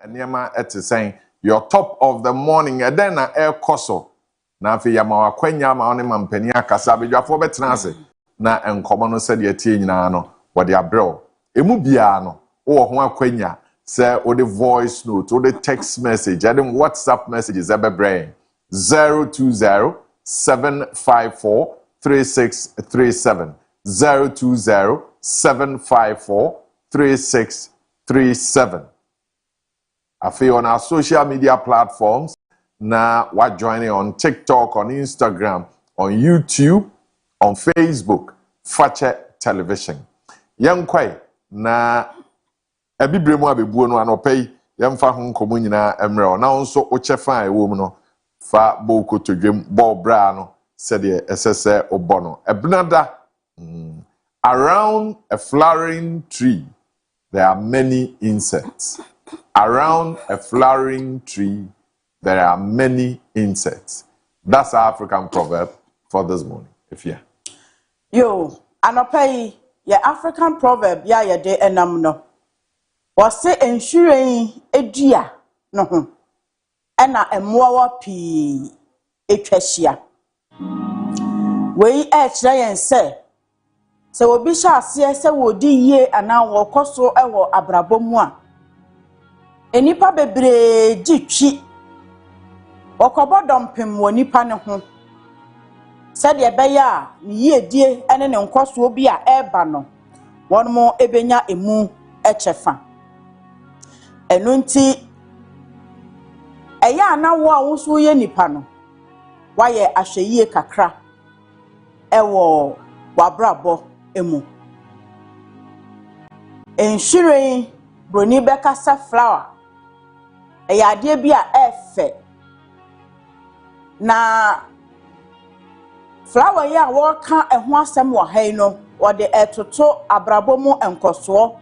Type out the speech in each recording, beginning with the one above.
Niema ete saying your top of the morning and then na air koso na afi ya ma kwanya ma one mampani akasa bedwafo betena ase na enkomo no se de tie nyina no wo de abrel emu bia no wo ho akwanya say o the voice note o the text message and WhatsApp messages brain 020 754 3637 020 754 3637. I feel on our social media platforms. Now, we're joining on TikTok, on Instagram, on YouTube, on Facebook, Fache Television. Young Kwai, na ebi bremu abebuo no anopei yemfa ho nkomo nyina emre na nso o chefa ewo mu no fa boko todwem ball bra no said the SSA obono ebnada around a flowering tree there are many insects. Around a flowering tree, there are many insects. That's our African proverb for this morning. If yeah. Yo, anopay, ya African proverb ya de enam no. Wase ensuring edua no ho. Ena emoa pi etwahia. Wei kyerɛ yen se obi hya ase se wodi yie ana wo koso ewo abrabomu a enipa bebre gitwi okobodompem wonipa ne ho se de beya a yiedie ene ne nkoso obi a eba no wonmo ebenya emu echefa enunti eya na wo a wonso ye nipa no waye ahweyie kakra ewo wabrabo emu enhyiren broni beka sa flower eyade bi a efe na flower ya wo ka eho asem wo han no wo de etoto abrabo mu enkoso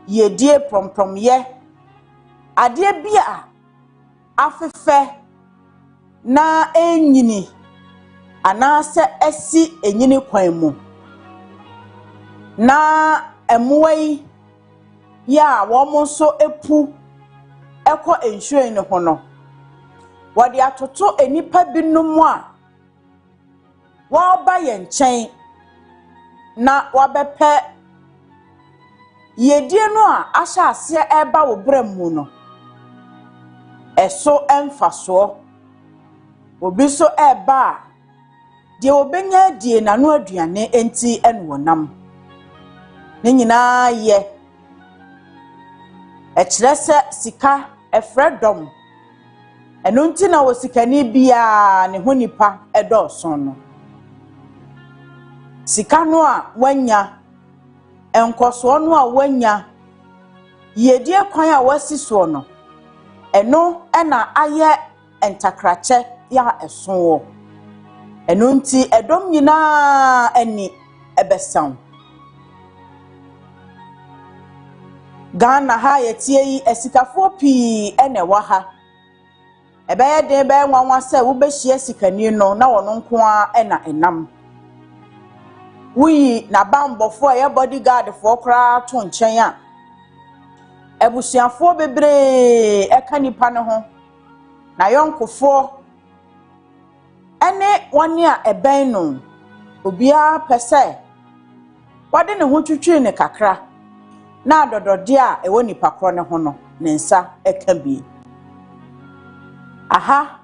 yedie promprom ye ade bi a afefe na enyini anase esi enyini kwan mu na emuwai ya wo mo so epu eko enhyiren ne ho no wode atoto enipa binumu a wo ba ye nchen na wabepe yedie no a ahya ase eba wo bremu no eso emfaso obi so eba de obenya die nanu aduane enti enwonam ne nyina ye ekyerese sika efredom enunti na wo sikani bia ne honipa edoso no sika no a wanya enkoso no a wanya yedie kwan a wasiso no eno na aye entakrache ya esonwo enunti edom nyina eni ebesan Ghana ha yetie yi esikafo pi ene wa ha ebeye de be nwanwa se wo behie sikani no na wono nko a na enam wi na bambofo ye bodyguard fo kra to nchen a ebusuafo bebre eka nipa ne ho na yonkofo ene woni a eben no obia pese wade ne ho twitwi ne kakra na dodode a ewo nipa kro ne ho no ne nsa eka bi aha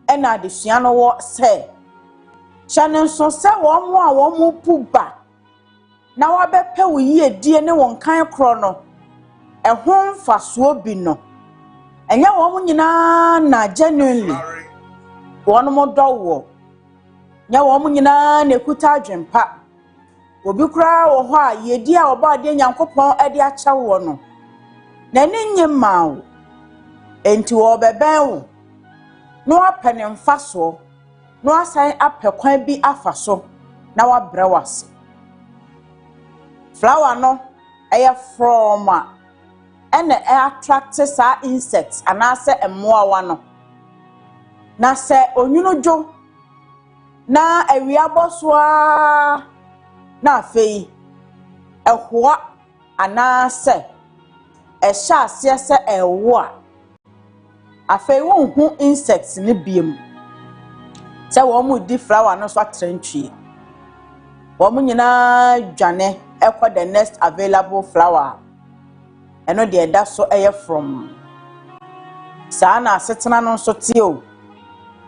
ena de sua no wo se chane so se wo mo a wo mo puba na wabepe wo yie die ne won kan kro no ehon faso bi no enya wo mo nyina na genuinely won mo dowo nya wo mo nyina na ekuta adwempa obi kura wo ho a yedi a oba de nyankopon ade acha wo no na ne nyema wo enti wo beben wo no apene mfaso no asan apekwan bi afaso na wabre wase flower no eye from and attract sa insects anase emoa wa no na se onyunojo na awia bosoa na afei ehwa anase ɛhyɛ aseɛ sɛ ɛwo a afei wonhu insects ne biem sɛ wɔn di flower no so atrentwie wɔn nyinaa dwane ɛkɔ the next available flower ɛno deɛ ɛda so ɛyɛ from saa na asetena no nso te o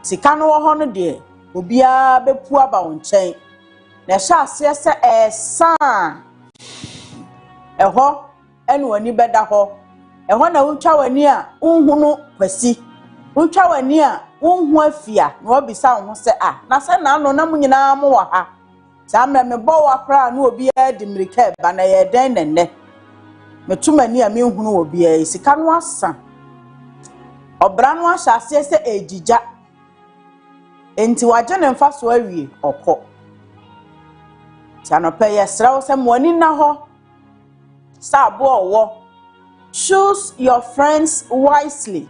sika no wɔ hɔ no deɛ obiara bɛpu aba wo nkyɛn na ɛhyɛ aseɛ sɛ ɛsan ɛhɔ ɛne w'ani bɛda hɔ ɛhɔ na wotwa w'ani a wonhu no kwasi wotwa w'ani a wonhu afia na wɔbisa wo ho sɛ na sɛ na ano na mo nyinaa mo wɔ ha saa mmerɛ mebɔ wo akora na obiara di mmirika ba na yɛ dɛn nɛnnɛ metum ani a menhu no obiara sika no asa ɔbra no ahyɛ aseɛ sɛ ɛgyigya enti wagye ne mfa so awie ɔkɔ tianɔpɛ yɛsrɛ wo sɛ moani na hɔ sɛ aboa ɔwɔ choose your friends wisely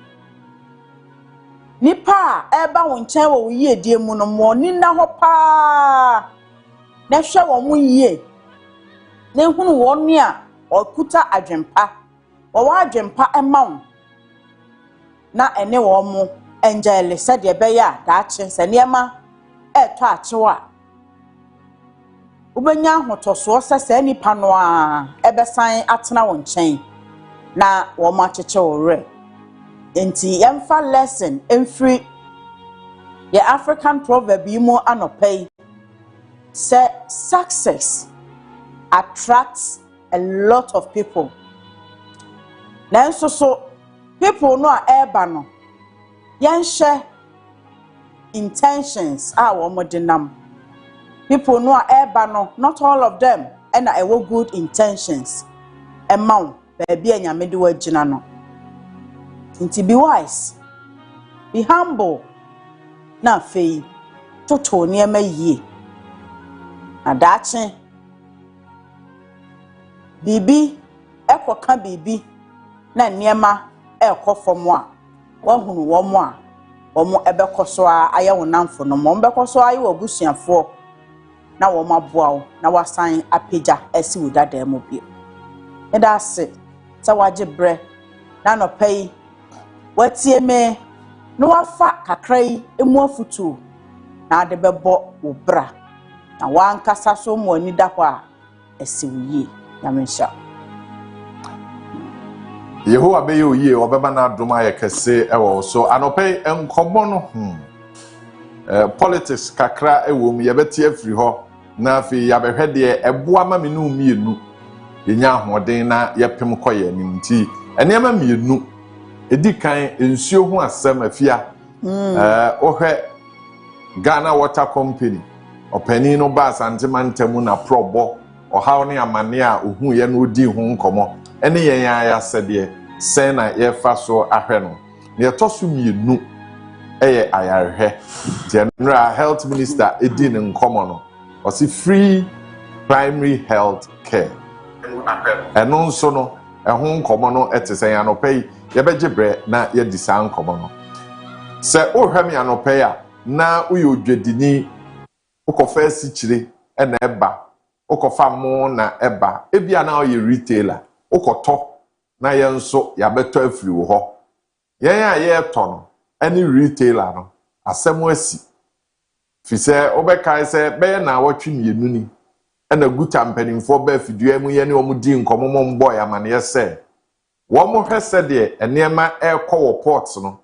nipa a ɛba wo nkyɛn wɔ wo yiedie mu no moani na hɔ paa na hwɛ wɔn mo yie na ehunu wɔn a ɔkuta adwempa wɔwɔ adwempa ɛma wo na ɛne wɔn mo enjele sɛdeɛ ɛbɛyɛ a daakye sɛ nneɛma ɛɛtɔ akyew a wobɛnya ahotɔsoɔ sɛ saa nipa no a ɛbɛsan atena wo nkyɛn na wɔn akyekye wo werɛ enti yɛmfa lesson mfiri yɛ African proverb yi mu anɔpɛ yi sɛ success attracts a lot of people nanso so people no a ɛɛba no yɛnhyɛ intentions a wɔn de nam people no a ɛɛba no not all of them ɛna ɛwɔ good intentions ɛma wo baabi a nyame de wagyina no nti be wise be humble na afei toto nneɛma yie na daakye bibi ɛkɔka bibi na nneɛma ɛkɔ fam a wahunu wɔn a wɔn ɛbɛkɔ so a ayɛ wo namfo no wɔn bɛkɔ so ayɛ wɔ busuafoɔ na wɔn aboa wo na wasan apagya asi wo dada mu bio ɛda ase sɛ wagye brɛ na nɔpɛ yi watie me na wafa kakra yi emu afutuo na ade bɛbɔ wo bra na wankasa so mu ani da hɔ a asi wo yie nyamenhyɛ Yehowa be yo ye obeba na adom aye kese ewo so anope enkobo no politics kakra ewom ye beti afiri ho na afi ya behwe de eboa ma me no mienu yenya ahoden na yepem koye anim nti enema mienu edikan ensuo ho asem afia ohwe Ghana Water Company opani no ba asante mantemu na probo ohaw ne amane a ohu ye no odi ho nkomo ene yen ya sede sen na ye fa so ahwe no ne toso mienu eye ayarhwe general health minister edi ne nkomo no o si free primary health care eno nso no eho nkomo no etesen anopai ye begebre na ye di san nkomo no se ohwam anopai a na uye odwedini ukofa asikyire ena eba ukofa mo na eba ebia na oye retailer ukoto na ye nso ya beto afiri wo ho yen a ye to no any retailer no asem asi fi se obekai se be na wotwe mienu ni ena guta mpanimfo ba afidua mu ye ne omudi nkomomo mbo ya mane ye se wo mo hwese de enema ekwo port no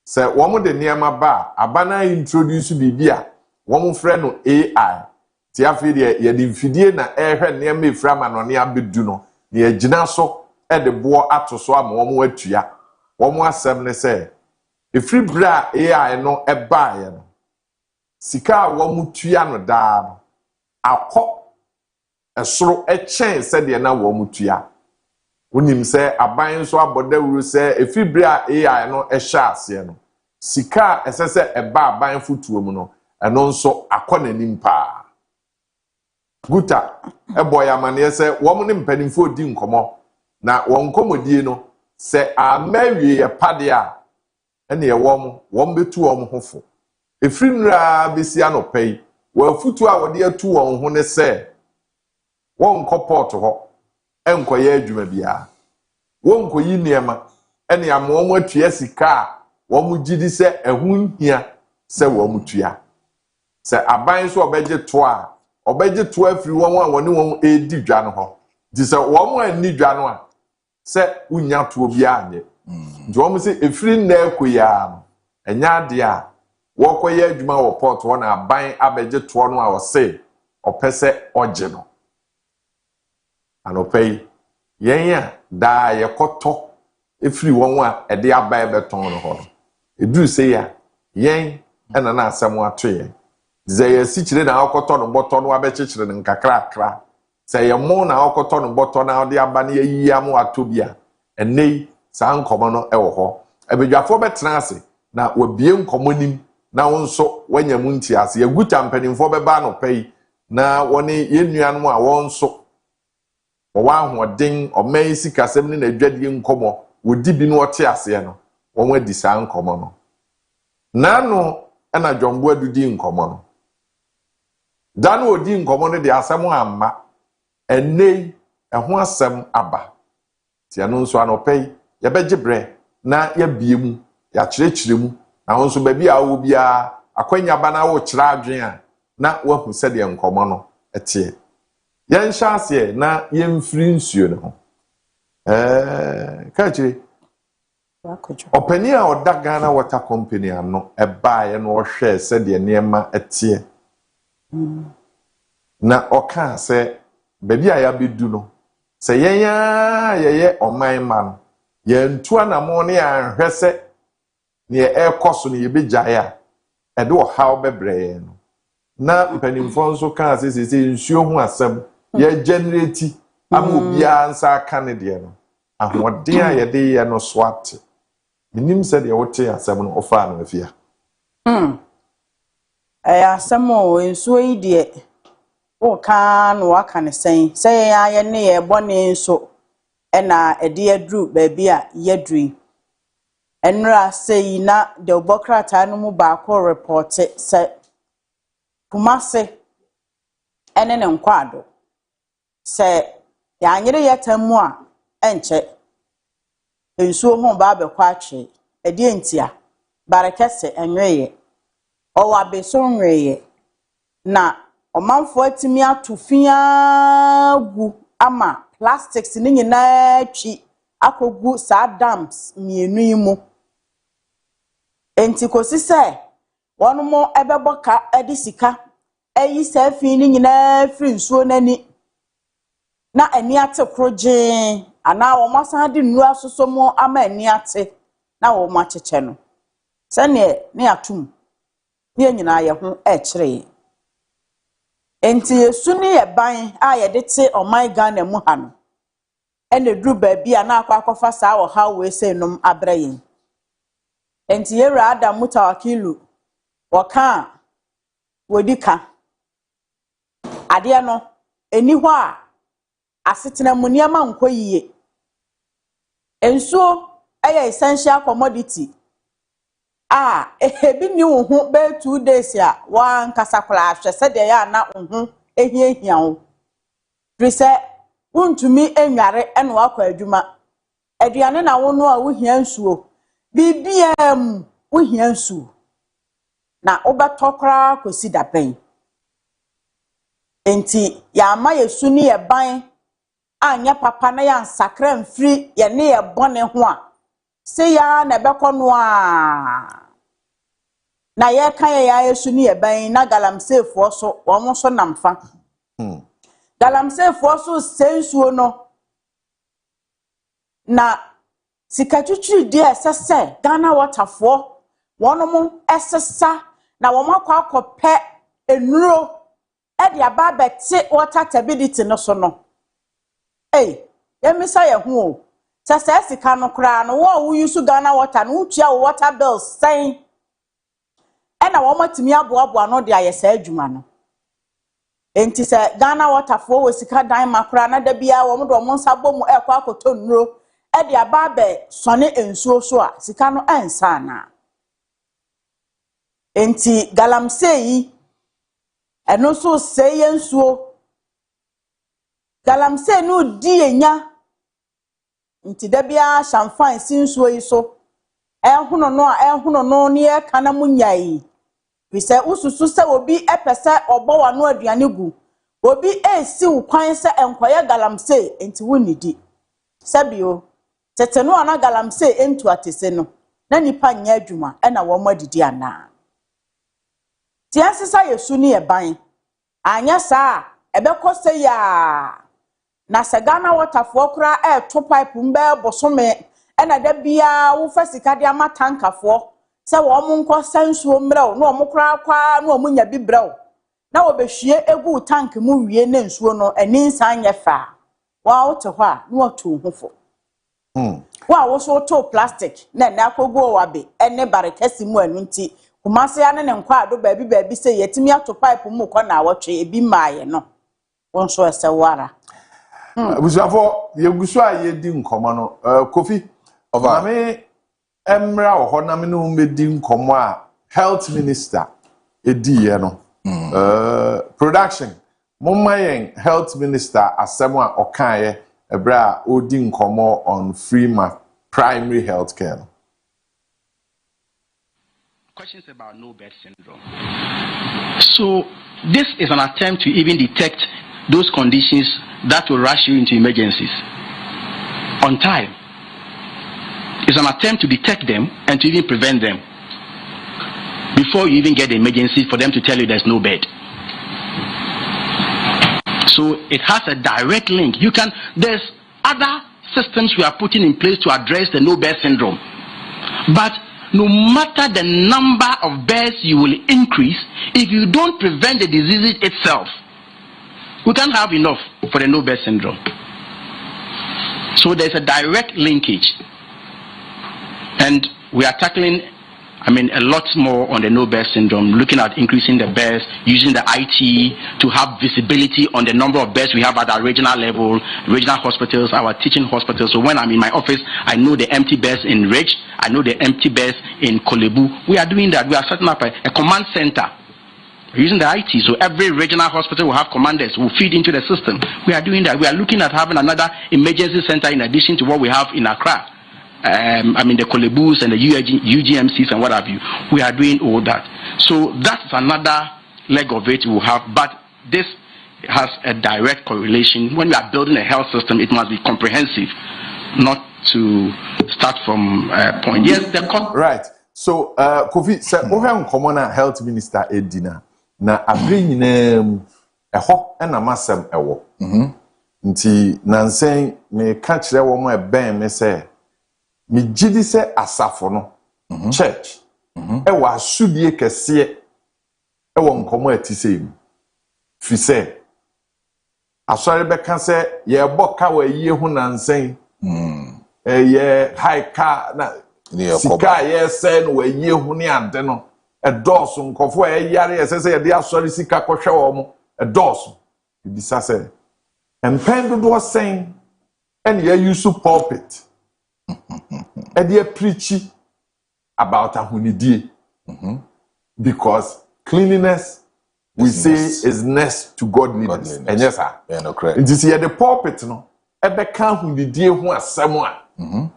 se wo mo de niema ba abana introduce bibia wo mo frɛ no AI ti afi de ye de mfidie na ehwe niema efra ma no ne abedu no ne agina so e de bo ato so ama wo mo atua wo mo asɛm ne se efri bra AI no eba ye no sika wo mo tua no daa no akɔ esoro echen se de na wo mo tua wonim se aban so abodawuru se efri bra AI no ehya ase no sika esese eba aban futuo mu no eno nso akɔ nanim pa guta eboy amane se wo mo ne mpanimfo di nkomo na won komodie no se amawie ye pade a ene ye wo betu wo hofo efri nra besi anopai wo futu a wo de atu wo ho ne se won koport ho enkoye adwuma bia won koyi niema ene amo mo atua sika wo mo gidi se ehun hia se wo mo tua se aban so obeje to a obeje to afiri won a woni won edi dwa no ho di se wo mo ani dwa no a se unya to bia anye nti wo mo se efiri na ekoya no enya ade a wo koye adwuma wo port wo na aban abeje to no a wo se opese oje no anopei yenya da yekoto efiri won a ede aban beton no ho eduru se ya yen ena na asem ato yen zeye si kire na akoto no boto no abechekire nkakrakra se ye mo na akoto no boto na ode aba na yi am atobia enei sa nkomo no ewo ho ebedwafo betena ase na wabie nkomo nim na wonso wanyam nti ase yaguta mpanimfo beba no pei na woni yenuanom a wonso wo ahoden omai sikasem ni na adwadie nkomo wodi bi no ote ase no won wadi sa nkomo no nano ena jombo adudi nkomo no dano odi nkomo no de asem amma enei eho asem aba ti anu nso anopei ya begibre na ya biemu ya kirekiremu na nso ba bia wo bia akwanya ba na wo kira adwen a na wahu se de nkomo no etie yen hyase na yemfiri nsuo no Kaakyire opani a oda Ghana Water Company ano ebaaye no ohwe se de niema etie na oka se baby a ya bedu no se yeye oman ma no yentu anamo ne anhwe se ne ekoso ne yebegyae a ede ohaw bebre no na mpanimfo nso ka se nsuo ho asem ye generate amobia ansa aka ne de no ahoden a yede ye no swat minim se de wote asem no ofa no afia asem o nsuo yi de o kan no aka ne sen se ya ye ne ye bone nso ena ede adru ba bia yadru enra sei na de obokrata no mu ba ko report se Kumase ene ne nkwado se ya anyere yetamu a enche ensuo ho ba be kwa atwe ede entia barekese enweye owa be so nweye na omanfo atimi atufia gu ama plastics ni nyina atwi akogu sa dams mienu yimu enti kosi se wonu mo ebebo ka edi sika eyi se fi ni nyina firi nsuo nani na ani ate kroje ana wo masan de nnu asoso mo ama ani ate na wo ma cheche no se ne atum ne nyina ye ho kire enti yesu ni ye ban a ye de te oman Ghana mu ha no ene dru ba bia na akwakofa sa wo ha we se num abrayin enti ye rada mutawakilu waka wodika ade no eni ho a asetena mu niam nkoyiye ensuo eye essential commodity ebi ni wo ho be 2 days a wan kasakula ahwe se de ya na wo ehia wo prise untumi enware ene wakọ adwuma aduane na wo no a wo hia nsuo bibiam wo hia nsuo na obetokra kosi dapen enti ya ama yesu ni ye ban anya papa na ya nsakra mfiri ye ne ye bone ho a se ya na beko no a na ye kan ya yesu ni ye ban na galamsefo so wo so namfa galamsefo so sensuo no na sikatwitwi di esese Ghana waterfo wonom esesa na wo makwa akope enuro e dia ba beti water stability no so no yemisa ye ho o sese sika no kra no wo yusu Ghana water no utua wo water bill sen e na wo matimi aboabo no de ayesa adwuma no enti se Ghana waterfo wo sika dan makra na da bia wo do mo nsabom ekwa akoto nuro e dia ba be sone ensuo so a sika no ensa na enti galamsey eno so sey ensuo galamsey no di enya nti da bia champagne sinsuo yi so ehono no a ehono no ne ye kana munyai bisa ususu se obi epese obo wa no aduane gu obi esi ukwan se enkoye galamse enti wunidi sabio tete no ana galamse entu atese no na nipa nya adwuma na wo madidi ana tiasisa yesu ni eban anya saa ebekose ya na segana waterfall kra to pipe mbe bosome na da bia wo fasika de amatankafo se wo mo nko sansuo mrew na wo kra kwa na wo nya bibrew na wo behwie egu tank mu wie na nsuo no ani nsan nya fa wa wo te ho a na wo to hofo wa wo so to plastic na akogo wa be ene barekasi mu anu nti kumase ya ne nkwa ado baabi se yetimi ato pipe mu kɔ na awotwe ebi maaye no won so esewara Busafo yeguso a yedi nkomo no Kofi na me emra wo ho na me no medi nkomo a health minister edi ye no production mommayen health minister asem a okaye ebra odi nkomo on primary health care. Questions about no bed syndrome. So this is an attempt to even detect those conditions that will rush you into emergencies on time. It's an attempt to detect them and to even prevent them before you even get the emergency for them to tell you there's no bed. So it has a direct link. There's other systems we are putting in place to address the no bed syndrome. But no matter the number of beds you will increase, if you don't prevent the disease itself, we can't have enough for the no bed syndrome. So there's a direct linkage. And we are tackling, a lot more on the no bed syndrome, looking at increasing the beds, using the IT to have visibility on the number of beds we have at our regional level, regional hospitals, our teaching hospitals. So when I'm in my office, I know the empty beds in Ridge, I know the empty beds in Kolebu. We are doing that. We are setting up a command center using the IT. So every regional hospital will have commanders who feed into the system. We are doing that. We are looking at having another emergency center in addition to what we have in Accra. The Kolebus and the UGMCs and what have you. We are doing all that. So that's another leg of it we'll have. But this has a direct correlation. When we are building a health system, it must be comprehensive, not to start from a point. Yes, right. So, Kofi, sir, we have common health minister Edina. Na abri nyinam eho na masem ewo. Nti nansen me ka kire wo mo eben me se me gidi se asafo no church ewa asudie kese ewo nkomo atise mu fi se asore be ka se ye boka wa yie hu nansen ye haika na sika ye se no wa yie hu ni ade no edoso nkofo yare esese ye de asori sika kohwe wo mo edoso bibisa se empendo do sen and ye use pulpit and ye preachy about ahunidie because cleanliness we say is next to godliness. And yes sir no correct it is ye the pulpit no ebe kan ahunidie ho asem a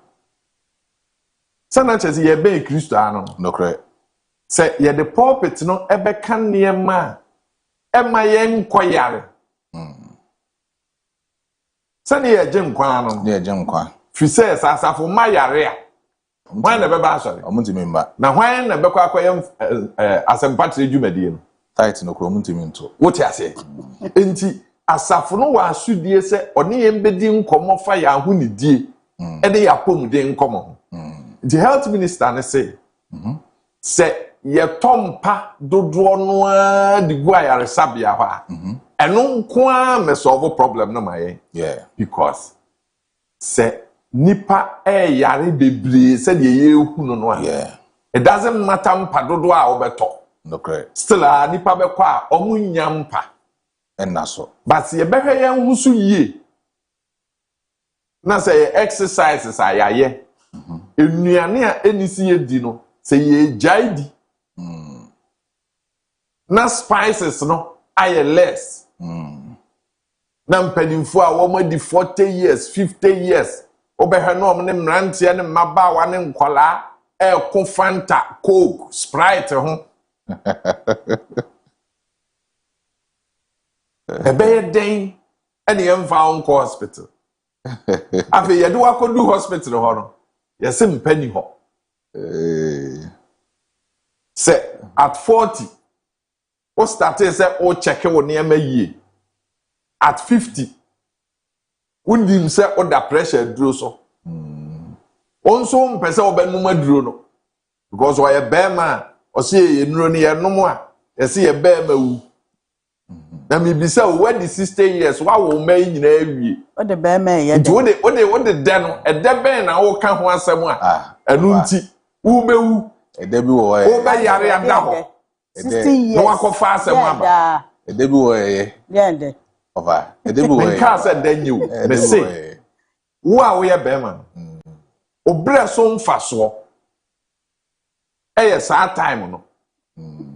sanachese ye be Kristo ano no correct. Say ye the pulpit no ebe kan niema ema ye nkoyare say ye gem kwa no ye gem kwa fi say asafo mayare a wan na be ba asore omuntimi mba na wan na be kwa akoye asempatre dwumadie no tight no kro omuntimi nto wote ase enti asafo no wa asudie say one ye mbedi nkomo fa ya ahunidie ene ya pomde nkomo the health minister ne say say ye tompa dodo no a di gu ayare sabia ha eno nko a me solve problem no maye yeah because say nipa yare bebre say de ye hu no yeah it doesn't matter mpa dodo a obeto no correct still a nipa be kwa omunya mpa enna so but ye behwe ye husu yie na say exercises ayaye enuane a enisi ye di no say ye jaidi na spices no aye less na mpanimfo a wo di 40 years 50 years obehwe no ne mrantie ne mabawa ne nkwala ko Fanta, Coke, Sprite ho ebeye den ene yemfa onko hospital afi ye do akodu hospital ho no yese mpani ho say at 40 o started say o check wo ne yie at 50 undim say o da pressure duro so onso mpese obenum aduro no because why bema o say ye nuro ne ye nom a yese ye bema wu na mi bisa we the 60 years wa wo mai nyina awie o de bema ye de o de de no e de ben na wo ka ho asem a anu nti wo bewu e de bi wo ye wo be yare ada ho 60 years no akofa asem aba e de bi wo ye de over e de bi wo ye nka se danyu me say wo a wo ye bema obre so mfa so eye sa time no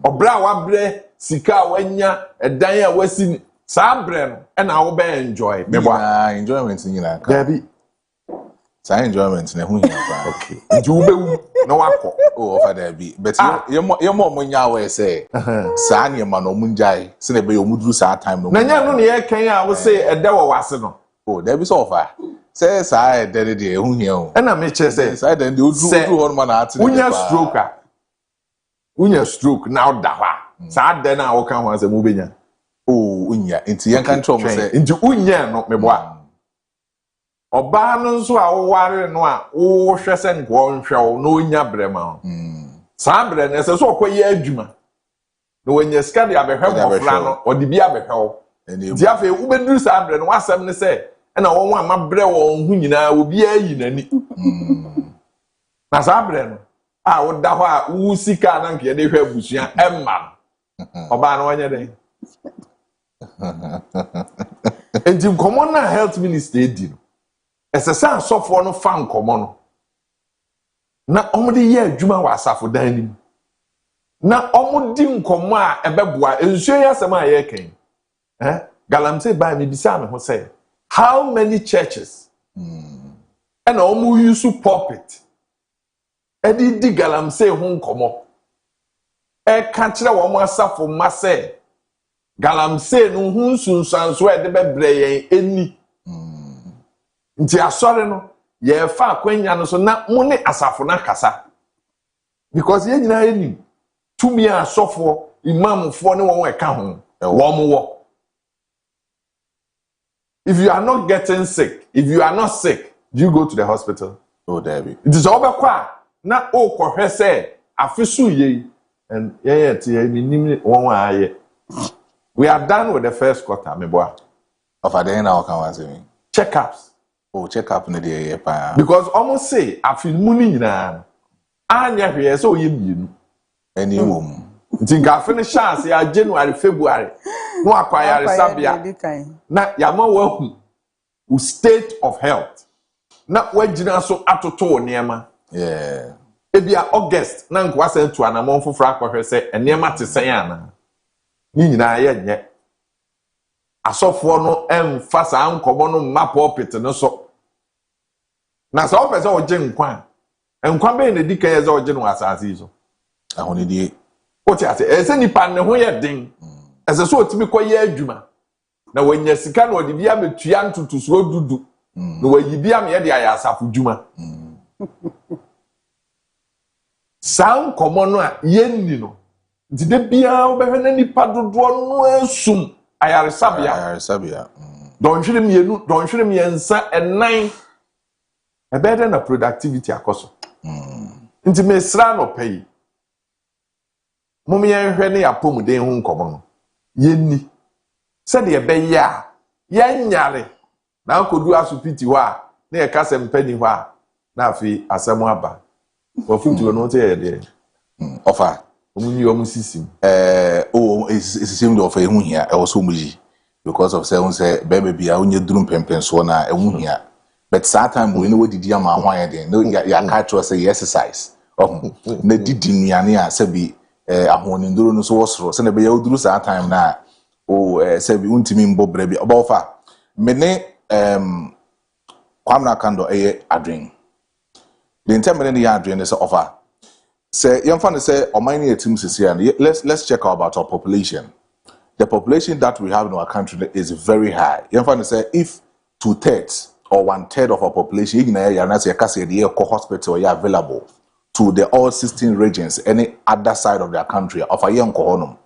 obra wa bre sika wanya edan a wasi sa bre no e na wo be enjoy me boa enjoyment nyina ka Dabi sa enjoyment na hu hia ba okay nti wo bewu na wakọ oh over Dabi but ye mo nya we say sa ne ma no munjai se na be yo muduru sa time no na nya no ne ye kan a wo say ede wo wase no oh Dabi so over say sa e de hu hia o e na me che say sa de oduru ho no na ati unya stroke now da ha sa de na wo kan ho ase mo benya oh unya nti yen kan tro mo say nti unya no me boa oba no nso a wo ware no a wo hwe se nko nhwe wo no unya brema sa bre na se so okoye adwuma no wonya ska de abehwe mofra no odi bi abehwe wo nti afa wo beduru sa bre no wasem ne se na won ama bre wo hu nyina obi ayi nani na sa bre no a wo da ho a wo sika na nke de hwe abusua emma oba no wonye den enti komo na health minister edi no esesa asofo no fa nkomo no na omode ye adwuma wa asafo dan nim na omodi nkomo a ebeboa ensuo yasem a ye kan galamse ba me bisa me ho say how many churches and omu use pulpit edi galamse ho nkomo ka kire wo mo asafo ma say galamse no hu sunsanso e de bebre yen eni nti asore no ye fa akwanya no so na mo ne asafo na kasa because ye nyina eni tumi asofo imamfo ne won ka ho wo mo wo. If you are not getting sick, if you are not sick, do you go to the hospital? Oh Dabi It is over kwa na o kohwe say afisu ye and we are done with the first quarter me boy. of aden na o kan wa say me Checkups. oh check up na dey ye pa Because almost say afimu ni nyina anya hwe say oye mienu eni wom nti ga finish chance ya January February no akwayare sabia na yama wahu u state of health na wagina so atoto niema yeah ebia August na nkwa sentu anamon foforo akwahwe se niema te sen ana ni nyina ye nye asofo no emfa sa nkomo no mma pulpit no so na so opese oje nkwa be na dika ye ze oje no asase so ahoni die oti ase ese nipa ne ho ye den ese so otimi koye adwuma na wanya sika na odi bia metua ntutuso dudu na wayi bia me ye de ayasafo dwuma san komono a yenni no nti de bia obehwe na nipa dodo no asum ayaresabia donhwere mienu donhwere miensa enan ebede na productivity akoso nti mesra no pay mum yenhwe ne yapomuden hu nkomo no yenni se de ebeye a yanyare na akodu asupiti ho a na ye kase mpani ho a na afi asemu aba wafutu no te ye de ofa omunyi omusisi esisem de ofa ehu hia e wo so muji because of say bebe bia onye duru pempen so na ehu hia but that time we no didi ama ho aye den no ya ka tro say exercise na didi nuane a se bi ahoni nduro no so wosoro se na be ya oduru that time na se bi untimi mbo bra bi oba ofa me ne kwamna kando adwen the intermittent ya adwen is offer say yamfa say omani etim sisia let's check out about our population. The population that we have in our country is very high. Yamfa say if 2/3 or 1/3 of our population hospital are available to the all 16 regions, any other side of their country, of a young kohonum.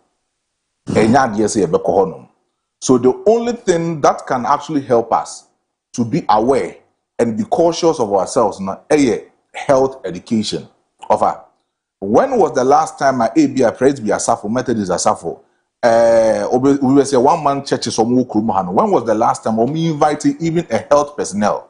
So the only thing that can actually help us to be aware and be cautious of ourselves now health education. When was the last time my ABI praise be asafo Methodist asafo? We will say 1 man churches or when was the last time we invited even a health personnel?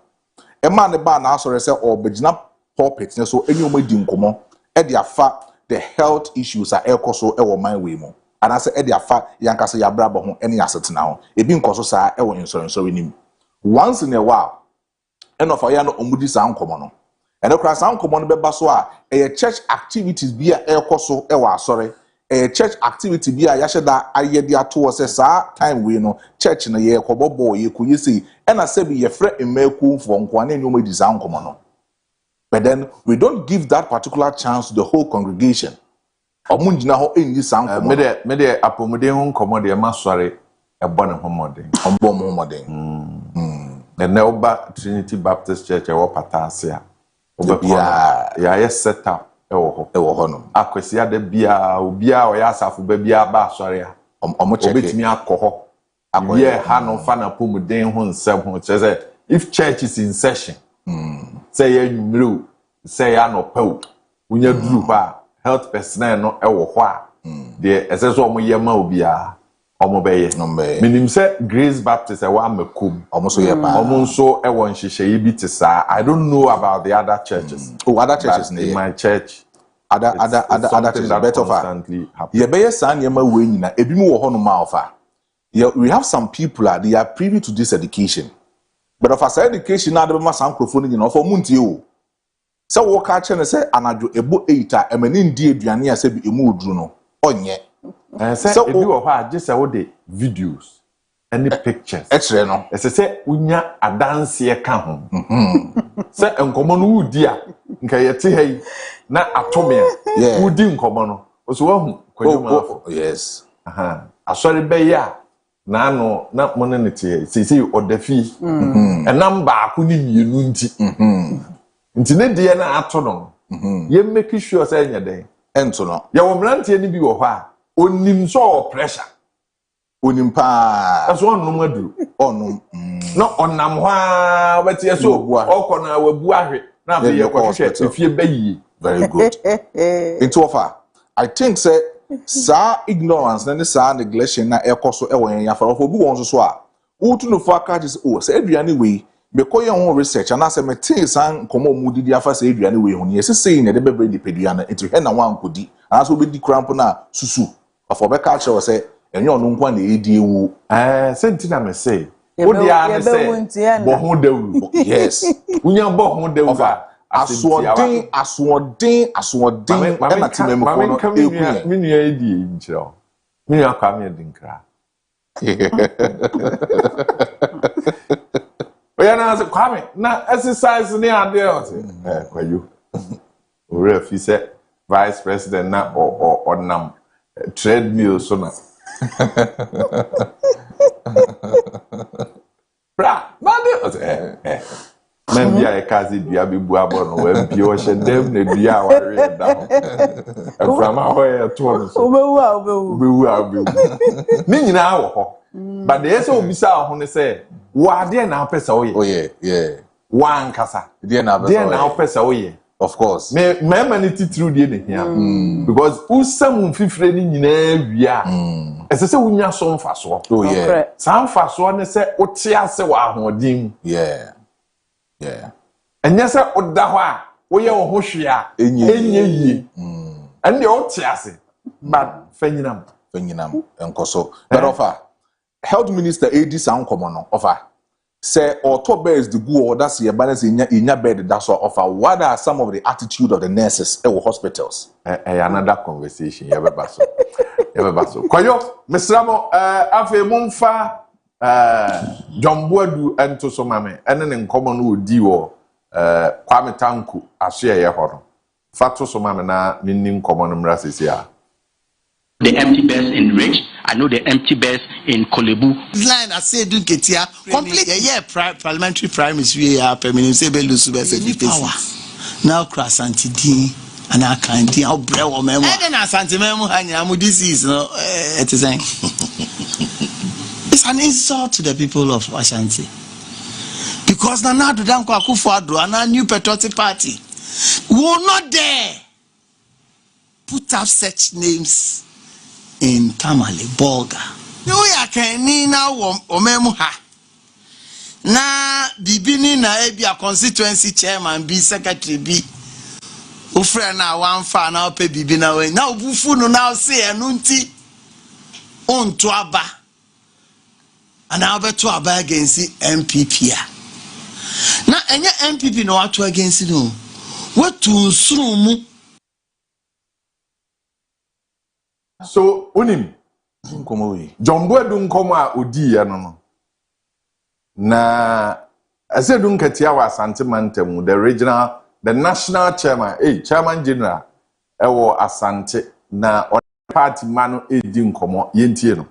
A man the bar now say or begina pulpit so any dinkomo the health issues are so my way mo. And I say ediafa yankasa ya brabo ho any asset now. Ebi nkoso sa insurance so nim. Once in a while, and of aya no omudi sa nkomo no. And the cross nkomo no beba so a church activities be a ekoso sorry. A church activity be a yashada ayedi ato say sa time we no church na ye kobobo ye ku yesi and I say be ye frɛ emeku for nkwane no omudi sa nkomo no. But then we don't give that particular chance to the whole congregation. Omunjina ho enyi san komo me de apomuden ho komo de ma sori ebo ne homoden ombo momoden na oba Trinity Baptist Church e wo patase a obepia ya yes set up e wo ho no akwesi ade bia obia o ya asafo ba bia ba sori a obetimi akọ ho ye ha no fa na pomuden ho nsem ho say if church is in session say ya nwumru say ya no paw unya duru ba health personnel no ewo ho a de eseso omo yema obia omo beye minim se Grace Baptist e wa makum omo so ye pa omo so ewo nhihye bi te sa I don't know about the other churches other churches in my church other churches better far ye beye san yema we nyina ebi mu wo ho no ma ofa we have some people they are privy to this education but of us education na de ma san microphone nyina of muntie o se wo ka che ne se anajo ebo 8 a emani ndi aduane a se bi emu oduru no onye se ebi wo ho a je se wo de videos any pictures ekre no se unya adanse ka ho se enkomo no wudi a nka yete hai na atome a wudi nkomo no so wahu Kojo Marfo yes asori be ya na ano na monenete sei odafi enam ba ko ni mienu nti nti ne de na ato no ye make sure say nya den ento no ye wo mrantie ni bi wo ho a onim so pressure onim pa aso onum aduru onum no onam ho a betie so okona wabu ahwe na be ye kwahwe efie bayi very good into offer I think say sa ignorance na sa neglection na ekoso ewo yan yafa ofo bi won so a utu no for catches say aduane we because your research and as a metin san komo mudidi afa say aduane we ho ne say na de bebre di pedua na etu he na wan kodi as we di cramp na susu afọ be catch we say enye onu nkwa na edi ewu senti na me say wo dia na say bo ho dawru yes unya bo ho dawru aswodin e na timem ko no ekun me nua edi nchiro me nua kwa me dinkra oya na kwame na exercise ni ade o kwayo ore fi se vice president na onam treadmill so na bra mande men bia e kazi bia bebu abono we bi o hye dem na bia ware da ho from ahoy to no so obewu ni nyina wo ho but the say obisa ho ne say wa de na pesa oye oh yeah wa nkasa de na pesa oye of course me many titru de ne hia because usam fifire ni nyina wia ese se wunya so mfaso oh yeah sa mfaso ne se ote ase wa ahodim yeah enye se oda ho a wo ye wo ho hwe a enye yi ende ote ase but fanyinam enkoso but offer health minister AD san komo no offer say autobeds the go order say balance inya bed that's offer what are some of the attitude of the nurses at hospitals another conversation ye be baso Koyo mesramo afi mumfa John Boadu ento so mame ene ne nkomo no odi wo Kwame Tanku aso ye ho no fato so mame na minni nkomo no mra sesi a the empty beds in Rich. I know the empty beds in Kolebu. Line I say do ketia complete parliamentary primaries we are permanent say be lose be power. Now cross anti-din and I can't how brew or memo. And then asante memo hanya mu disease no it is it's an insult to the people of Ashanti. Because now do dan kwa Akufo-Addo and a new patriotic party will not dare put up such names in Tamale, Bolga. No, ya can now omemu ha. Na bibini na ebi a constituency chairman be secretary be. Ufre na one fa na ope bibi na we. Na obufu no now say enunti onto aba. And now be to aba against MPP. Na enye MPP no atu against no. What to nsuru so unim nkomo we John Boadu nkomo a odi ye no na asedu nkatia wa Asante Mantam the national chairman chairman general ewo Asante na party mano edi nkomo yentie no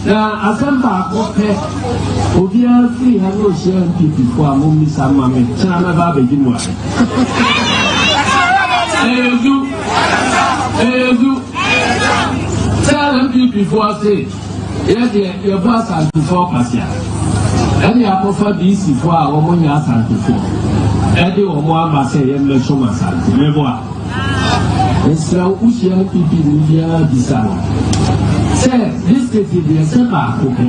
na asamba akope obia free ha no share MPP for amom ni samame chama ba be gimu a ezu tell MPP for say yes your boss and before pasia any akofa DC for a omo nya asante for ede omo ama say ye me show asante mebo a esra ushia MPP ni bia bisa say this case is asamba akope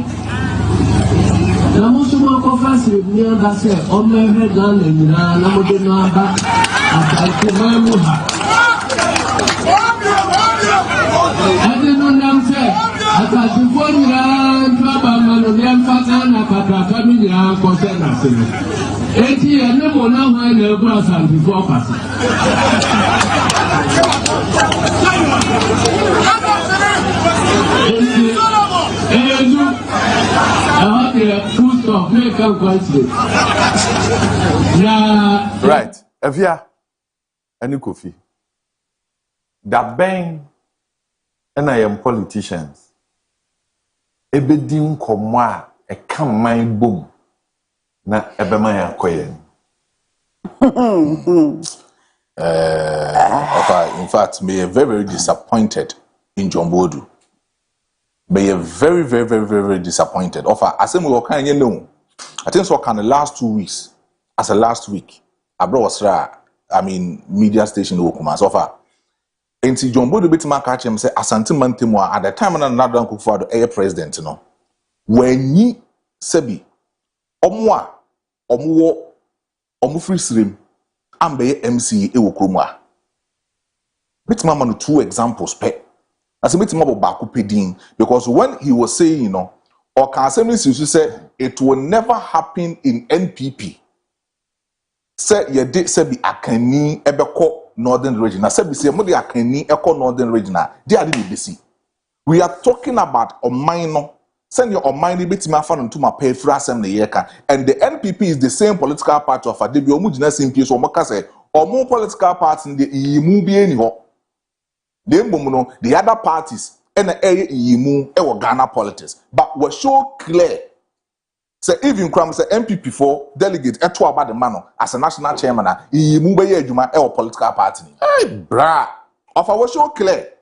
na mo so mo akofa say ni anda say omo ehe gan na nyina na mo de no aba asante memu ha ade no nam say asante for nyina ntaba mano ne mfata na kakaka mi nyina ko say na say eti ene mo na ho na ebu asante for pasa right Afia any Kofi da ben and I am politicians ebedi nkomo a e kan man bom na ebema ya koyen in fact me very, very disappointed in John Boadu. Be very, very, very, very, very disappointed. As we were kind of know, I think so kind of last 2 weeks, as a last week, I brought media station Okuma. So far, and see John Boadu bit my catch him say Asante Mantam at the time and another Akufo-Addo air president, you know. When ye sebi omwa omu free stream ambe MC ewo kromwa. Bit my man 2 examples pe. As a bit more about Bakupedin, because when he was saying, you know, or can say it will never happen in NPP. Say ye did say be akani ebeko northern region. Now say be say modi akani eko northern region. They are the see. We are talking about a minor. Send your minor bit me fan into my pay for assembly year. And the NPP is the same political party of Adebi Omujina same place or Makase or more political parties in the Imubi anyhow. The other parties and the area yimu Ghana politics, but were so clear. Say even Kram say MPP for delegate eto about the man as a national chairman, yimu be adwuma political party. hey bra Of our so clear.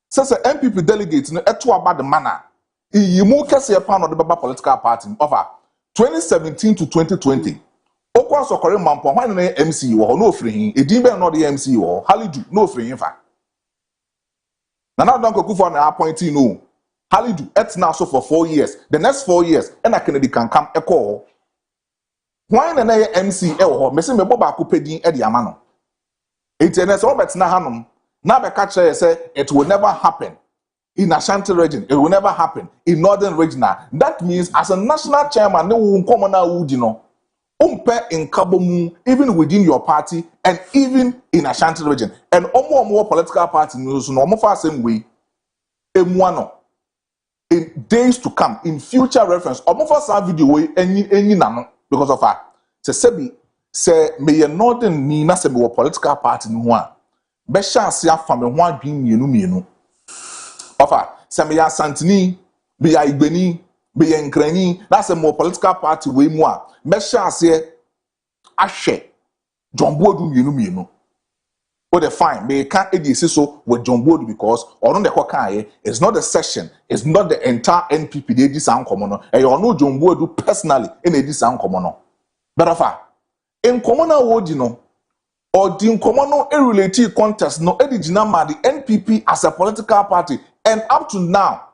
Say MPP delegate no eto about the man yimu kese pan of the Baba political party over 2017 to 2020. Okwa sokore mampo hwan na MC wo no free hin edin be no the MC wo Halidu no free hin fa. Now don't go for an appointee no. Halidu it's now so for 4 years. The next 4 years, and I Kennedy can come a call. Why na MC or Messi me boba kupedin e di amano. It's an Robert na hanum. Now the catcher say it will never happen in Ashanti region. It will never happen in northern region. That means as a national chairman, no one come na would you know. Umpe in Kabomu, even within your party and even in Ashanti region. And more political party news no more far same way. Emuano. in days to come, in future reference, almost for video way any nano because of her. Say me northern ni na se me political party no a be chance ya fa me ho adwen mienu ofa se me ya santini be ya igbeni be ya nkrani na se me political party we mu a be chance ahwe jombodu mienu o the fine me can't edisi so with jombodu because ono de kokan it's not the session, it's not the entire NPP dey dis ankomo no e ono jombodu personally in edisi ankomo no but ofa in common award, or the common relative contest, no edigina ma the NPP as a political party, and up to now,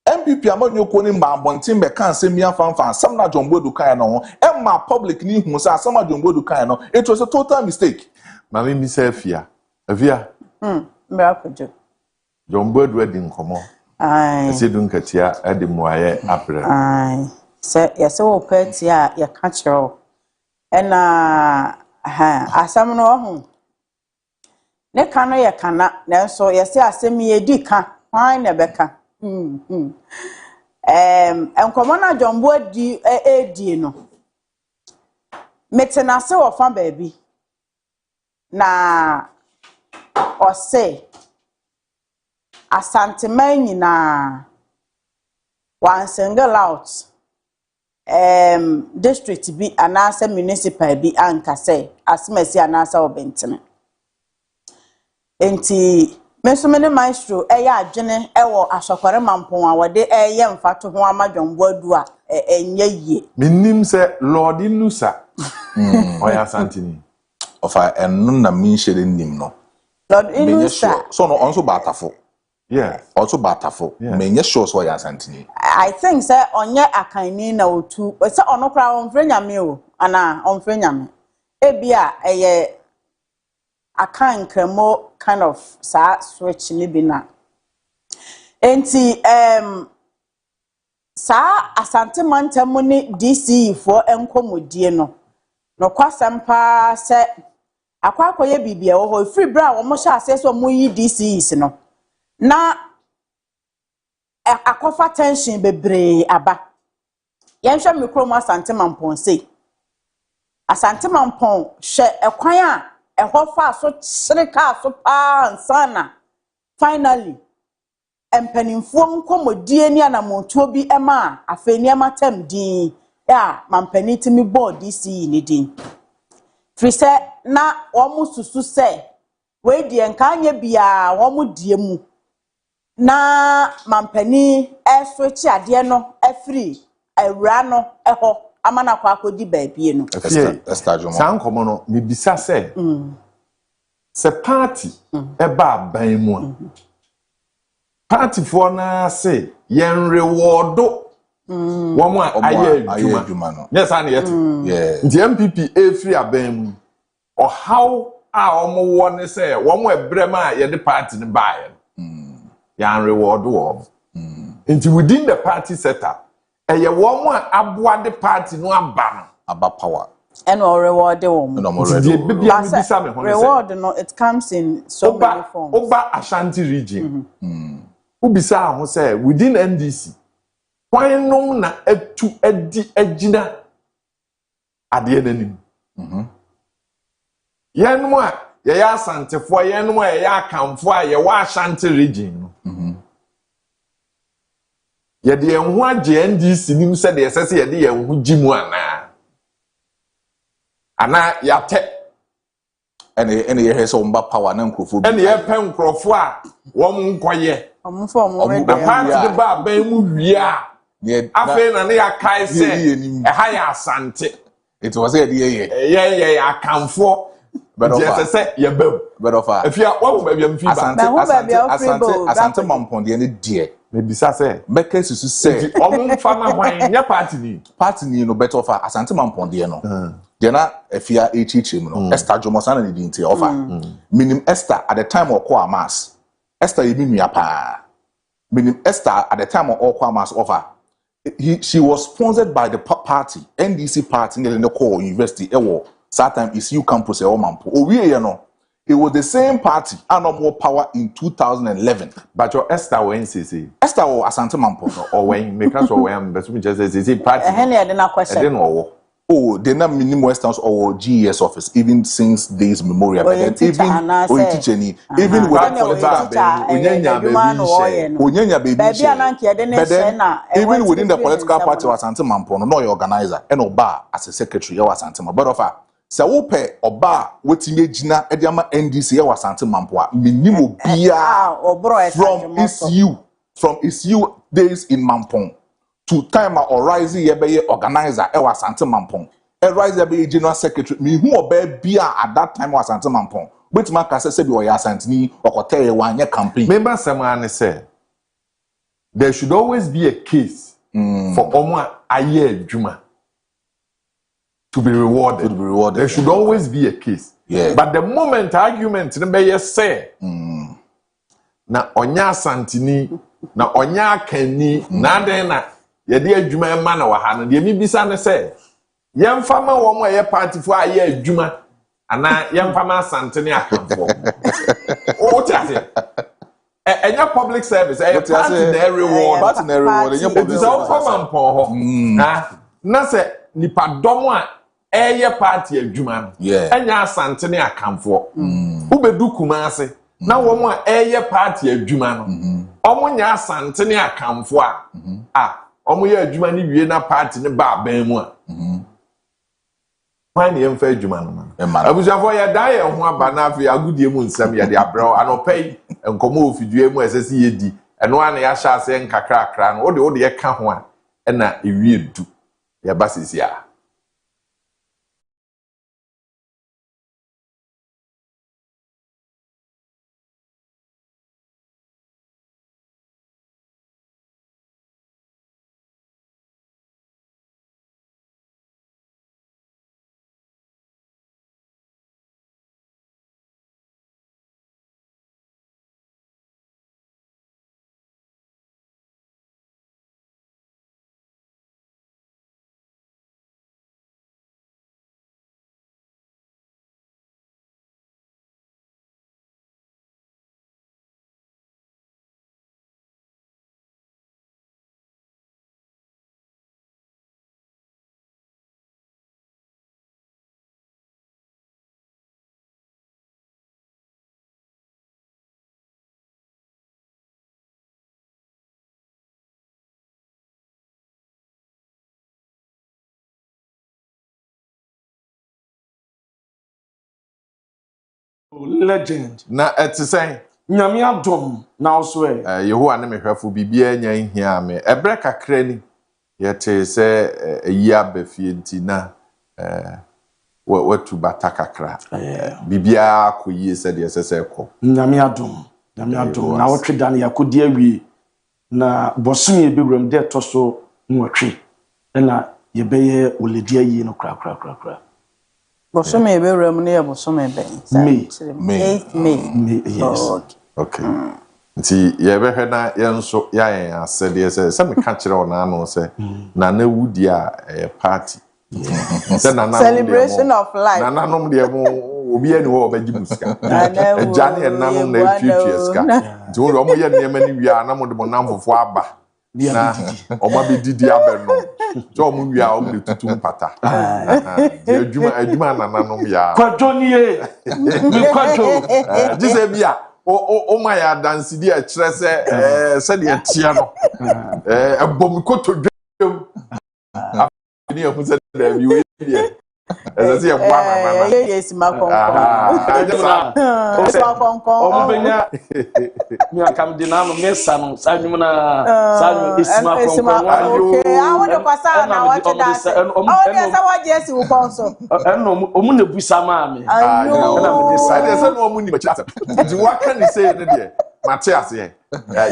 NPP among you calling Bambontin, can't say me fan, some na Jumbo do Kayano, and my public need who say some Jumbo do Kayano. It was a total mistake. Mammy Miss Afia. Afia. Miracle. Jumbo wedding come on. I said, don't get here at the Moye April. Aye. Say, yes, so pet ya, your catcher. And asam no ho ne ka no ye kana na so ye se asem ye di ka hwan na beka enkomo na jombo di di no metena se wo fa baabi na o se asanteman nyina one single out district bi anasa municipal bi anka say asmesi anasa obentene enti mesomene maestro eya adwene ewo asokore mampon a wode eye mfato ho amadwombo adu a enye yie minim se lord inusa oya santini ofa enno na minhyere nim no lord inusa so no onso batafo. Yeah, also batafo. Menye sure so ya santini. I think say onye akanni na otu say onokra onfre nyame o ana onfre nyame ebia eye akan kremo kind of sa switch ni bi na enti sa asante mantam ni DC for enkomodie no kwasampa se akwakoye bibia wo ho free bra wo mo sha ase so mo yi DC no na akofa tension bebre aba yenhwe mikro asante mampon sei asante mampon hwe ekwan a ehofa so sirika so pa nsana finally empanimfo nkomodie ni anamontuo bi ema afeni amatam din ya mampanitimi board DC ni din frise na omu susu se we die nkanye bia omu die mu na mampani switch ade no afri awura no eho amana kwa akodi baabie no san komo no me bisa se se party eba ban mu party for na say yen reward womo aye adwuma no yes an yet the MPP afri aban mu or how a omo wo ne say womo ebrema ye de party ne bae yan reward wo into within the party setup eye wo aboa the party no aba power and or reward wo reward no it comes in so many forms oba Ashanti region ubisa ho say within NDC why no na etu edi agina ade nanim yenmo a ye ya Asantefo yenmo a ye ya Akamfo a ye wa Ashanti region no ye de enhu age NDC nim se de sese ye de enhu gimu ana ya te ene ye hese omba power na nkrofo bi ene ye pe nkrofo a wo nkoye omfo omo na party de ba ban mu wia afi na ne ya kai se ha ya Asante it was say ye Akamfo but yes say ye bam but of afia wo ba bia mfi ba Asante mampon de ne die me bisa say meka susu say omfa na hwan nya party ni no better of Asante mampon de no de na afia echichim no Esther Jomosana ne dinti offer minim Esther at the time of call mass Esther yimia pa minim Esther at the time of call mass offer she was sponsored by the party NDC party in the call university ewo that time is you campus e o mampo o wie ye no it was the same party and no more power in 2011. But your Esther when say Esther or Asante Mampo or when make us or when but we just say party. Henry didn't question. Oh, they not minimum Westerns or GES office even since days memorial. But then even even with even within the political party was Asante Mampo, no organizer and Oba as a secretary was Asante Mampo. But of so wope Oba wetime gina ediama NDC was Asante Mampo. Minimum bia from issue days in Mampong. To time or rising ye organizer was Asante Mampong. A rise be general secretary. Me who be at that time was Asante Mampong. Which man can say be or Asante or tell one year campaign. Remember someone said there should always be a case for Oma Aye Juma to be rewarded. There should always be a case. Yeah. But the moment argument be say na onya Santini na onya Kenny na den na yedi adwuma ma na wa ha no de mi bisa ne se yemfa ma wo mo ye party fo aye adwuma ana yemfa ma Asante ne akamfo o tiase enya public service party na reward enya public service o fa mpon ho na se nipa dom a eye party adwuma no enya Asante ne akamfo ubedu Kumase na wo mo a eye party adwuma no omo nya Asante ne akamfo omo ye adwuma ni wie na party ne ba ban mu a Why ni emfa adwuma no ma abusuafo ya da ye ho aba na afi agudie mu nsam ya de abrao anopai enkomo ofidue mu esese ye di eno ana ya sha ase nkakra akra no wo de ye ka ho a na ewie du ya basisi a Legend. na etisen Nyame adom na also Yehowa ne mehwefo bibia nya nhia me ebre kakra ni yete se eyi abafie nti na watu bata kakra bibia akoyie se de sese ko Nyame adom na wotwe dan yakodi awie na bosom ye bewram de toso nwotwe na yebeye oledi ayi no kra Bosome ebewram ne bosome ben. May. Yes. okay nti yebehwe na yenso ya yen asede se me ka kire ona no se na na wudi a party Celebration of life. na nanom de mo obi ani ho obaji musika ejane enanom na etwetwe sika nti wo mo ye nneema ni wi a na mo de mo namfofo aba na omo be didi abeno so omo wi a omo de tutu mpata adwuma na nanom ya Kojo nie mi kojo jise bia o ma ya dance di a kire se de etia no ebom kotodwem ni ehun se de bi we die ese ye bua na Yes, ma Omubenya mi akam dinano mesa no sanwum na sanwum isima konkon okay I want to pass na watch that oh yes I watch yes we konso eno omu na busa ma me na me decide say no omu ni ma chata nti waka ni say ne de Matias ye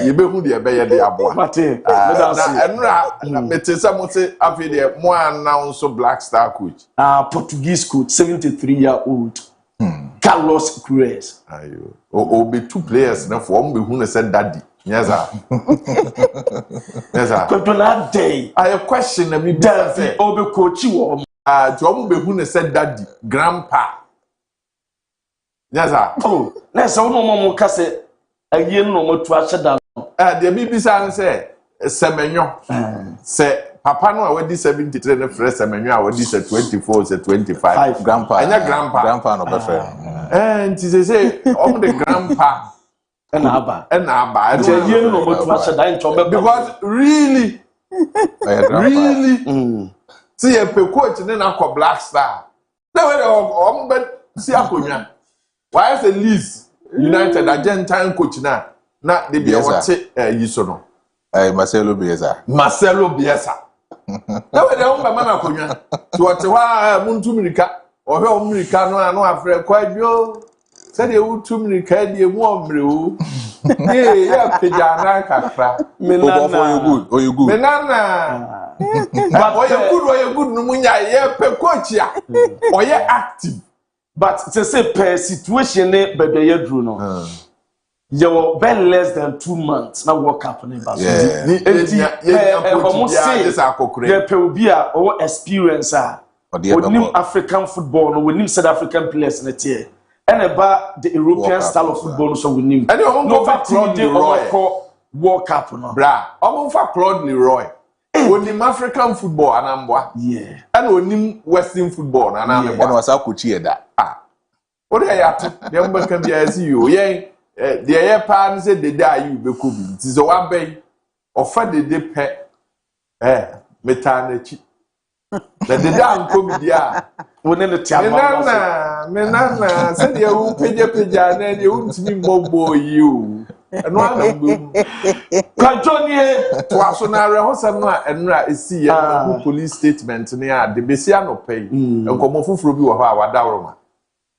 yebehu de ebe ye de aboa Mate na enra metesa mo se afi de mo announce Black Star coach Portuguese coach 73-year-old Carlos Cruz ayo o be two players na for mo behu ne say daddy yes Kotola day I question na me be say o be coach wo to mo behu ne say daddy grandpa Yes, sir. Oh, let's all no case a year no more to ashad down. The BBC say Semenyo. Say Papa no already 73 the first Semenyo already say 24 say 25. Grandpa. And your grandpa. Grandpa no better. And she say on the grandpa And Abba. and Abba. And a year no more to ashad down Because really see a coach in a Black Star. No way but see a why is the least United Argentine coach now? Not the Biasa Yisono. Marcelo Bielsa. Marcelo Bielsa. No way the own Mamma Conya. To what Muntumirica or her Americano and no afraid quite you. Said you to me, Caddy, warm brew. Yeah, Pijana. Menana, or you good. Menana. But you're good, Numunya, yeah, per coach, or you're active. But to say per situation, baby, you drew no. You're been less than 2 months now. Work up on it. Yeah, or experience. We African football, we need South African players in the tier. And about the European style of football, so we need. And no Claude Leroy. Walk up on bra. I'm for Claude Leroy. We need African football, and I'm yeah. And we need Western football, and I'm and was out could cheer that. What are you? The number can be as you. Yeah, the air pan said the day you be cool. It is a one bay or fat the pet. Metanechi. The damn comedia. Within the town. Menana, said you pay and you won't be bobo you. And one Kajonie to Asonara Hosama and Ra is see a police statement near the Bessiano pay and come off from you of our Daroma.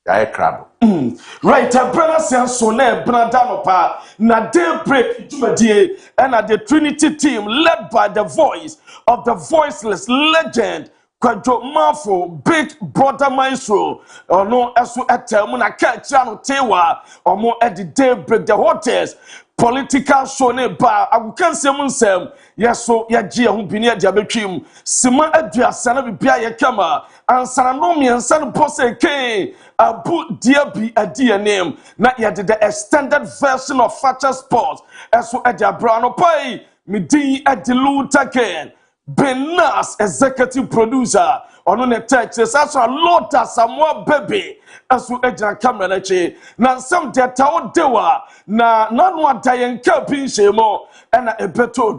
I crab. Right, a brother says so ne Brandanapa, na Daybreak Jumadi, and at the Trinity team led by the voice of the voiceless legend. Kojo Marfo, big brother Maestro, or no, as we at Muna Kaakyire Tewa, or more at the Daybreak, the hotels, political show ba, I can say Munsem, yes, so Yagia who be near Jabetrim, Sima Edria Sana Bia Kama, and Sananomi and San Pose K, a boot dear be a dear name, not yet the extended version of Facha Sports, as we at Jabrano Pai, Midi at the Lutaken. Benas executive producer on the text as a lot of some baby as we eject camera na some data dewa na none dying camping shemo and a better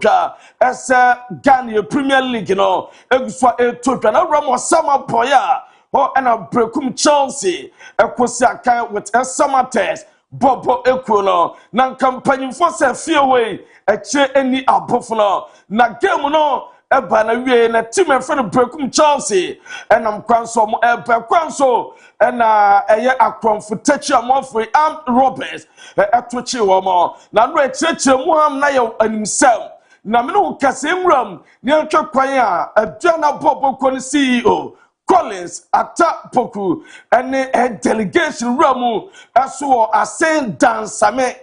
as a Ghana Premier League no extra a total Ramos summer boya or and a breakum Chelsea a Kosiaka with a summer test Bobo Equino nan campaign for say fear a chair any above na game no eba na wie na team e friend breakum Chelsea and am kwanso mo eba kwanso na eye akromfo tachi amofo am Roberts etochi wo mo na no echeche mu am na ye animsem na me no kase nwram ne atwa kwan a aduana bobo ko ne CEO Collins Atapoku ene delegation ramu aso asen dansame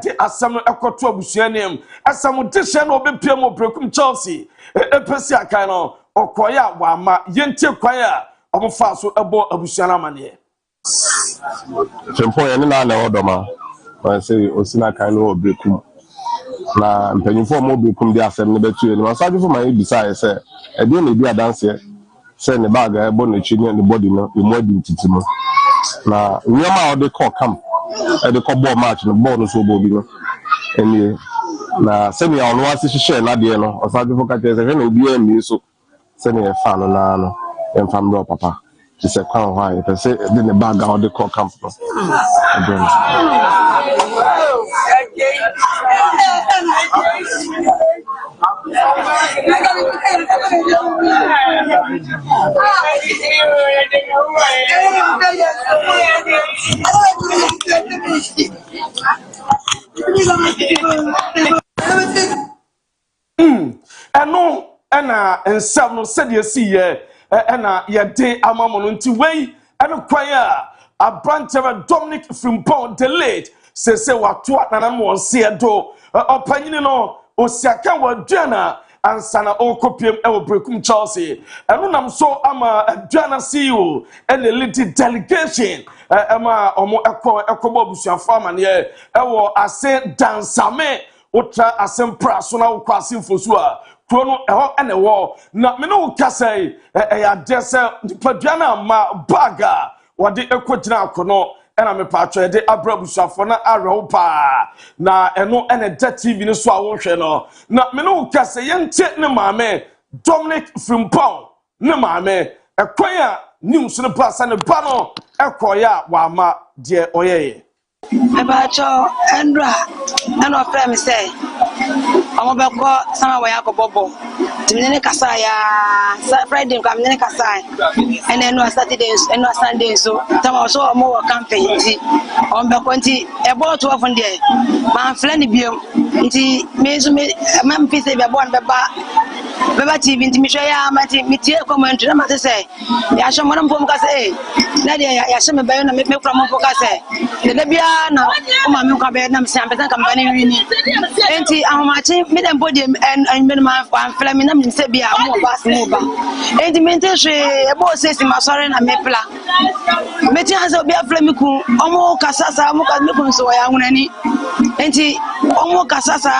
de asam ekoto abusuanem asam dishe no bepia mo brekum Chelsea epesi akan no okoya wa ma yente kwan a omofa so ebo abusuana mane sempo ye ne na odoma wan say osina kan no brekum na mpanyimfo mo brekum de asem ne betu ni masaje fo man bisa say e de na bi adanse say ne bag e bo na chi ne body no e mo di ntitimo na nyoma o de call camp e de call ball match no ball no so bo bi no eni na semi a ono ase hihye na de no osaje fo ka tese hwe na obi emi so semi e fa no na no em fam do papa ti se kwan ho aye pese de ne bag o de call camp no eno ena ensam no said ye see ye ena ye de amamono nti wei eno kwan a abrantera Dominic Frimpong delayed se wato ananam won se do opanyini no osiaka waduana ansana okopiem e wo brekum Chelsea eno nam so ama aduana CEO and the lead delegation ama omo ekobo busuafo amane e wo ase dansame otra asempra so na ukwa asemfosu a krono eho ene wo na me no kasai ya dese paduana ma baga wode ekogina akono ena me patro de abrabusuafo na areho pa na eno ene da TV ni so a wo hwe no na me no kasai yente ne maame Dominic Frimpong ne maame ekwan a news ne pasa ne ba no ekoya wa ma de oyeye Ebacho Andra and of them say I'm about some way I go bobo. Timene Kasaya, Friday come in Kasai, and then no Saturdays and no Sundays. So Tam also more campaign on the 20 about 12 on day. My friend Bill, me, Mam Pisa, one Baba TV, Timishaya, Matia comment, I'm to say, Yashaman Pomcase, Nadia Yasham Bayon, make me from Focase, the Libya now, Mamma Cabinam Sampan Company, and I'm matching mid and podium and minimum one flaminum in Sebia, more vast mover. And the mentation about says in Masoran and Mepla. Metians of Bia Flamico, Omo Casasa, Mokamikon, so I own any. And he Omo Casasa.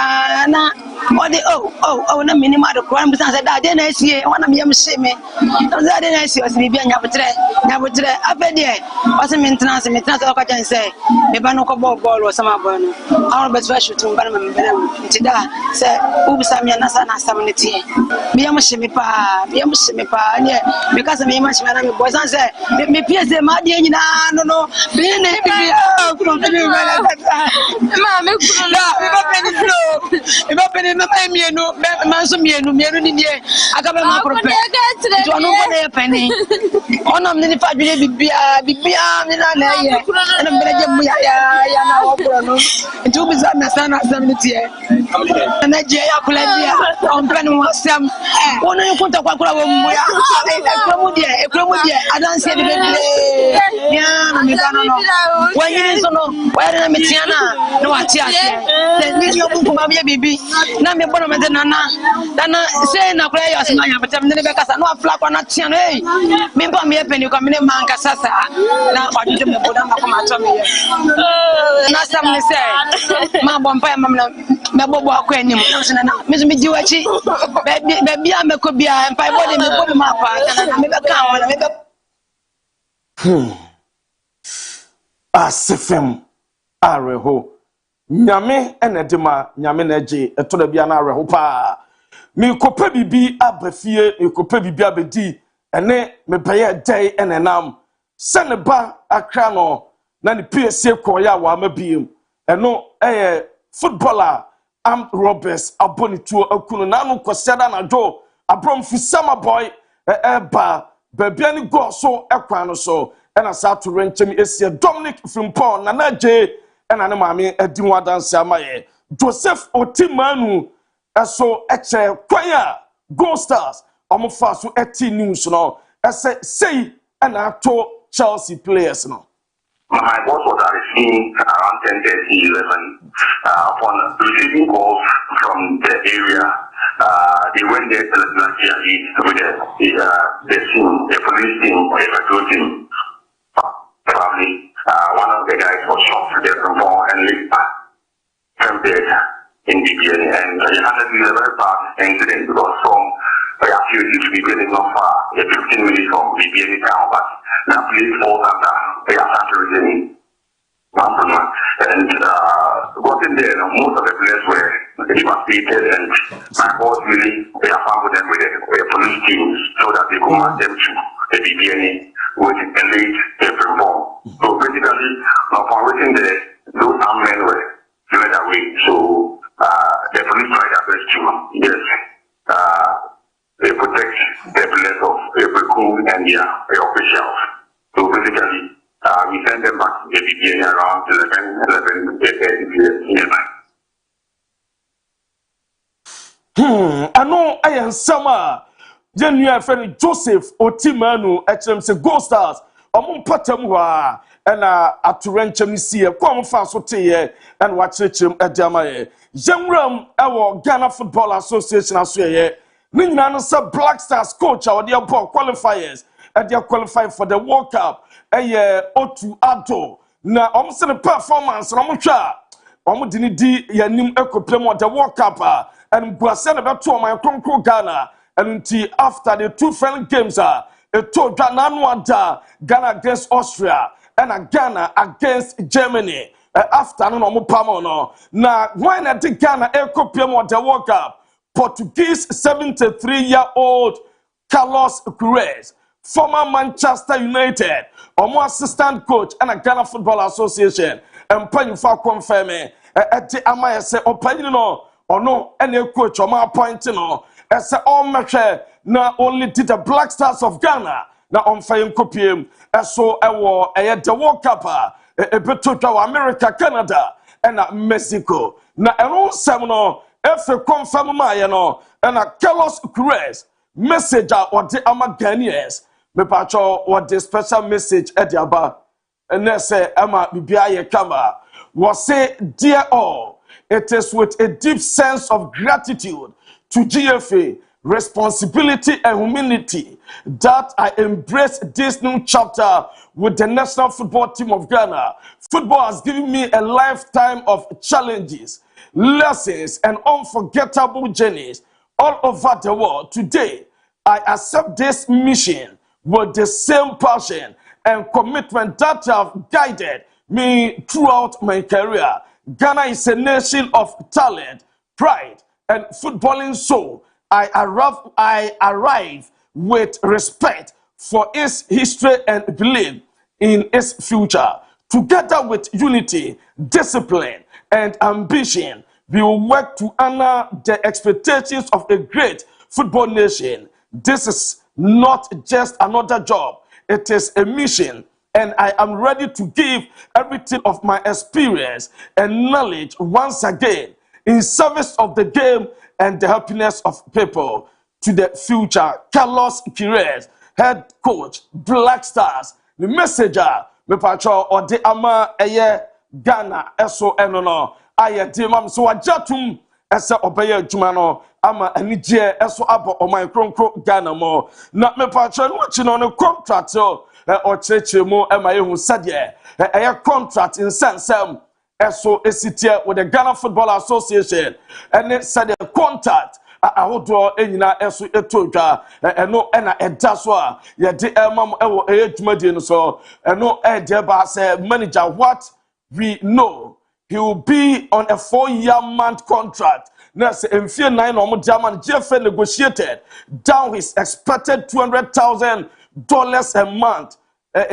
Oh, no, minimum of crime, but I said, I didn't see one of them see me. I didn't see us, maybe Nabutre, I bet there was a maintenance, I can say, Ebanoco ball or some of them. Our best version to Banam, Tida, said, Ubsamian Nasana Samanity. Biamashimipa, because of me, much man, I was answered, me pierce the Madian, no, being no, Mansumiano, Mianunia, I got my penny. On a minute, and two bizarre Nasana 70. And I jay on Penny was some. One you put a quackra, I don't see the when you know where I'm Tiana, no, then you baby. Nami bono mete nana say na kula yo asima ya pete mene beka sa no afla kwa na tia no eh me mpa me peni kwa mene manka sasa na kwajuju me boda ma kwa to me na sam ne say ma bo mpa ma me bobo akwa anim na me so me ji wachi be bia me ko bia mpa body me bobo ma pa na me beka wona me be asefem areho nyame enedima nyame naje etoda bia na areho pa mi kopa bibi abafie mi kopa bibi abedi ene me baye dai enenam seneba akra no na ne PSA koya wa mabiem eno footballer Am Roberts abonituo akunu na no kwasiada na do abrom fisama boy ba babia ni go so ekwan no so ena sa to renchem esia Dominic Frimpong na naje ena ne maame adi wadanse amaye Joseph Otimanu eso eche kwanya Gold Stars omofa so eti news no ese sei ena to Chelsea players no. My boss was arriving around 10:30, 11 upon receiving calls from the area. They went there last year with the team, the police team, or the patrol team. Probably one of the guys was shot there from home and lived in BBN. And it had been a very bad incident because from a few used to be getting off 15 minutes from BBN town, but now police falls under and got in there, most of the players were evacuated, and my boss really found with them with a police team so that they could march them to the BBN with a late reform. So basically, upon reaching there, those armed men were led away. So the police tried their best to they protect the players of Daybreak and their officials. So basically, we send them back to the BBN around 11 p.m. I know I am summer. Then you friend Joseph Otimanu HM say Gold Stars. Patamwa ɛna atorenkyɛm ni sie kom fa so teye ɛna wakyerɛkyerɛm ɛdiamaye yɛmram ɛwɔ Ghana Football Association aso yɛ ne nyina no sɛ Black Stars coach a wɔde ball qualifiers ɛde qualify for the World Cup ɛyɛ Otu Ado na ɔmo se ne performance na ɔmo hwɛ a ɔmo de ne di yanim ekopem the World Cup and guase na beto ɔman kronkron Ghana and until after the two final games it told Ghana against Austria and Ghana against Germany after no mo pamo no na when na the Ghana ekopem the World Cup Portuguese 73-year-old Carlos Queiroz, former Manchester United, or assistant coach and a Ghana Football Association, and paying for confirming at the Amaya say, or no, any coach or my point, as all measure, not only did the Black Stars of Ghana, now on fire copium, as so a war, the World Cup, a bit to America, Canada, and Mexico. Now, and all seminar. If you confirm my, and a Carlos Queiroz message or the Ghanaians, me pacho what the special message at the aba, and they say Emma Bibiaye Kama was say, dear all, it is with a deep sense of gratitude to GFA, responsibility and humility that I embrace this new chapter with the national football team of Ghana. Football has given me a lifetime of challenges, lessons and unforgettable journeys all over the world. Today, I accept this mission with the same passion and commitment that have guided me throughout my career. Ghana is a nation of talent, pride, and footballing soul. I arrive with respect for its history and belief in its future. Together with unity, discipline, and ambition, we will work to honor the expectations of a great football nation. This is not just another job, it is a mission, and I am ready to give everything of my experience and knowledge once again in service of the game and the happiness of people. To the future, Carlos Queiroz, head coach, Black Stars, the messenger, me pacho or the ama eye Ghana eso enono aye di mam so ajatum ese obeye adwuma no ama anigye eso abo oman kronkro Ghana mo na me pacho no chi no contract o chechemu ema yehu sade eye contract in sensem eso esitie with the Ghana Football Association and it said the contract ahodo enyina eso etodwa eno ena eda so a ye de emam ewo edwumadi no so eno ede ba say manager what we know he will be on a 4-year month contract. Now say mfie 9 no German GFA negotiated down his expected $200,000 a month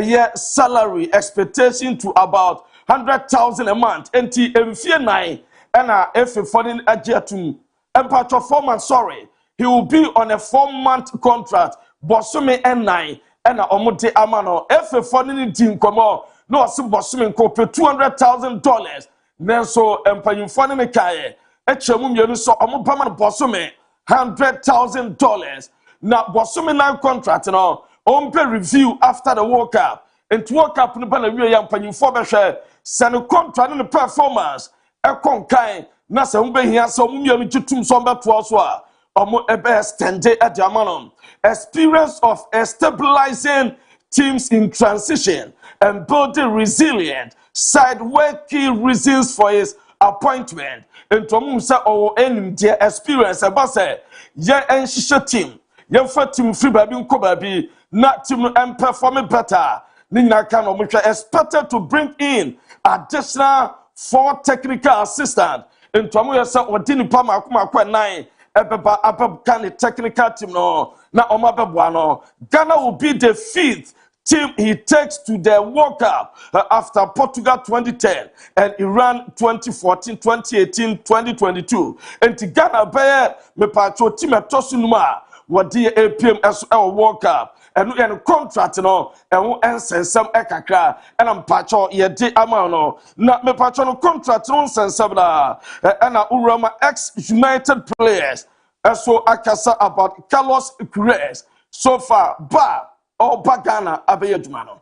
year salary expectation to about 100,000 a month. Enti mfie 9 ena efe foreign ajetum Empatro 4 months, sorry. He will be on a 4-month contract. Bosumi N9 and a Omote Amano. If a foreign team come on, no, some Bosumi cope $200,000. Nenso Empayum Fonime Kaye. Echamum Yanuso Omopaman Bosumi $100,000. Now Bosumi 9 contract, Ompe review after the World Cup. And to World Cup, Nubana Yam Payum Forbeshe, send a contract in the performance. A conkai. Na se umbe hia so mumienu tutum so mbe to so a omo ebe extend at the experience of stabilizing teams in transition and building resilient side were key reasons for his appointment into mumsa or any their experience about say ye enshisha team ye fa team free baby nko baby na team and perform better nina kan omo expected to bring in additional 4 technical assistants. In Tomu yasa wadini pa makuma kwa 9 ebeba ababkani technical team no na omabebwano. Ghana will be the 5th team he takes to the World Cup after Portugal 2010 and Iran 2014, 2018, 2022. And Ghana be me patro team etosunuma wadi APM SL World Cup. And contract no and sensem ekakra and am pacho ye de amano na me pacho no contract no sensem na and urama ex United players so akasa about Carlos Queiroz so far ba or bagana abeyaduma no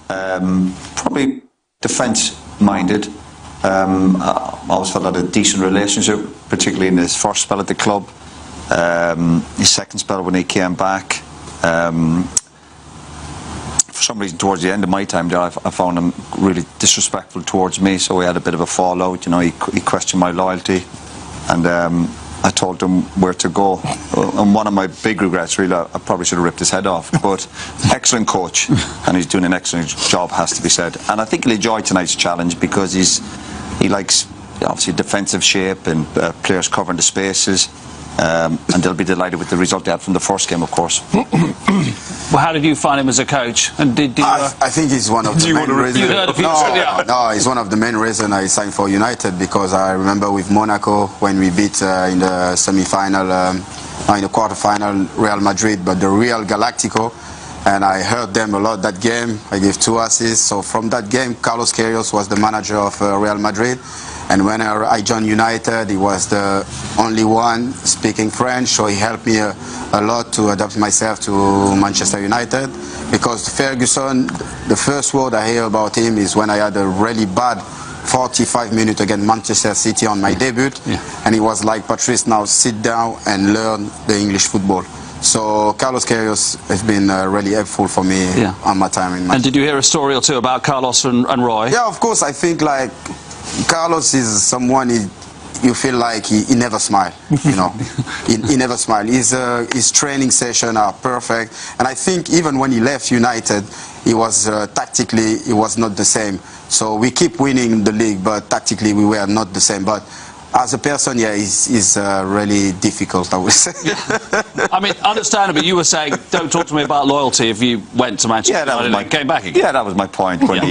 Probably defence-minded. I always felt I had a decent relationship, particularly in his first spell at the club. His second spell when he came back. For some reason, towards the end of my time there, I found him really disrespectful towards me, so we had a bit of a fallout. You know, he questioned my loyalty, and I told him where to go. And one of my big regrets, really, I probably should have ripped his head off. But excellent coach, and he's doing an excellent job, has to be said. And I think he'll enjoy tonight's challenge because he likes, obviously, defensive shape and players covering the spaces. And they'll be delighted with the result they had from the first game, of course. Well, how did you find him as a coach? And did you, I think he's one of the main reasons. You heard No, he's one of the main reasons I signed for United, because I remember with Monaco when we beat in the semi-final, in the quarter-final Real Madrid, but the Real Galactico, and I heard them a lot that game. I gave 2 assists. So from that game, Carlos Queiroz was the manager of Real Madrid. And when I joined United, he was the only one speaking French, so he helped me a lot to adapt myself to Manchester United. Because Ferguson, the first word I hear about him is when I had a really bad 45 minutes against Manchester City on my debut. And he was like, Patrice, now sit down and learn the English football. So Carlos Queiroz has been really helpful for me on my time in Manchester. And did you hear a story or two about Carlos and Roy? Yeah, of course. I think like Carlos is someone you feel like he never smile, you know. he never smile. His training sessions are perfect, and I think even when he left United, he was tactically he was not the same. So we keep winning the league, but tactically we were not the same. But as a person, yeah, he's really difficult, I would say. I mean, understandably, you were saying, don't talk to me about loyalty if you went to Manchester United and came back again. Yeah, that was my point when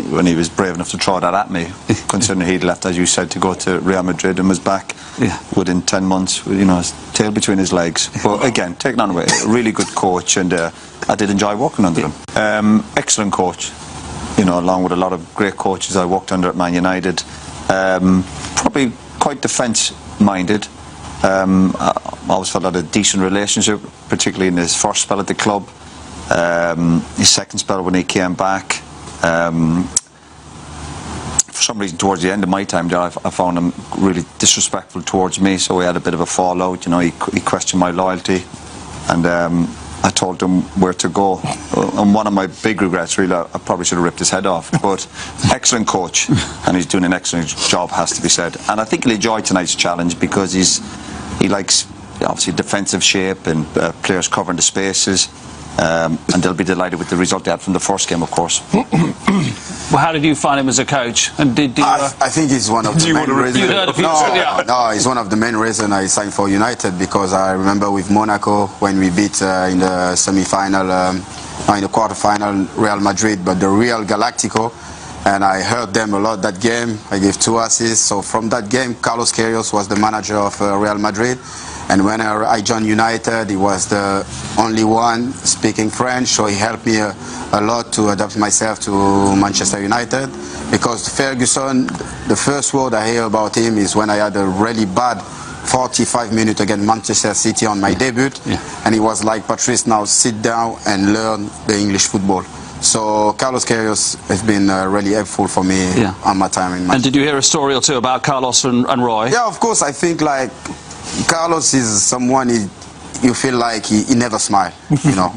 when he was brave enough to throw that at me, considering he'd left, as you said, to go to Real Madrid and was back within 10 months, with, you know, his tail between his legs. But again, taking on away, a really good coach, and I did enjoy working under him. Excellent coach, you know, along with a lot of great coaches I worked under at Man United. Probably quite defence-minded. I always felt I had a decent relationship, particularly in his first spell at the club. His second spell when he came back. For some reason, towards the end of my time there, I found him really disrespectful towards me, so we had a bit of a fallout. You know, he questioned my loyalty, and I told him where to go. And one of my big regrets, really, I probably should have ripped his head off. But excellent coach, and he's doing an excellent job, has to be said. And I think he'll enjoy tonight's challenge because he likes, obviously, defensive shape and players covering the spaces. And they'll be delighted with the result they had from the first game, of course. Well, how did you find him as a coach? And did you, I think he's one of the main reasons. You heard No, he's one of the main reasons I signed for United, because I remember with Monaco when we beat in the semi-final, in the quarter-final Real Madrid, but the Real Galactico, and I heard them a lot that game. I gave 2 assists. So from that game, Carlos Queiroz was the manager of Real Madrid. And when I joined United, he was the only one speaking French, so he helped me a lot to adapt myself to Manchester United. Because Ferguson, the first word I hear about him is when I had a really bad 45 minutes against Manchester City on my debut. And he was like, Patrice, now sit down and learn the English football. So Carlos Queiroz has been really helpful for me on my time in Manchester. And did you hear a story or two about Carlos and Roy? Yeah, of course. I think like Carlos is someone you feel like he never smile, you know.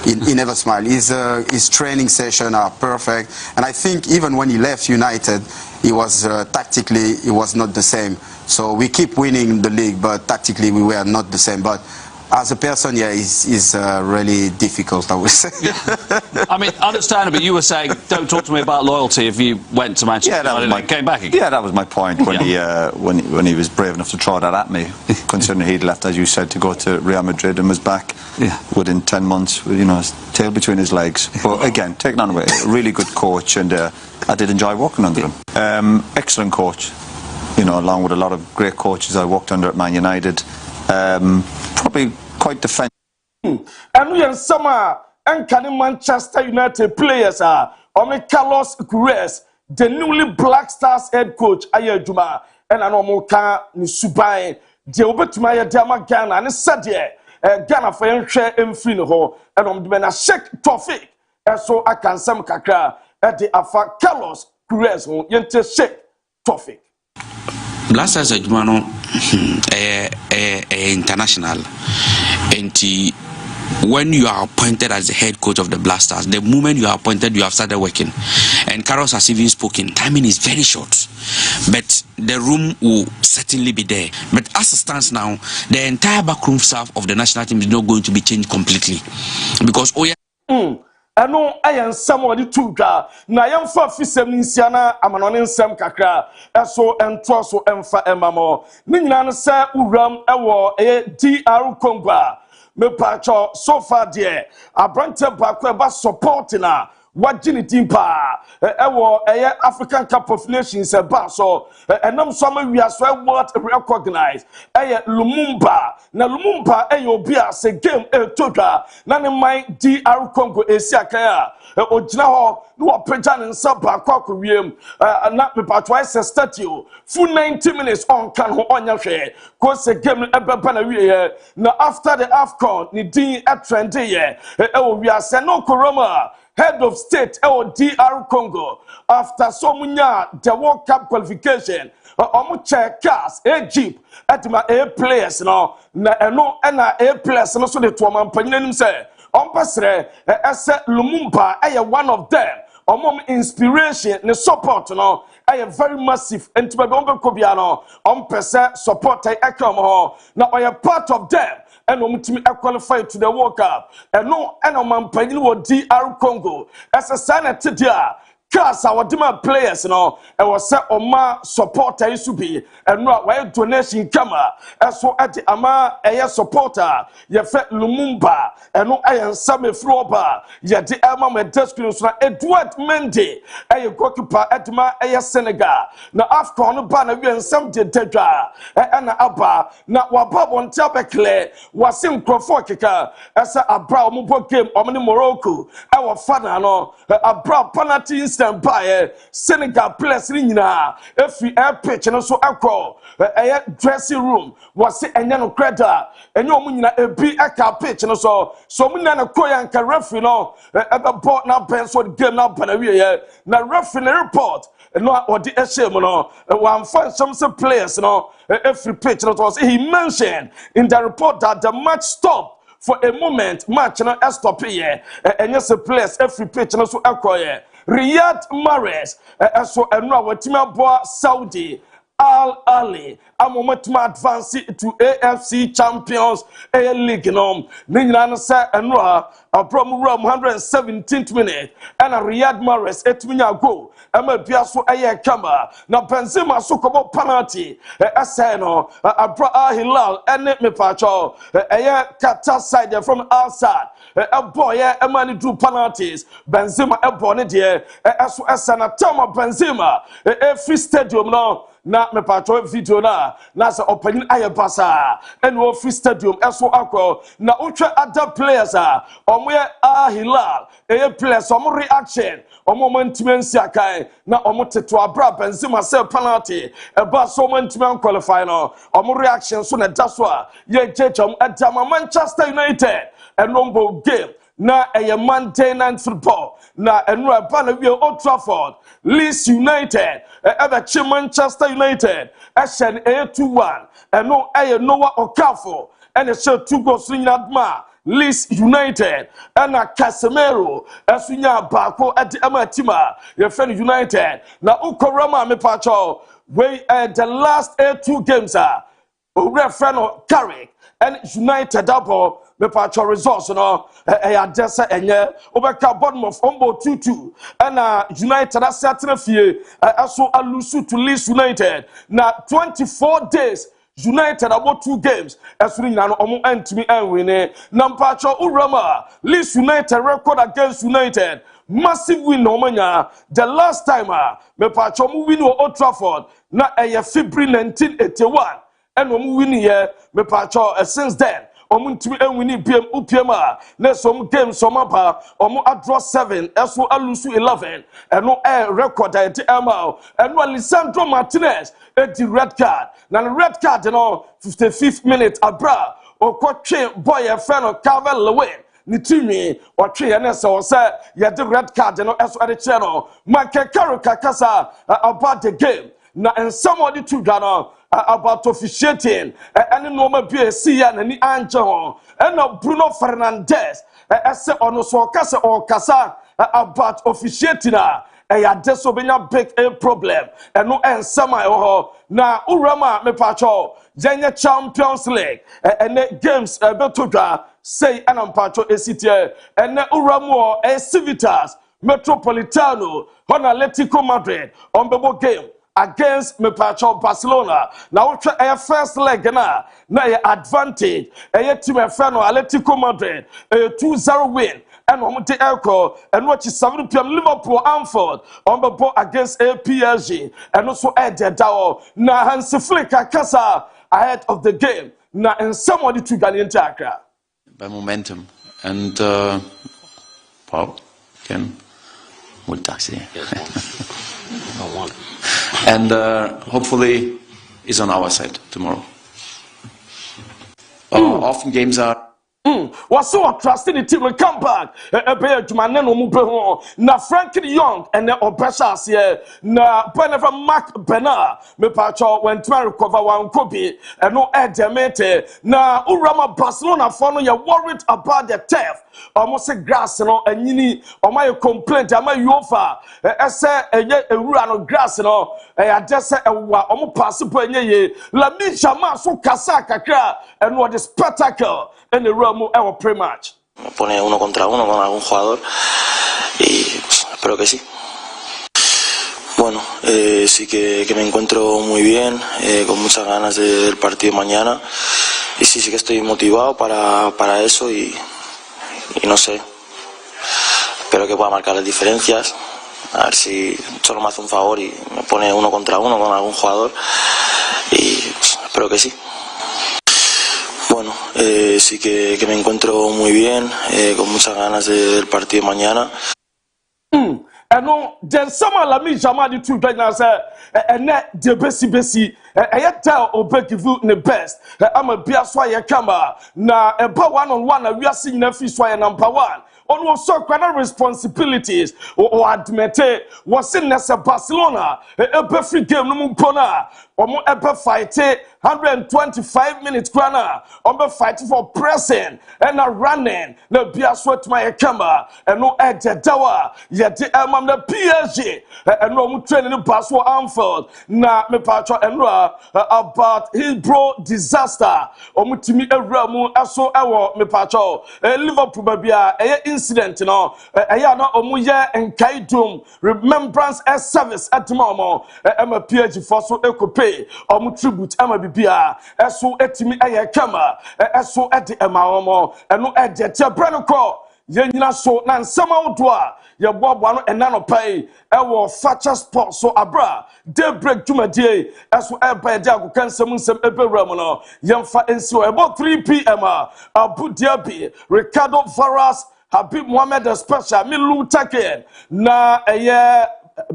he never smile. His training sessions are perfect, and I think even when he left United, he was tactically he was not the same. So we keep winning the league, but tactically we were not the same. But as a person, yeah, he's really difficult, I would say. I mean, understandably, you were saying, don't talk to me about loyalty if you went to Manchester United and came back again. Yeah, that was my point when when he was brave enough to throw that at me, considering he'd left, as you said, to go to Real Madrid and was back within 10 months, with, you know, his tail between his legs. But again, taking on away, a really good coach, and I did enjoy working under him. Excellent coach, you know, along with a lot of great coaches I worked under at Man United. Probably quite defensive. And we are some and Manchester United players are Carlos Queiroz, the newly Black Stars head coach Ayajuma, and Anomoka Nisubai, the Obetumaya Dama Ghana, and Sadia, Ghana for share in Frino, and the Sheikh Tofik, eso akansam kakra edi afa Carlos Cruz ho yente shake topic Blasters adwuma no international and when you are appointed as the head coach of the Blasters, the moment you are appointed, you have started working. And Carlos has even spoken. Timing is very short, but the room will certainly be there. But as it stands now, the entire backroom staff of the national team is not going to be changed completely because eno ayen sam odi tuga na yemfa fisem nsiana amanone nsem kakra eso ento so emfa emamo ni nyina no se uram ewo DR Congo me pacho so far there abrante bakwa eba support na wagini timpa ewo African Cup of Nations eba so enam so ma wiaso what recognize Lumumba na Lumumba obi a se game toga na ne man DR Congo esi akaya ogina ho no opeja ne nsa bakwa kwiem na me pacho ese statue full 90 minutes on kan ho onya hwe ko se game ebeba na wie na after the AFCON ni din trend ye wiase no koroma head of state DR Congo after somunya the World Cup qualification omu check cars Egypt etima players no na eno na players no so de to mampanyinanim say ompesre ese Lumumba one of them inspiration ne support no very massive and to be bia no ompese support ho na part of them and omutimi qualify to the World Cup and no mampanyini wo DR Congo as a sanity dia cars our demand players no e was say oma supporter isu bi and no why donation kama so at ama supporter ye fe Lumumba and no nsame froba ye de ama me descreen so Edward Mendy goalkeeper edma Senegal na AFCON ba na wi nsam de tedwa na aba na waba bonta bekle wasim crofo keka esa abra ombo game omni Morocco wa fana no abra penalty by Senegal players nyina efi air pitch no so akọ dressing room was enya no creda enya omu nyina ebi aka pitch no so mu na koya nka referee no ebe ball na ben so the game na bana wie na referee report no odi ehye mu no one fan some players no every pitch no was he mentioned in the report that the match stopped for a moment match no stop here enya se players every pitch no so akọ Riyad Mahrez so eno awatimi aboa Saudi Al Ali amomatuma advance to AFC Champions League no nyina no say eno abrom 117th minute and Riyad Mahrez etiminya goal ama bia so kama na Benzema so kobo penalty say no abra Al Hilal ene mepacho Qatar side from outside boy emani do penalties Benzema ne de so esana tama Benzema free stadium no na me pato video na se opening ayebasa and wo free stadium eso akọ na utwe other players omo Al Hilal players omo reaction omo mantimensi akai na omo teto abra Benzema say penalty ba so mantimen qualify no omo reaction so na daso ye jejom adama Manchester United and number game na Monday night football na enura ba na Old Trafford Leeds United ever Manchester United shen 2-1 eno Noah Okafor and share 2 goals in Adma Leeds United and Casemiro esunya bako at amatima your friend United na ukorama me pacho we the last 2 games friend Kaakyire and United double me pacho results no adesa enye obeka bottom of 2-2 and United asatena fie aso alusu to Leeds United na 24 days United about 2 games esuri nyina no omo antimi anwine na mpacho urama Leeds United record against United massive win no manya the last time me pacho mu win o Old Trafford na February 1981 and omo win here me pacho since then omuntimi enwini biem upiema na some games some aba omu draw 7 eso alusu 11 eno record at ema eno Lisandro Martinez the red card na red card no 55th minute abra okotwe boy friend Calvin Lewin ni timi otwe ene se o se ye de red card no eso ade che no makekaro kakasa about the game na and somebody to Ghana about officiating and no ma be see ya na ni anje ho and Bruno Fernandes ese ono so kasa o kasa about officiating ya desobenya big a problem and no and some na urama me pacho jenya Champions League and games betodwa say anampacho esitie and uramo Civitas Metropolitano on Atletico Madrid on the game against Mepacho Barcelona. Now a first leg na advantage. A team Fano Atletico Madrid a 2-0 win. And on the Elko and watch 7 p.m. Liverpool Anfield on the ball against PSG and also Ed Dao. Na Hansi Flick Kasa ahead of the game. Na and somebody to Ghanaian Accra. By momentum and well, again, with taxi. And hopefully is on our side tomorrow. Often games are was so trusting the team will come back. Na Frankie Young and the Obeshas here. Na Benever Mark Bernard. Me pacho when to recover one copy and no edemete. Na Urama Barcelona follow you worried about the theft. Almost a grass no and yini or my complaint. Am I yofa? Ese a run grass no. I just say a wa almost possible ye. La Misha so kasaka kra and what is spectacle in the room our pre-match. Me pone 1 contra 1 con algún jugador y espero que sí. Bueno, sí que me encuentro muy bien, con muchas ganas del partido mañana y sí que estoy motivado para eso y no sé, espero que pueda marcar las diferencias, a ver si solo me hace un favor y me pone 1 contra 1 con algún jugador y espero que sí. Bueno, sí que me encuentro muy bien, con muchas ganas del partido mañana. And no, there's some of la jama di two right now, sir. And that the besi. I tell Obeki the best. I'm a beer swire camera. Na a 1-on-1, we are seeing a fish swire number 1. On was so kind of responsibilities or admit was in as a Barcelona, a perfect game, no pona, or more ever fight 125 minutes grana, or fighting for pressing and a running, no beer sweat my camera, and no edge tower, yet the PSG, and no training in Basel Anfield, na me patro and about his bro disaster, or mutimi a ramu, so our me patro, Liverpool babia, incident, you know, ayana omuye and kaidum remembrance as service at momo a PhD for so ecope or tribute ama bibia so etimi aye kama so at the emaomo and no at the brandco yenyina so na nsama odoa ye bobo and nano pay e wo facha sport so abra daybreak jumadie so e ba dia ko kansam nsam ebewram no yemfa ensi about 3 p.m. Abu Dhabi Ricardo Varas Habib Mohamed Special Milu Taken na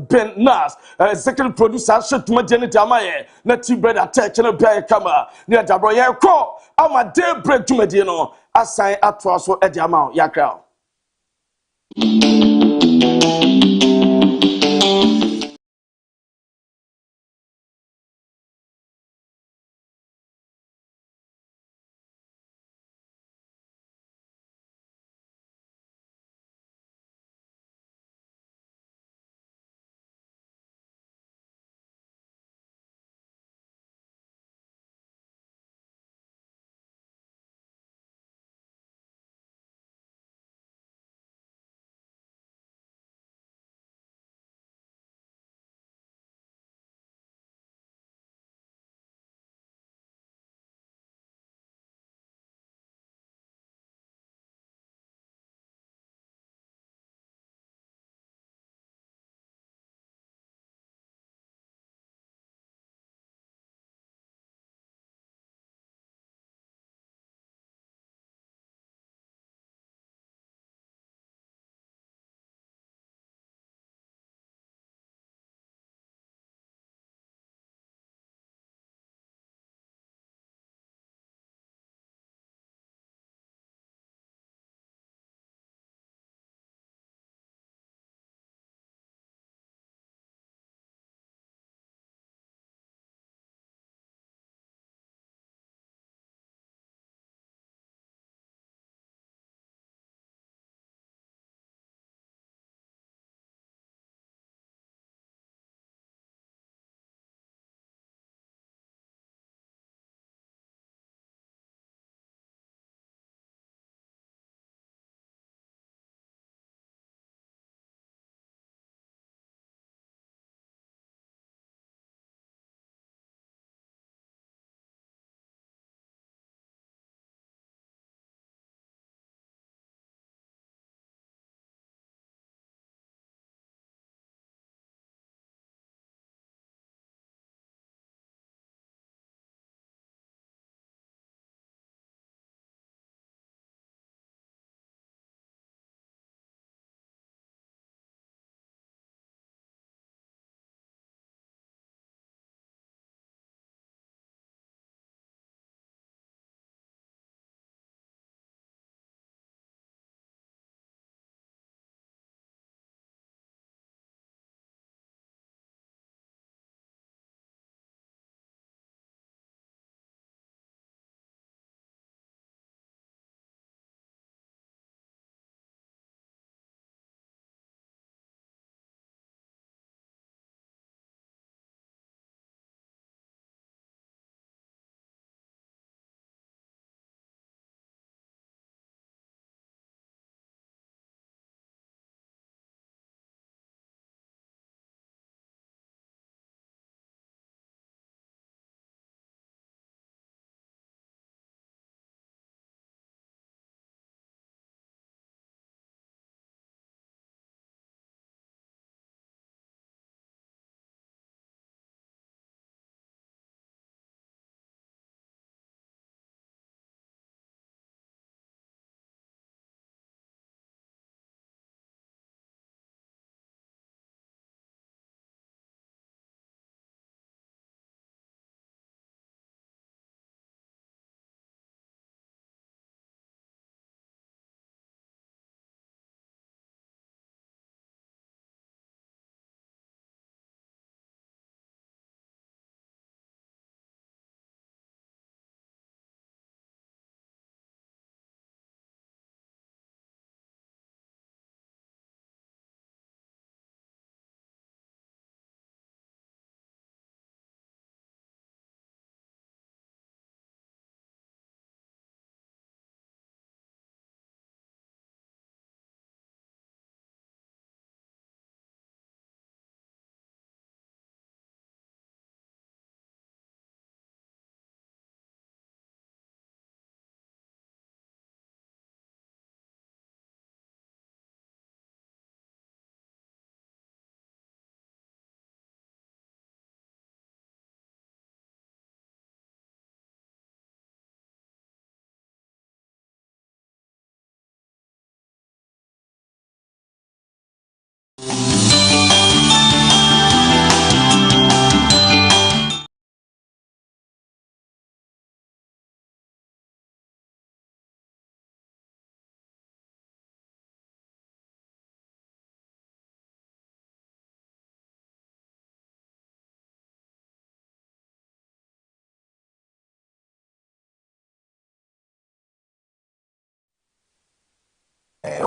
Ben Nas second producer Shetuma Janet Amaye na T-Bread Attack na Bia Kama na Dabro ye ko ama Daybreak Jumadi no asan atwa so e dia ma yakra.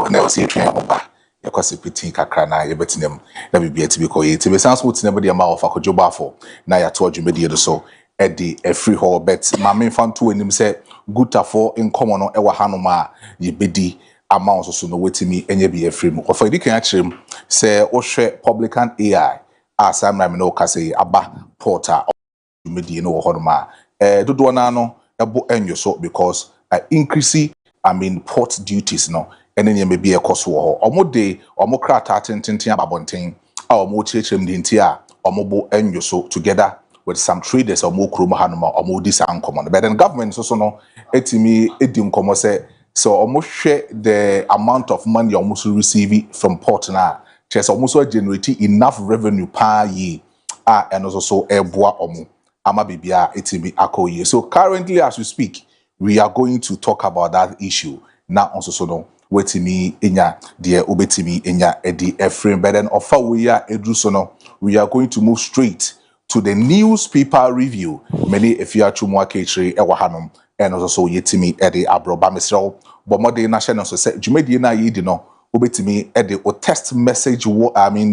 na o se twen oba yakose piti kakra na yebetinem na bibia ti biko ye ti be sans wo tinem de ma of Kojo Marfo na ya to adwumedie do so e a free hall bet ma me fan to enim se gutafo nkomo no e wa hanom a yebedi ama so no wetimi enye bi afri mu ofa di kan akyerem se wo hwe publican AI asam na me no kase aba portal medie no wo honom a dodo na no ebo enyo so because increase port duties no ene nye mebi ekoso wo ho omode omokrata tententen ababonten a omo chirechirem de nti a omobo enyo so together with some traders omo krom hanoma omo di san komo but then government so no etimi edim komo se so omo hwe the amount of money omo so receive from port na chese omo so generate enough revenue per year and also eboa omo ama bibia etimi akoye. So currently as we speak we are going to talk about that issue now also so no wetimi enya de obetimi enya edi efrem but then ofa we are edu so no we are going to move straight to the newspaper review many efia chumu akechiri ewa hanom and also yetimi edi abroba mesro bomode na hye no so se dwumedie na yidi no obetimi edi o text message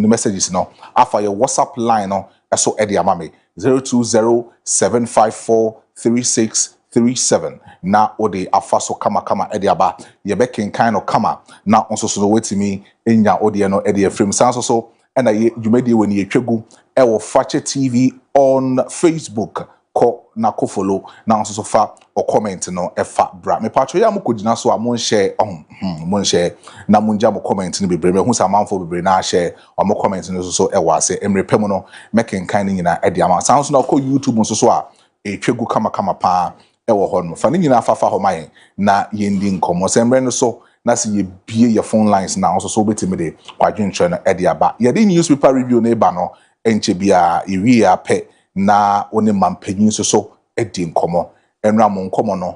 messages no afa your WhatsApp line no eso edi amame 0207543637 na ode afaso kama edi aba yebekin kind of kama na onso so wetimi enya ode no edi efrem sanso so and I dwumedie woni etwegu ewo Fache TV on Facebook ko na ko follow na onso so fa o comment no efa bra me patcho ya mukogina so amon share mon share na munja mo comment ni bebre me hu sa manfo bebre na share o mo comment no so ewo ase emrepem no making kind nyina e dia ma sanso na ko YouTube nso so a etwegu kama pa ewo ho no fa ni nyina afafa ho mayen na yendi nkomo sembre no so na se ye bie your phone lines na also so betimi de kwadwentre no e dia ba ye de newspaper review na ba no enche bia iwi ya pe na one mampanyin so edi nkomo enra mo nkomo no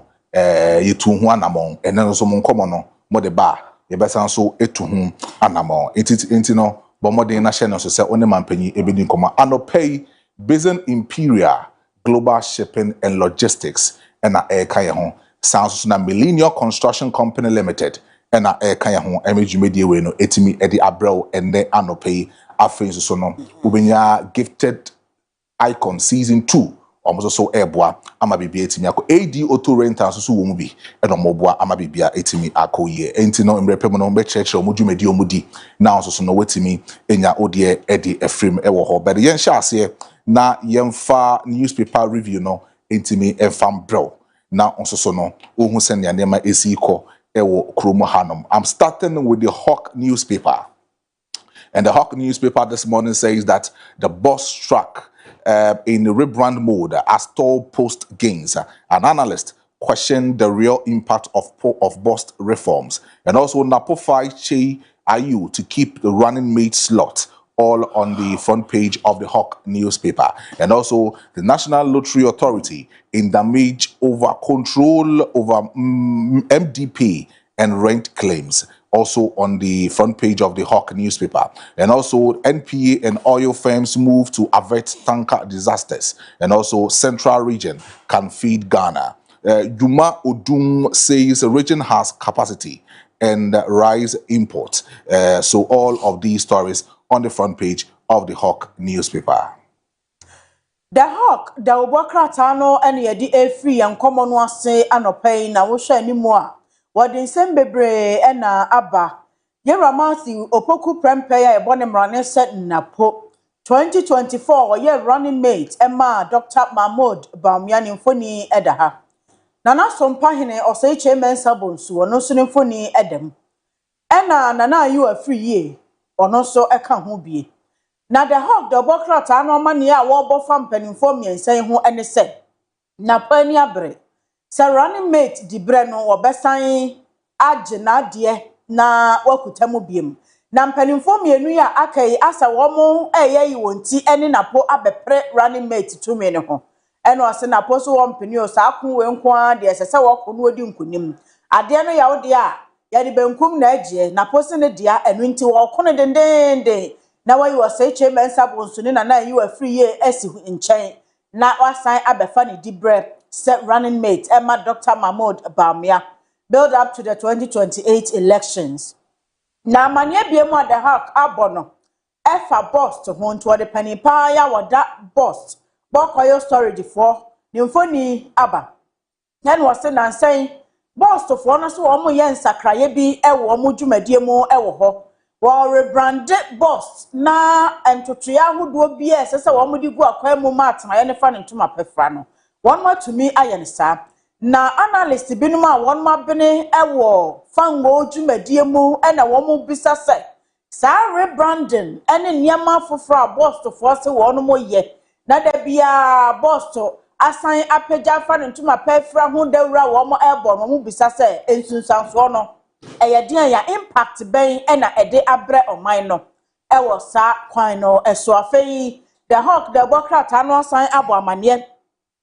yetu hu anamon enen so mo nkomo no mo de ba ye besan so etu hu anamon enti no bo modern na hye no so se one mampanyin ebedi nkomo anopay Basin Imperial Global Shipping and Logistics na kan ye ho sounds na Millennium Construction Company Limited na kan ye ho emedwumedie we no etimi edi abrel ende anopay afei so no ubenya Gifted Icon season 2 almost so eboa ama bibia etimi akọ AD Auto Rental so wo mu bi eno moboa ama bibia etimi akọye enti no mrepem no be church omudwumedi omudi na also so no wetimi enya odie edi efrem ewo ho but yen sha ase na yemfa newspaper review no entimi enfam bro na also so no ohun sen ya nema esi ko ewo kromo hanom. I'm starting with the Hawk newspaper. And the Hawk newspaper this morning says that the boss struck in rebrand mode as stall post gains. An analyst questioned the real impact of boss reforms. And also Napofai Che Ayu to keep the running mate slot, all on the front page of the Hawk newspaper. And also the National Lottery Authority in damage over control over MDP and rent claims, also on the front page of the Hawk newspaper. And also NPA and oil firms move to avert tanker disasters. And also Central Region can feed Ghana. Juma Odum says the region has capacity and rise imports. So all of these stories on the front page of the Hawk newspaper. The Hawk, the Obakratano and Yedi a free and common one say anopay na wosha anymore. What in Sembebre and Abba. Yeramasi Opoku Prempaya a bonem running set Napo 2024 ye running mate Emma Dr. Mahmoud Bamian Foni Edaha. Nana Sompahine or say Chairman Sabonsu or no Sunifoni Edem. Ena Nana you a free ye or no so a can who be. Na the Hawk the Obakrat no money a warbo fam penning for me and saying who any said. Na penia bre. Sa running mate di breno or besan agena dear na wakutemu biem. Na mpenimfo mienu ya akai asa womo eye wonti ene napo abepre running mate to me ne ho. Eno ase napo so wo mpeni o sa akun we nko a de sese wo ko no odi nkunim. Ade no ya wo de a ya de benkum na agye napo se ne dia enu nti wo ko ne dendende na wa you say chairman sabonsu ne na you free ye esi nchen na wasan abefa ne di bre set running mate Emma Dr. Mahmoud Bamia build up to the 2028 elections. na manye bie mu the hawk abono efa boss to ho nto de pani pa ya woda boss bokoyo storage for ni mfoni aba yan wose nansen boss to for no so wo mo ye nsakraye bi ewo mo dwumadie mu ewo ho wo rebrand boss na entotoya hodo bi esese wo mo di gu akwa mu mat na ye ne fa ne ntoma pefra no won ma tumi aye ne sa na analyst binum a won ma bene ewo fango dwumadie mu na wo mo bisa se sa rebranding ene niam foforo boss to for se won mo ye na da bia boss to asan apagya fa ne ntoma pefra ho dawura wo mo ebo no mo bisa se ensunsanso no eyedian ya impact ben na ede abre oman no ewo sa kwan no eso afei the hawk the bokrata no asan abo amane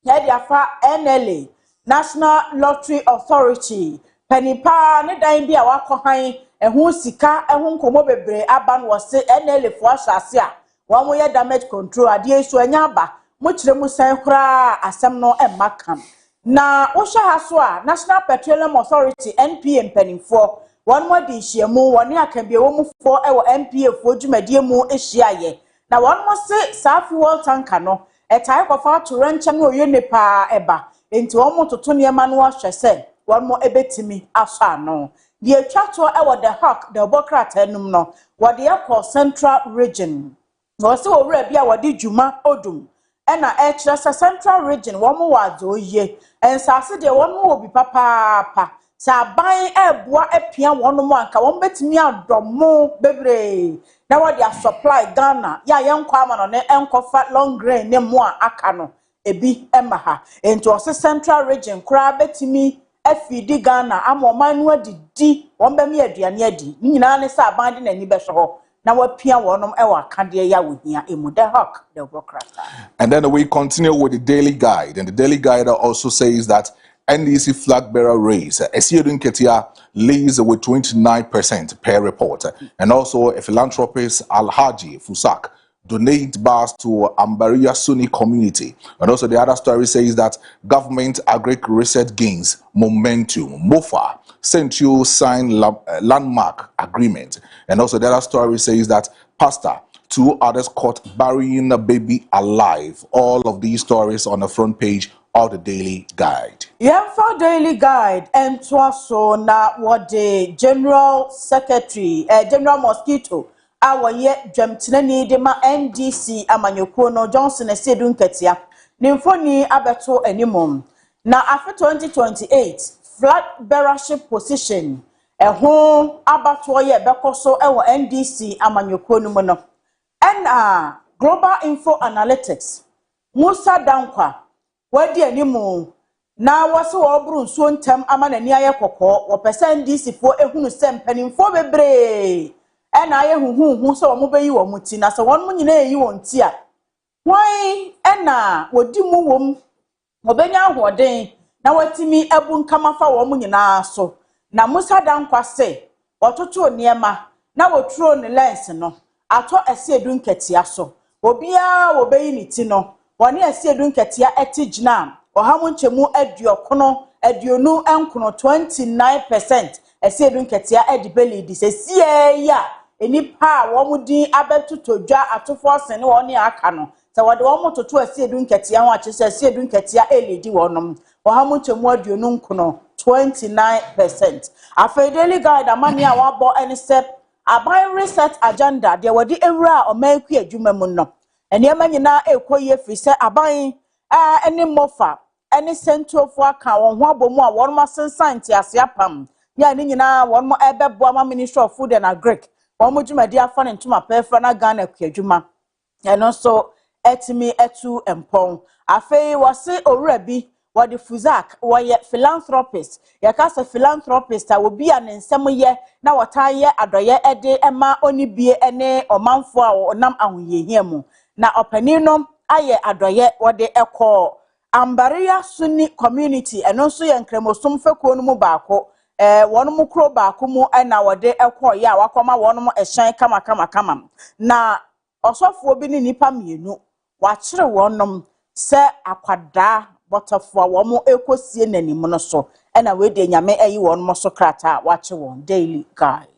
yedi afa NLA National Lottery Authority panipa ne dan bi a wakohan ehu sika ehu nkomo bebre aba no wose NLA fo asase a wo mo ye damage control ade so anya aba mo kire mu san kura asem no emakam na wo hwa haso a National Petroleum Authority NPA panimfo won mo di hyiamu woni akabie wo mu fo ewo NPA fo dwumadie mu ehyiaye na won mo se sa fuel tanker no etai kofa to renche no oye nepa eba enti won mo toto niema no ahwe se won mo ebetimi afa no di atwato ewo the hawk the bokrata enum no wo de ekọ central region no se wo wura bia wo di dwuma odum ena ekire se central region won mo wadzo ye ensase de won mo obi papa sa ban eboa apia won mo anka won betimi adomo bebre na wo dia supply Ghana ya yenkwa ama no ne enkofa long grain ne mo aka no ebi emaha ento ose central region kura betimi afidi Ghana ama omanu adidi won be me aduane adi nyina ne sa ban de nani behwe ho na wapia wonom ewa akade ya wohia emu the hawk the bokrata. And then we continue with the daily guide, and the daily guide also says that NDC flag bearer race Esiedun Ketia leads with 29% per report, and also a philanthropist Alhaji Fusak donate bars to Ambaria Sunni community. And also the other story says that government agric research gains momentum. MOFA sent you sign landmark agreement. And also the other story says that pastor, 2 others caught burying a baby alive. All of these stories on the front page of the daily guide. Yeah, for daily guide and so na what the general secretary general mosquito our ye dwamtenani de ma NDC amanyoko no Johnson Esiedun Ketia nimfoni abeto animum na after 2028 flag bearership position eho abato ye bekoso ewo NDC amanyoko no no and global info analytics Musa Dankwa wadi animu na wase wo buru nso ntem ama nani aye kokko wo pesa NDC fo ehunu sempani fo bebre ena aye huhu so wo beyi wo muti na so won mu nyina eyi won ti a hwan ena wodi mu wom obenya ahoden na watimi ebu nkama fa wo mu nyina so na Musa Dankwa se ototo niema na woturo ne lens no ato Esiedun Ketia so obia wo beyi ni ti no woni Esiedun Ketia etigina ohamu nchemu aduokono aduonu enkono 29% Esiedun Ketia edibeli di sesie ya enipa wo mudin abetutodwa atofo sen woni aka no se wode wo mototo Esiedun Ketia ho ache se Esiedun Ketia eledi wonom ohamu nchemu aduonu nkono 29%. Afei daily guide amani a wabo ene step aban research agenda de wodi ewura omanku adwuma mu no eniema nyina ekoye firi se aban ene mofa ene central for aka won ho abomu a won ma sensan ti ase apam ya ni nyina won mo ebebo ama Ministry of Food and Agric won mo dwumadi afa ne ntoma pefa na Ghana kwadwuma eno so etimi etu empon afei wose owura bi wadi Fuzak woye philanthropist yakasa philanthropist a obi a ne nsem ye na wotaye adoye ede ema onibie ene omanfo a onam ahoyehia mu na opani no aye adoye wode ekọ Ambaria Sunni community eno so ye nkremosum fekuo no mu baako wonu mu kro baako mu na wode ekọ ya wakoma wonu mu ehyan kama na osofo obi ni nipa mienu wachire wonom se akwada botofo womo ekosie nanim no so na we de nyame ayi wonom so krata wache won daily guide.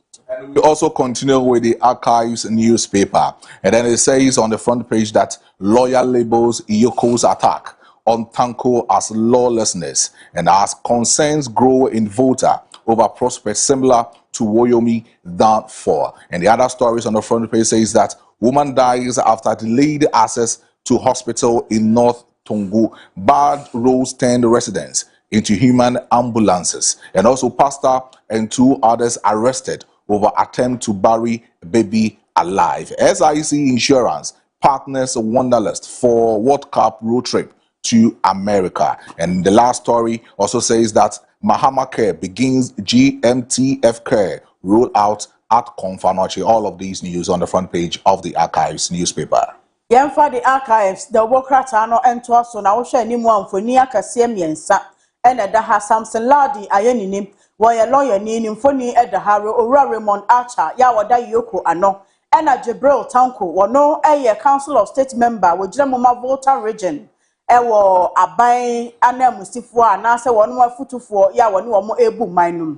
We also continue with the Archives newspaper. And then it says on the front page that lawyer labels Iyoko's attack on Tanko as lawlessness, and as concerns grow in voter over prospects similar to Woyomi downfall. And the other stories on the front page says that woman dies after delayed access to hospital in North Tongu. Bad roads turned residents into human ambulances. And also pastor and 2 others arrested over attempt to bury baby alive. SIC Insurance partners Wanderlust for World Cup road trip to America. And the last story also says that Mahama Care begins GMTF Care roll out at Konfanoche. All of these news on the front page of the Archives newspaper. Yemfa the Archives, the Wokrata no ento aso na wo hwe ni mu amfoni akase miensa ene da ha Samson Ladi ayeninim wo ye lawyer ni mfoni eda ha Owura Raymond Archer ya woda Yoko ano ena Jibril Tanko wono eye Council of State member wo gire moma Volta region ewo aban anamusifo anase wono afutufo ya woni wo mo ebu manum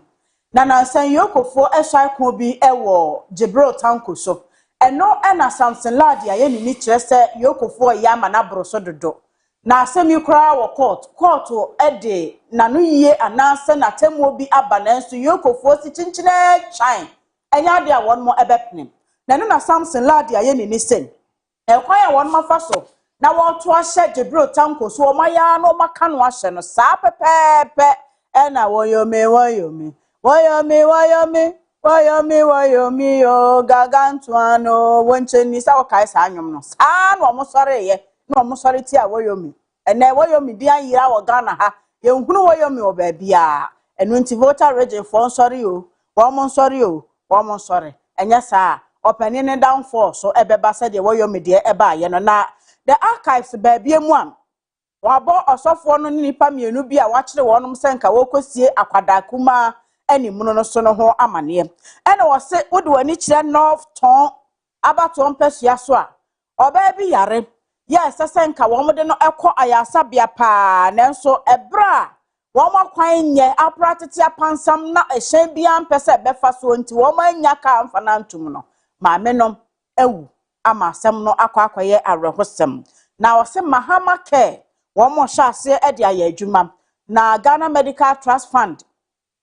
na nansan Yokofo ehwai ko bi ewo Jibril Tanko so eno ena Samson Ladi ayeni kyerese Yokofo ya manabro so dodo na asemi kura wo court ede nanu yie anase na temu bi abananso Yokofo si chinchine chan enya de a won mo ebepnem na no na Samson Ladi ayeni ni sen ekwan ya won mafa so na won to ahye Jibril Tanko so o maya no maka no ahye no saa pepepe ena woyomi yo gagantuano woncheni sa wakai sa anyom no saa no mo sore ye no mo sore ti a woyomi ene woyomi dia yira wo Ghana ha ye nhunu woyomi wo ba bia enu nti Volta region for sore o wo mo sore enya saa opani ne downfall so ebeba se de woyomi de eba ye no na the Archives ba bia mu am wabo osofo no nipa mienu bia wa kire wonom senka wokosie akwada kuma eni muno no so no ho amane ene wo se wode wani kire North Ton abato mpesua so a oba bi yare yes senka wo mo de no ekọ ayasa bia pa nanso ebra wo mo kwan nye apratete apansam na ehyen bia mpese befa so nti wo mo anya ka amfa na ntum no maame no ewu ama asem no akwaye arehosem na wo se Mahama Care wo mo hyase e de aye adwuma na Ghana Medical Trust Fund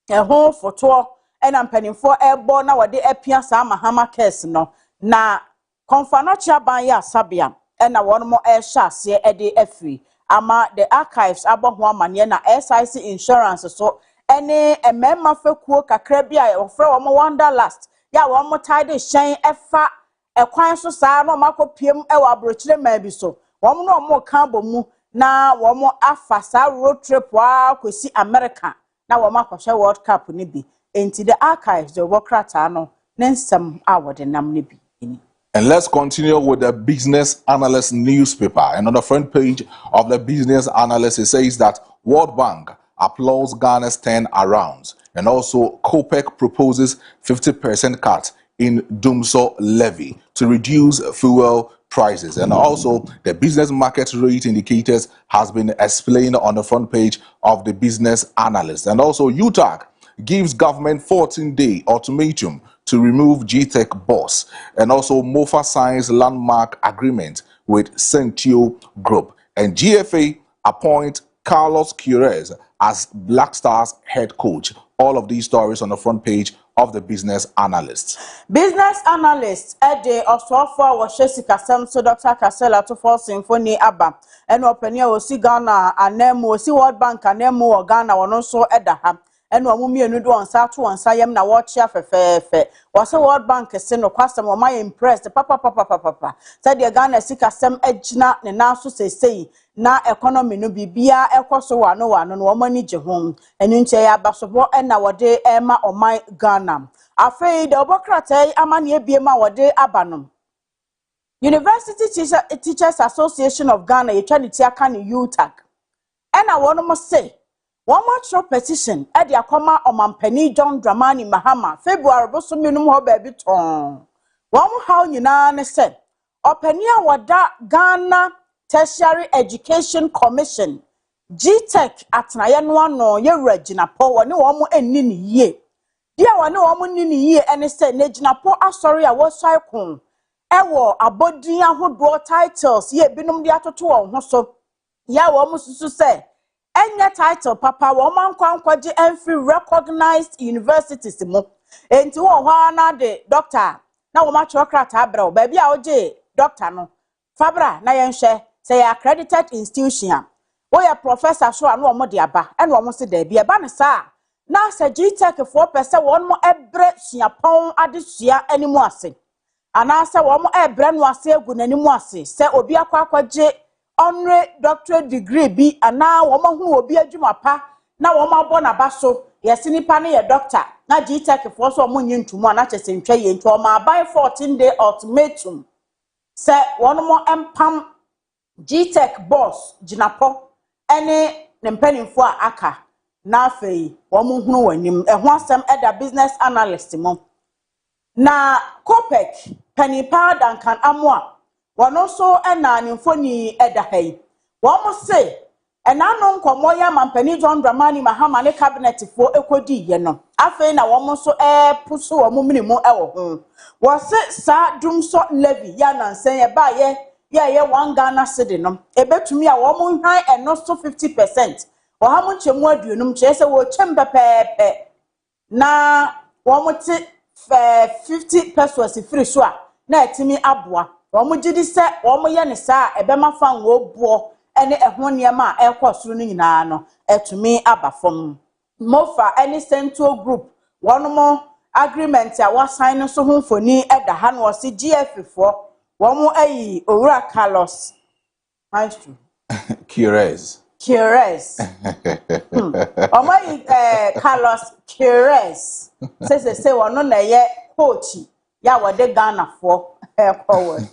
eho foto ena mpanimfo ebo na wode apia sa Mahama Cares no na Konfanoche aban ya sabia ena won mo hyase e de afri ama the Archives aboho amane na SIC Insurance so ene emema fekuo kakra bia ofre wo mo Wanderlust ya wo mo tide shen efa ekwan so saa no makopiem e wa abrochire ma bi so wo mo no mo kan bomu na wo mo afa saa road trip wa kwesi America na wo makwahwe World Cup ni bi enti the Archives the Wokrata no nensam awode nam ni bi. And let's continue with the Business Analyst newspaper. And on the front page of the Business Analyst, it says that World Bank applauds Ghana's turnarounds. And also, COPEC proposes 50% cut in Dumso levy to reduce fuel prices. And also, the business market rate indicators has been explained on the front page of the Business Analyst. And also, UTAG gives government 14-day ultimatum to remove GTech boss. And also, MOFA signs landmark agreement with Centio Group. And GFA appoint Carlos Queiroz as Black Stars head coach. All of these stories on the front page of the Business Analyst. Business Analyst Ede Osofo wa Jessica Samso Dr. Kasela to for Symphony Aba and openia osi Ghana anemu osi World Bank anemu o Ghana wono so eda ha eno amumi enu do onsa to onsa yem na wo chia fefefe wose World Bank se no kwasem o my impressed papa said the Ghana sika sem agina ne na so sesei na economy no bibia ekoso wano no mani je ho enu nche ya basobo na wode ema oman Ghana afei de obokratai amane ebiema wode abanom University Teachers Association of Ghana yetwaniti aka ne UTAG ena wono mo say one more petition at the Akoma Omampani John Dramani Mahama February Bosuminum ho baby ton one how nyina said Openia wada Ghana Tertiary Education Commission GTech atnaye no ano ye regina po woni wo mo enni ni ye dia wone wo mo ni ye ene se na ginapo asori a wo cycle ewo abodin ahodo titles ye binom de atoto wo ho so ya wo mo susu se enye title papa wo man kwankwaje every recognized universities mo enti wo ho na de doctor na wo ma chokrata abra ba bia oje doctor no fabra na yenhwe say accredited institution wo ya professor so anu wo de aba ene wo se da bia ba ne sa na sa GTech 4% won mo ebre suapon adesua animu ase ana sa wo mo ebre no ase egu nanimu ase se obi akwaje honorary doctorate degree bi ana wo mo hu obi adwuma pa na wo mo abo na ba so yesi nipa ne ye doctor na GTech 4 so mo nyintumu ana chese ntwa ye ntwa ma by 14-day ultimatum se won mo empam GTech boss ginapo ene ne mpanimfo a aka na fei wo mo hunu wanim eho asem eda business analyst mo na Kopek panipa dankan amwa wono so ena nimfoni eda hai wo mo se ena no nkomo ya mampani John Dramani Mahama ne cabinet fo ekodi ye no afei na wo mo so puso wo mo minimu ewo ho wo se sa dumso levy ya nansen ye ba ye one Ghana cedi no ebetumi a wo mo hwan eno so 50% wo ha mo chemu aduonum chese wo chembe pepe na wo mo ti 50 pesos free so a na etimi aboa wo mo gidi se wo mo ye ne sa ebema fa wo buo ene eho niema a ekosoro no nyina no etumi abafom mofa any central group wono mo agreement a wa sign so ho mfoni eda ha no se GF fo wo mo ayi owura Carlos Maestro Kaakyire 6Am Carlos Kaakyire 6Am say wono na ye coach ya wode Ghana for forward.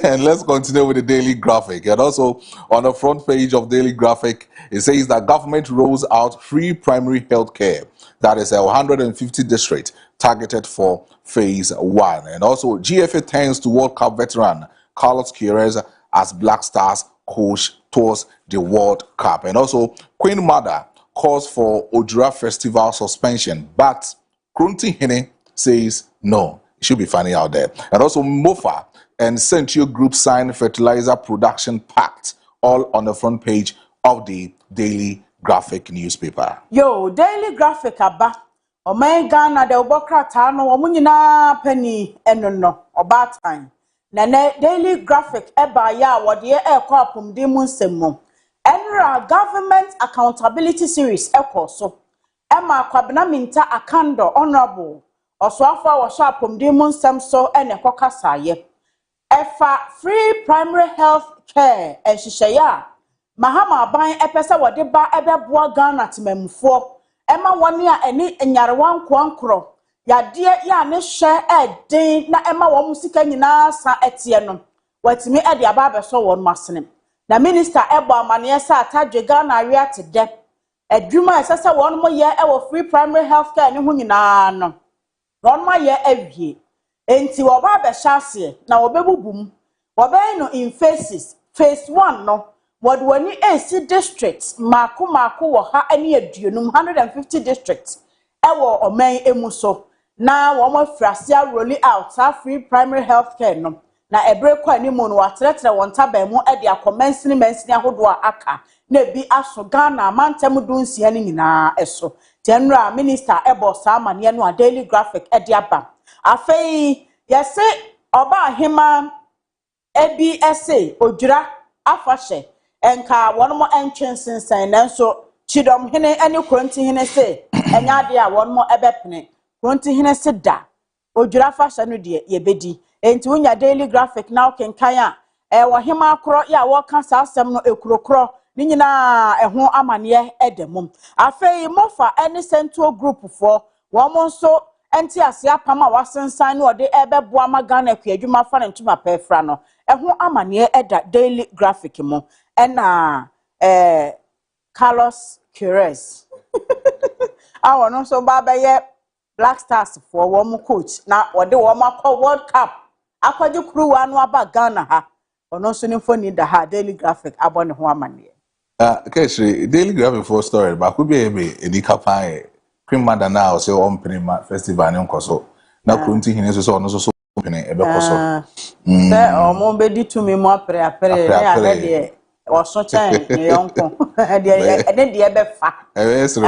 And let's continue with the Daily Graphic. And also on the front page of Daily Graphic, it says that government rolls out free primary health care. That is 150 districts targeted for phase 1. And also GFA thanks to World Cup veteran Carlos Kaakyire 6Am as Black Stars coach towards the World Cup. And also Queen Mother calls for Ojura Festival suspension, but Krunti Hene says no. It should be funny out there. And also Mofa and Central Group sign fertilizer production pact, all on the front page of the Daily Graphic newspaper. Yo, Daily Graphic aba. O my Ghana de obokrata no wo nyina penny enono oba time. Na Daily Graphic eba ya wode ekọ apomde mu nsem. Enra government accountability series ekoso. Emma kwabena minta akando honorable. Oswafo wo sha apomde mu nsem so ene kokasa ye. Efa free primary health care ehyehyeye Mahama aban epese wode ba ebeboa Ghana temamfo ema wone a eni enyarewa nkwankro yade ya ne hye eden na ema wo musika nyina sa etie no watimi ede aba abeso won masene na minister ebo amane sa atadwe Ghana awia tede adwuma esese won mo ye ewo free primary health care ne ho nyina no won ma ye awie enti wo ba be hyase na wo bebubum wo be no in phases phase 1 no what wani AC districts maku wo ha ani aduonum 150 districts ewo oman emuso na wo mo frasia rolling out free primary health care no na ebre kwa ni mu no watretre won taba mu e de akomensini mensini ahodo aka na bi aso Ghana mantem dunsia ni nyina eso tenra minister ebo sa amane no Daily Graphic e de aba afei yese oba hima EBSA Ojura afahye enka wonmo entwensensen nanso chidom hene ene kronti hene se enya de a wonmo ebepene kronti hene se da Ojura afahye no de yebedi enti wonya Daily Graphic now kenkan a wo hema akro ya wo ka sa asem no ekurokro ni nyina eho amane edemum afei mofa ene central group for wonmo nso enti ase apam a wasensan no de ebeboa magana kwadwuma fa ne ntuma pefra no eho amane eda Daily Graphic mo ena Carlos Kaakyire 6Am awon no so ba be Black Stars for wo coach na wode wo makọ World Cup akwaje kruwa no aba Ghana ha ono so ni foni da ha Daily Graphic abone ho amane Kaakyire Daily Graphic for story ba ku bi e me edi kapan Queen Mother now say on Penima Festival and Uncoso. Now, Kunti Hines is on so opening a becoso. Or more be to me more pre or such a uncle. And then the other fact. Yes, On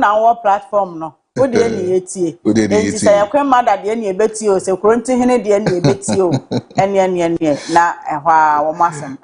our platform, no. Would any eti? Then say a queen mother the any betio, so currently the any betio, and na a massam.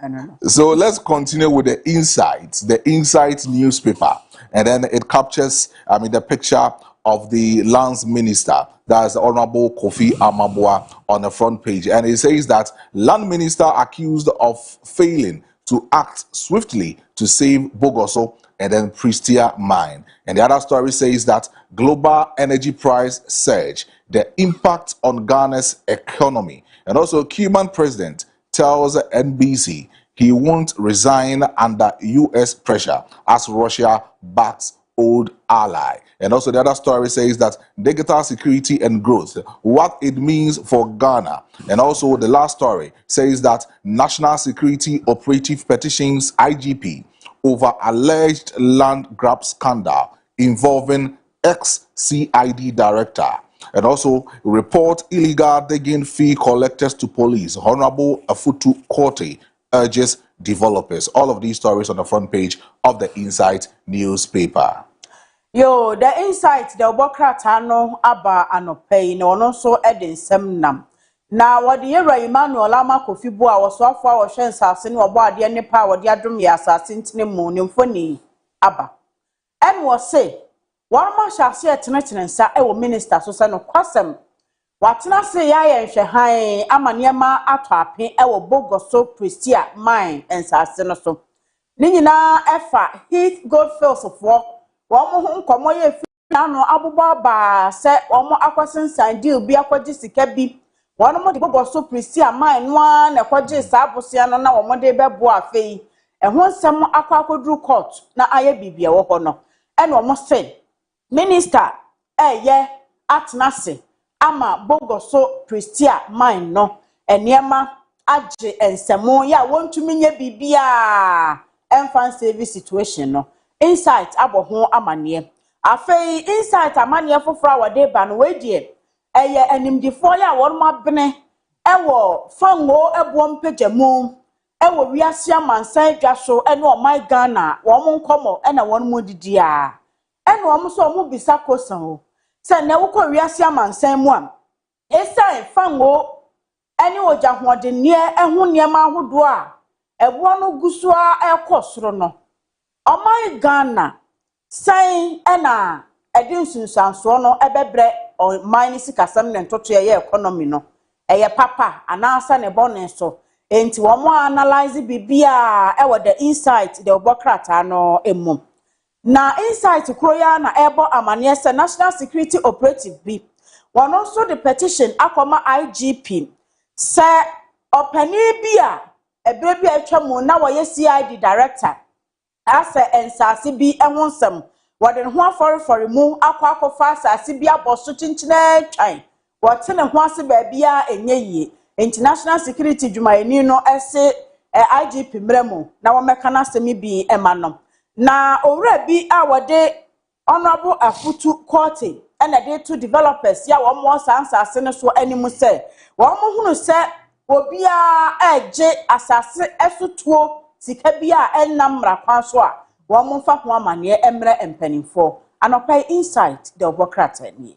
So let's continue with the Insights, the Insights newspaper, and then it captures, the picture of the Lands Minister, that's Honorable Kofi Amabua, on the front page, and it says that Land Minister accused of failing to act swiftly to save Bogoso and then Pristia mine. And the other story says that global energy price surge, the impact on Ghana's economy, and also Cuban president tells NBC he won't resign under U.S. pressure as Russia backs old ally. And also the other story says that digital security and growth, what it means for Ghana. And also the last story says that National Security Operative Petitions IGP over alleged land grab scandal involving ex-CID director. And also report illegal digging fee collectors to police. Honorable Afutu Korte urges developers. All of these stories on the front page of the Insight newspaper. Yo, the Insight, the Obokrata aba anopay no no so edin semnam. Na wadi yera Emmanuel ama kofibu a wasofo a wohwe nsase ne obo ade ne pa wadi adom ya asase ntine mu ne mfoni aba. En wo se one ma shase etenetene nsa e wo minister so se no kwasem watena se ya ye nhwe han amaniema ato ape e wo Bogoso Pristia mine nsase no so. Ni nyina efa Heath Goldfields of work Womo hu nkomo ye fi ano abuba ba se womo akwasensan deal bi akwaji sika bi wono mo de Bogoso Pristia mine no na kwaji sa abosia no na womo de bebo afei ho nsem akwakodru court na aye bibia wo ho no e no mo se minister ye atnase ama Bogoso Pristia mine no eniema age ensemo ya wontumi nye bibia enfan service situation no Insight aboho amanie afei Insight amanie foforo wade ba no wedie eye animdifo ya won mabene ewo fango ebuom pejamu ewo wiase amansan dwaso ene o my Ghana won nkomo ena won mu didi a ene won so mu bisa kosan o se ne wo ko wiase amansan mu am esai fango ene oja hoodenie ehu niema ahodo a ebuo no guso a ekosoro no my Ghana say ena edin sunsanso no ebebre o mine sikasam ne ntoto ye economy no eye papa anasa ne bone so enti wo mo analyze bibia e wo the Insight the Obokrata no emum na Insight kroya na ebo amane se National Security Operative bi wono so the petition akoma IGP se opani bia ebrebi atwamu na wo ye CID director ase ensase bi ehonsem wode ho afori mu akwakofa asase bi aboso chinchina twan wote ne ho ase ba bia enye international security dwumayeni no ese IGP mremu na wo meka na asemi bi emanom na owura bi a wode honorable Afutu Korte ena de to developers ya wo mo sansase ne so animu se wo mo hunu se obia eje asase esotuo sika bia enamra kwanso a wo mfa ho amane emre empanimfo anopai Insight the Obokrata ni.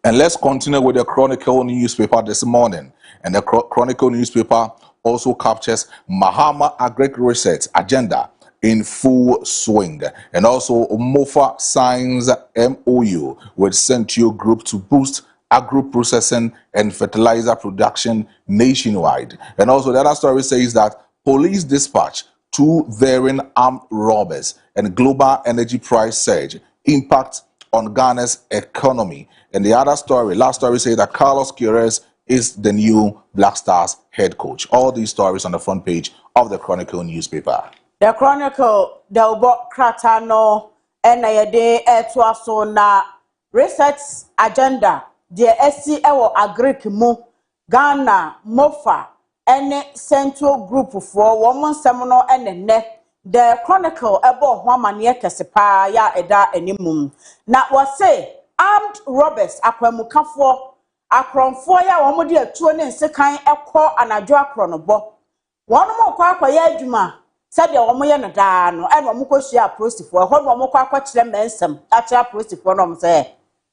And let's continue with the Chronicle newspaper this morning. And the Chronicle newspaper also captures Mahama Agric Research agenda in full swing. And also MOFA signs MOU with Centio Group to boost agro-processing and fertilizer production nationwide. And also the other story says that police dispatch 2 daring armed robbers and global energy price surge impact on Ghana's economy. And the other story, last story, says that Carlos Queiroz is the new Black Stars head coach. All these stories on the front page of the Chronicle newspaper. The Chronicle, the Obokrata no, and yede etwaso na research agenda, the SC ewo agric mu, Ghana, MOFA, ene Central Group for woman seminal ene ne the Chronicle ebo hwamane kesepa ya eda animum na wose armed robbers akwamukafo akronfo ya womode atuo ne nsekan ekọ anadwo akronobo wono mokọ akwaya adwuma sabe womoye no daa no ene womokohia prostifo ho no womokọ akọkire mensem akira prostifo no mse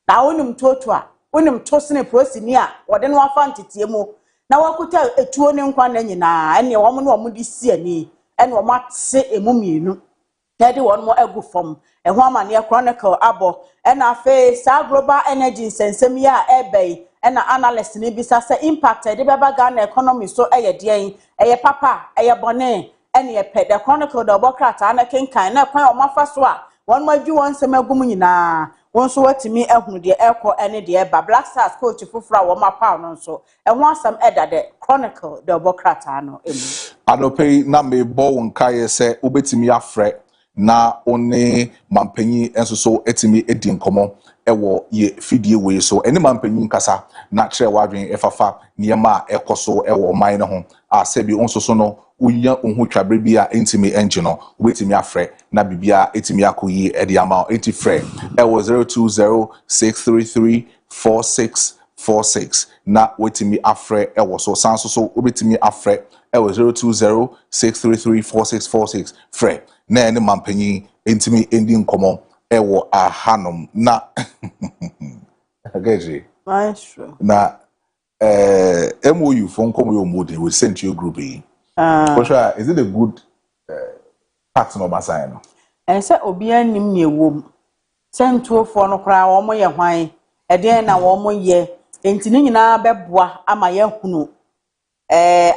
na wonim totu a wonim tosene prosini a wode no afa ntetie mu na wakuta etuo ne nkwa na nyina ene womo no womode si ani ene womate emumienu tedi won mo egu fom eho amane Chronicle abo ena afa sa global energy sensem ya ebei ena analyst ni bisa se impact de beba Ghana economy so eye den eye papa eye bone ene ye pe the Chronicle the bokrata na kenkan na kwan o mafa so a won madu won sem agum nyina won so watimi ehunu de ekọ ene de eba Black Stars coach fufura wo mapa no so eho asam eda the Chronicle the bokrata no emu Anope na me bo won kaye se obetimi afre na one mampanyi enso so etimi edi nkomo ewo ye fidie we so ene mampanyi nkasa na kire wadwen efafa niema ekoso ewo man ne ho asebi onso so no unya onhu twabre bia entimi engine no obetimi afre na bibia etimi akoyi edi ama enti fre ewo 0206334646 na wetimi afre ewo so sanso so obetimi afre ewo 0206334646 fre na ene mampanyi entimi endi nkomo ewo ahanom na agaji Maestro na MOU phone come your mood we sent you group is it a good pattern of assign and say obi anim ne wom sentuofo no kra wo mo ye hwan e de na wo mo ye enti ni nyina beboa ama ye hunu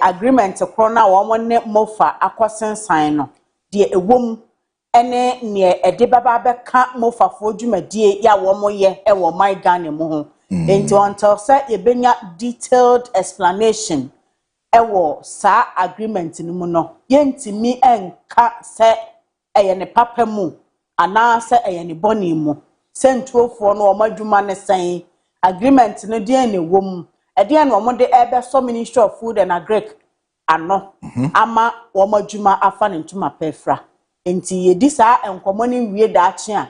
agreement kro na wo mo ne mofa akosensan no de ewom ene ne ede baba beka mofa fo dwumadie ya wo mo ye e wo my Ghana mu ho enti on tell say ye benya detailed explanation ewo sa agreement ni mu no yentimi enka se eye ne papa mu ana se eye ne boni mu sentuofo no omadwuma ne sen agreement no de ne wom ede na omode ebe so Ministry of Food and Agric ano ama omadwuma afa ne ntuma pefra enti ye di sa enkomo ni wie da ache a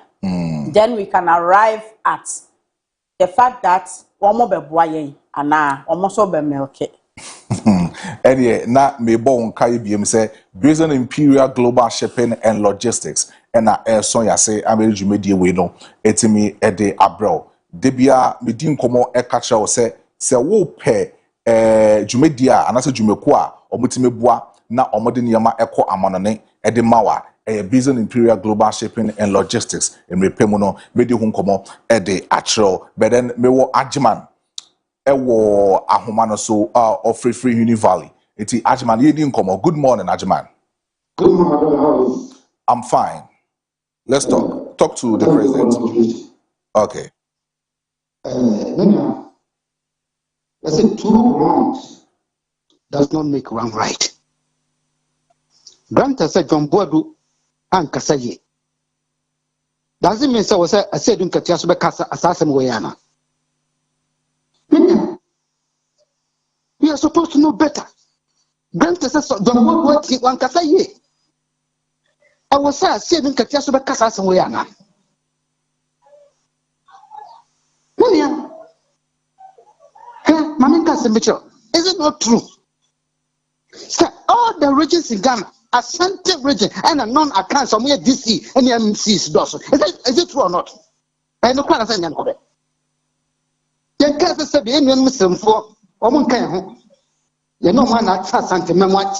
then we can arrive at the fact that omo beboa yen ana omo so be milk Anyway, na me bon kai biem say Brazen Imperial Global Shipping and Logistics and na son ya say ameju medie we no etimi ede abro debia medin komo e kacha o say wo pe dwumedia anase dwumeko a omutime bua na omode niyama ekọ amanone ede mawa Brazen Imperial Global Shipping and Logistics en repemu no medi hu komo ede achro but then me wo agman ewo ahomano so of free Uni Valley. Iti Ajman yedi nkomo. Good morning, Ajman. Good morning, how are you? I'm fine. Let's talk. Talk to the president. Okay. I said 2 wrongs does not make one right. Grant said John Boadu and Kasaye. Doesn't mean so. I said in Katiasube Casa Assassin Wayana. We are supposed to know better. Grant says John Boadu and Kasaye. I was saying in Katiasube Casa Assassin Wayana. Is it not true? So all the regions in Ghana, Ashanti region and a non-account somewhere DC and MCs does. Is it true or not? I know quite a thing. You can't say the Indian Muslim for Omun Kayan. You know, man, I trust Santa Memoir.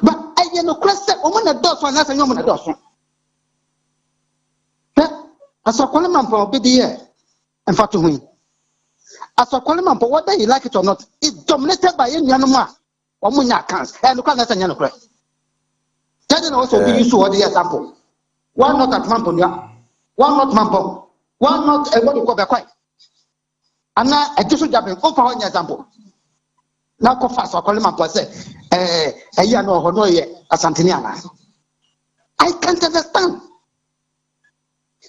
But I know question Omun a dozen, and that's a woman a dozen. As a Coleman for BDA and for to win. As a Coleman for whether you like it or not, it's dominated by any animal or Munya accounts. And look at that and Yanokre. Then also give you so the example. One not at Mamponia, one not Mampo, one not a what you call the quite. And now a just job for one example. Now go fast or Coleman for say, a year no Honoye, a Santiniana. I can't understand.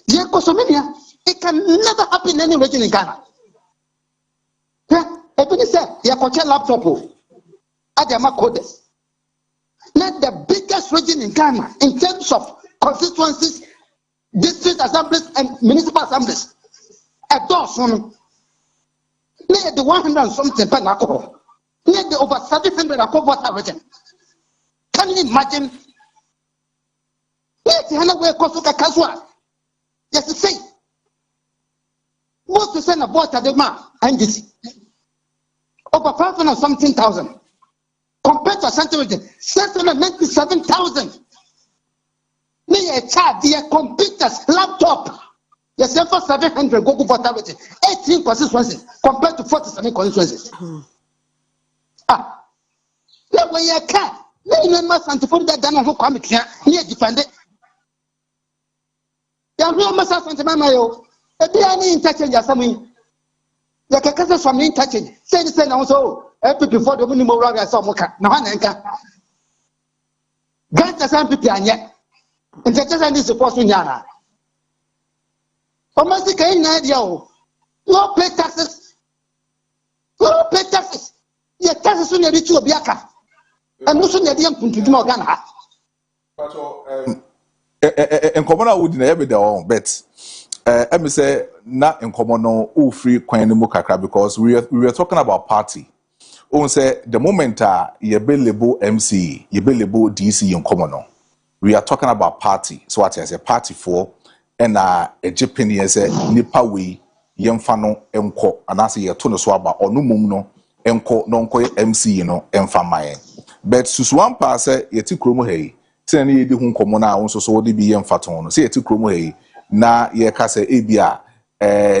It can never happen in any region in Ghana. Yeah, if you say, you have a laptop, I am a code. Not the biggest region in Ghana in terms of constituencies, district assemblies, and municipal assemblies. A dozen. Near the 100 and something per alcohol. Near the over 700 alcohol region. Can you imagine? Yes, Hannah Kosuka Kaswa. Yes, to say. Most to send a vote at the man and this. Over 500 and something thousand. Compared to a central region, 697,000. Me a child, dear computers, laptop. Yes, for 700 go for 18 constituencies compared to 47 constituencies. Now when you can't, let me must antifon that done who come here, near defend it. There are no massage on the Mamayo. A be interchange as something. The Kakasa from interchange. Say the same also. Every before the minimum rag as some mocha. No one anchor. Grant the same people and yet. And the Chesson is supposed to Yana. Almost the kind idea. No pay taxes. No pay taxes. Your taxes on your ritual Biaka. And also the young Puntu Morgana. In common, would never be own, but let me say, not in common, no free Queen Mukaka because we were talking about party. On say the moment you be label MC, you be label DC in common. We are talking about party. So what is a party for? And a Japanese say nipa we yemfano enko anase ye to no so aba onu mum no enko no nko MC no emfa maye. But susuan pa say yeti kromo hei. Say na ye di hu nkomo na won so de bi yemfa ton no. Say yeti kromo hei na ye ka say ebia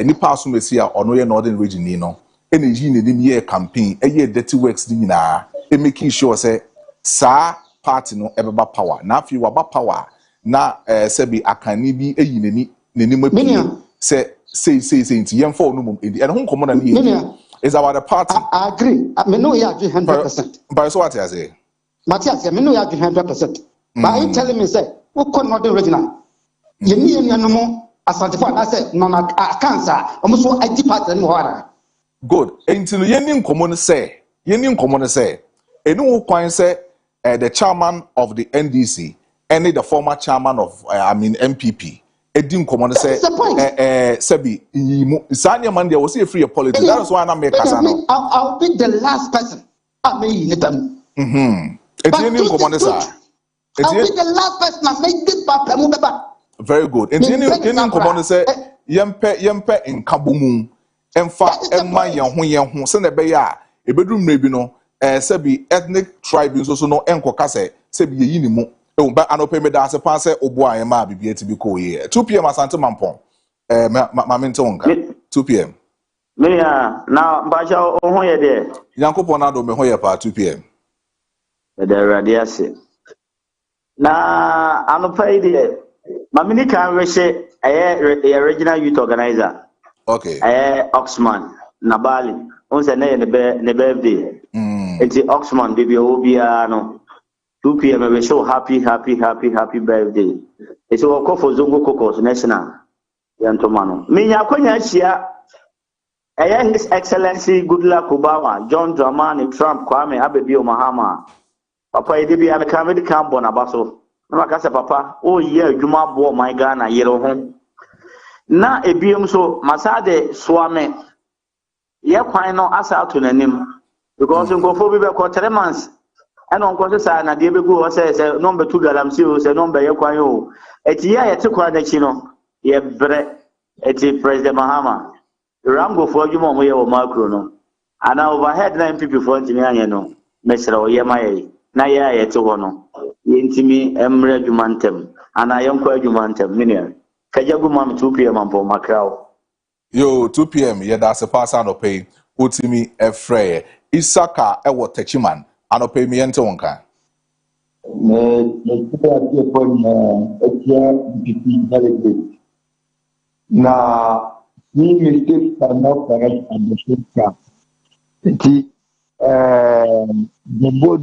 nipa asomesi a ono ye northern region ni no. Ene yi ne nim ye campaign ye dirty works di nyina e making sure say sa party no ebeba power na afi wa ba power na sebi akani bi eyi neni mapi say nti yemfa no mum edi and ho komo na ne is about the party. I agree. Me know you agree 100%. But so what I say? Matthias, me know you agree 100%. But you telling me say who could not the original? You need no more asante for I say no na cancer almost so ID party no hara. Good. Until yenin komo no say enu wo kwan say the chairman of the NDC and the former chairman of MPP Edim Common say Sebi Sanya Monday was a free politics. That is why I'm making I'll be the last person. I mean it. I'll be the last person I make this back. Very good. Edim Common say Yempe in Kabumu Emfa Emma Yahu send a beya a bedroom maybe no Sebi ethnic tribes also no Enkokase Sebi Yinimu. But I know pay me that as a pass Oboa and Ma be to be cool here. 2 p.m. at Santa Mampon. Mamintonga. 2 p.m. Me now Baja Ohoya there. Yanko Ponado Mehoya pa 2 p.m. The radiasi. Na I'm pay there. Mamini can wish a regional youth organizer. Okay. Oxman Nabali. On the name the birthday. It's Oxman baby Obiano. 2 p.m. we show happy birthday. It's a walk for Zongo Cocos National. Yantomano. Minya Konya Shia. His Excellency Goodluck Obama, John Dramani, Trump, Kwame, Abebio Mahama. Papa, Edibi, I'm a comedy camp on Abaso. Makasa Papa, oh yeah, Juma Bo, my Ghana, Yero home. Na Ebium so, Masade Swame. Yakwino asa to name. Because you go for Telemans. And on Contessa, and Diego says number 2 Galamsio, say number Yaquayo. It's yeah, it's a quadachino. Ye bre, it's President Mahama. Rambo for you, Momo or Macrono. And now overhead 9 people for Timiano, Mesro Yamay, Naya Etono, Yintimi Emre Jumantem, and I am quite Jumantem, Minion. Kajagumam 2 p.m. for Macau. Yo, 2 p.m. Yeah, that's a pass on pay. Utimi Efre, Isaka Ewo Techiman. Ano pay me entonka. Na me mistakes are not correct at the same time. The board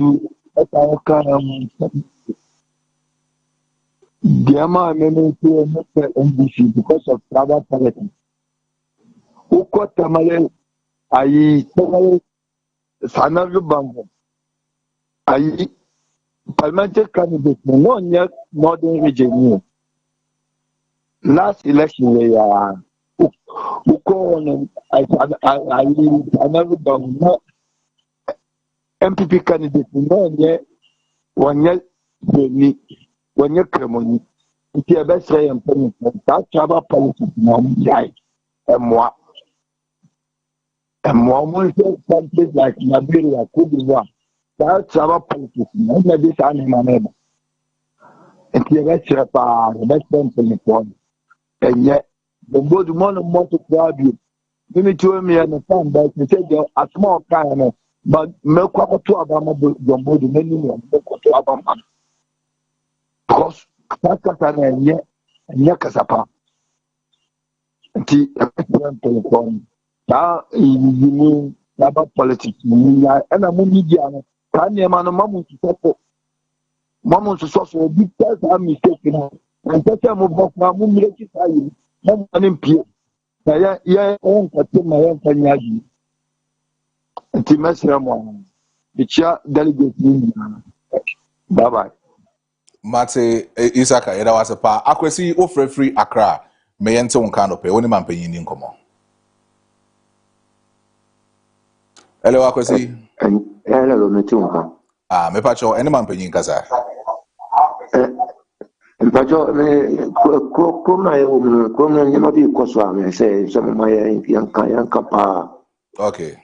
the amount NBC because of travel politics. Who caught Tamale? I Sanaru Bango. I parliamentary candidate no yet northern region. Last election we who call I never done no MPP candidate no yet 1 year ni 1 year cremoni. It's a best way and that travel politics no yet and more countries like Liberia, Cote d'Ivoire. That travel politics no this animal. It's a best friend for the and yet the board more to grab you. Maybe to me and the fan, but you say a small kind, but milk up to Abama, your body, many milk to Abama. Because Pakatan and yet Yakasapa. And tea telephone. Now, you mean about politics, and a media, can you man a moment to support? Maman to social big test I'm mistaken. And that's a move of my mum, no one in Pio. Yeah, own to my own Panyagi. And Timas Ramon, the chair delegate. Bye bye. Mate Isaka, it was a pa. Akwesi offer free Accra. May enter on canopy. Only man paying in common. Hello, Akwesi. Hello, Metunka. Me pacho, any man paying Kaza. Pacho, come you might be Koswam, I say, some of my young Kapa. Okay.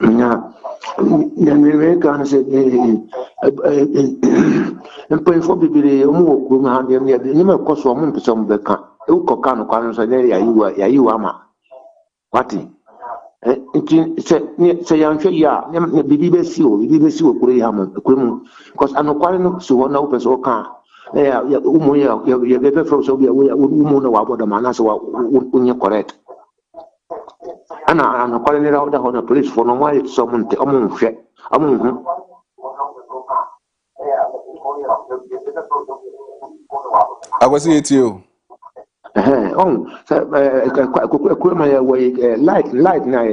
Yeah, then we can say, and pay for people, more, you know, Koswam to some Becca, Ukokano, you ama. What? Say, I'm sure, yeah, BBC, Korean, because I'm not quite so one opens or car. Yeah, you better from so we know about the man as well when you're correct. And I'm calling it out on the police for no while someone among shit. Among I was here to you. Light now,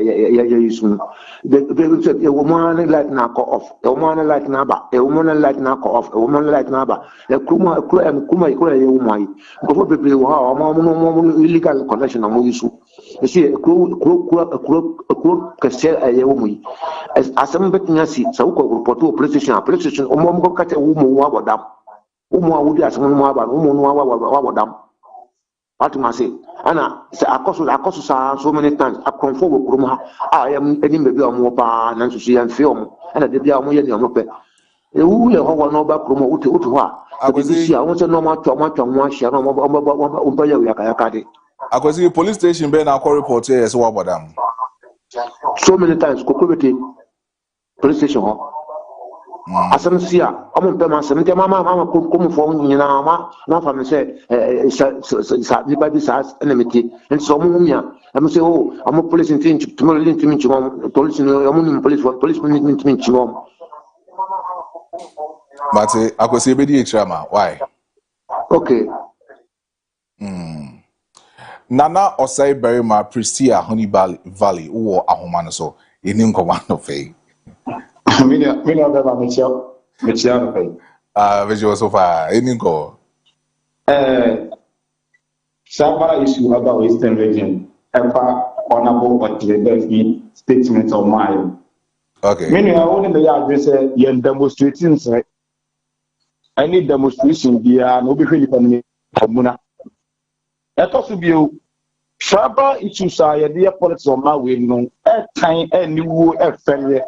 the woman like knock off, a woman like Naba, a woman like knock off, a woman like Naba, a Kuma and Kuma, probably illegal connection among you. You see, a crook can sell a woman as some betting I see, so report to a police station, or Momko catch a woman about them. Uma would ask one more about woman them. What I say, Anna, I cost so many times. I come forward from her. I am any maybe a more pan and to see and film, and I did the Amoyan Yamope. You will know about promote to her. I was see, I want to know much one share Yakati. I was see police station, Ben, I'll call report as well about them. So many times, police station. Asam sia omo pe ma sem te mama kom fo nyina ma fa me se sa nipa bi sa enemy and so mo mia am say oh am police in tomorrow link to me police no am police need to me Mate akwesi be di extra why okay Nana Osai Berima Pristia Honey Valley wo ahoma no so enim command of fe Mina beba Michel visual so far any go Sabah issue about Eastern region ever honorable or the statement of mine. Okay. Meaning I only the address yen demonstrating say any demonstration there no be really for comuna. That also be Sabah issues are the politics of my way no time any wo failure.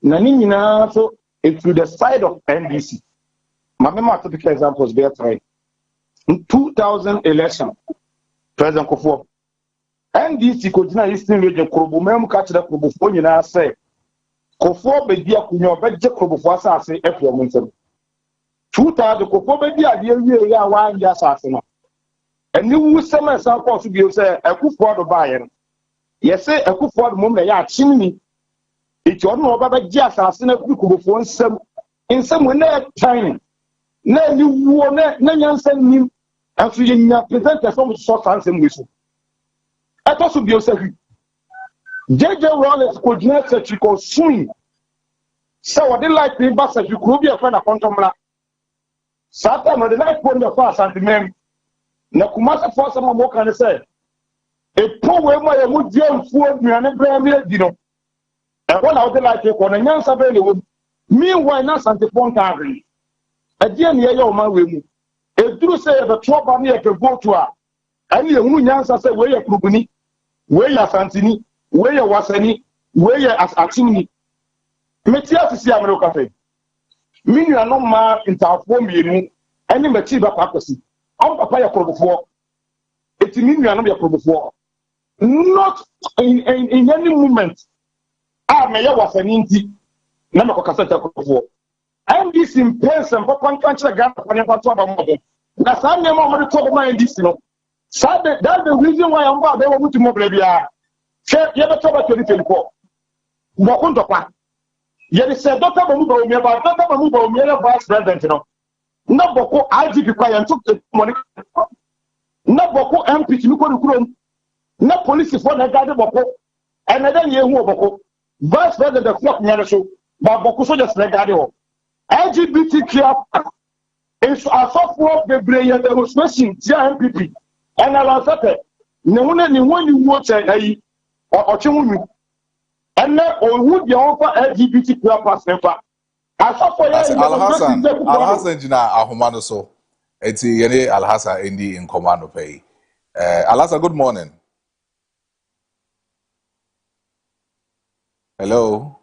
Nanina so if to the side of NDC. My typical examples be try. In 2000 election, President Kofo NDC could not Eastern region Krobo mem catch the Krobo phone you say Kofo be dia kunyo be je Krobo for say F your mention. 2000 Kofo be dia we ya wan ya asase and you summer sample to be say Akufo do buy yes say Akufo mom na ya chimni it's on over just as in a quick phone some in some way tiny. No, you won't send him actually present as some short answer with. I thought to be a second. JJ Rollins could not such called swing. So what they like the bus as you could be a friend of Contomla. Satan or the night when the fast and the men. Nakumasa for some more can say. A poor way my would deal for me and a brand you know. And one out the like a corner, young Sabelli would meanwhile not Santa Pontari. At the end, your man will move. If you say the trouble near to go to her, and you young say where you're Krubuni, where you're Santini, where you're Wasani, where you're as Atini. Metia to see Amero Cafe. Meaning, I know my interform you, any Metiba Papacy. I'm Papa Probo. It's mean you are not your Probo. Not in any moment. I may was an inti. Never Cassetta Probo. And this in person for country gap on your mother. That's how many more talk about this. That's the reason why I'm about to move. You ever talk about 2024? Mokuntopa. Yet said, Dr. Mamubo, me about Dr. Mamubo, me vice president, you know. No Boko IGP and took the money. No Boko MP, you could no police for the guy Boko. And then you Boko. Vice president of Flock Nanaso, but Boko just like that. LGBTQ is a software the brain demonstration, MPP. And I was at it. No one you watch a or Chimu. And then would you offer LGBTQ plus member? Al-Hassan Jina Ahumano so. It's Yene Al-Hassan Indi in command of pay. Al-Hassan, good morning. Hello.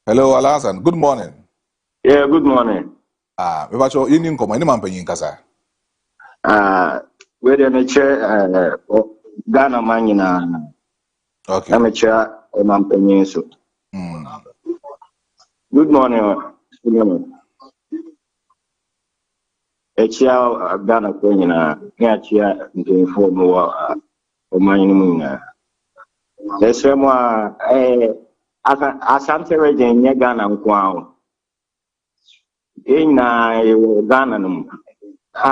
Hello, Al-Hassan. Good morning. Yeah, good morning. We watch your Indian command. Any man paying Kasa? We're the chair, Ghana man. Okay. I'm a chair, I'm paying so. Good morning. A chair, Ghana Queen, chair, inform Omani. There's someone, Asante region, Ghana, in Ghana,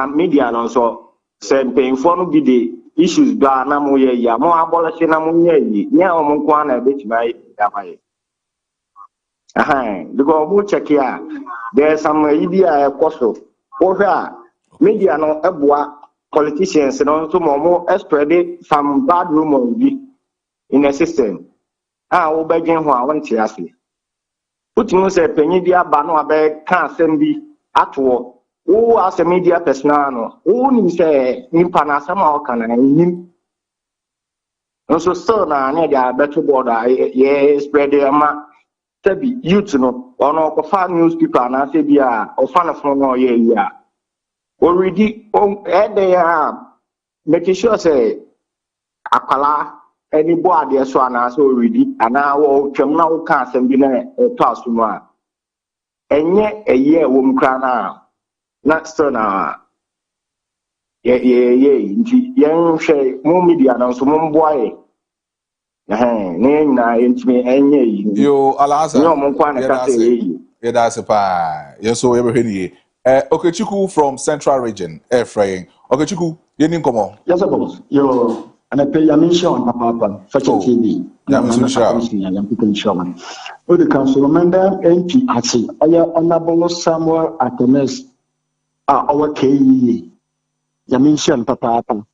media also said paying for the issues Ghana, more abolishing Amuye, near Omuquana, which by Yamai. Because we check here, there's some idea, costo, or media no abwa politicians and also more spread some bad rumors in the system. We begging who I want to ask you. Put you say Penidia Bano Abe can't send me at war. Who as a media personnel, who say Nimpana Sama can I him? Also, so now, I better border, yes, spread the ama. Tabi youth no ono ko fa newspaper na se bia o fa na phone no ye ya already on dey make sure say akala any board dey so na so already ana wo twem na wo ka asem bi na to asumo a enye eye wo mkra na still na ye nti yen hwe mo media na so mo mboaye Yo, Al-Hassan. Yeah, that's a pa. Yes, so everything. Okay, Chiku from Central Region. Fraying. Okay, Chiku, you didn't come on. Yes, boss. Yo, and I pay Yamin Papa, Fashion TV. Yamin Shaman. Oh, the council member MP Ati, Honorable Samuel Atenes, our KE. Yamin Papa.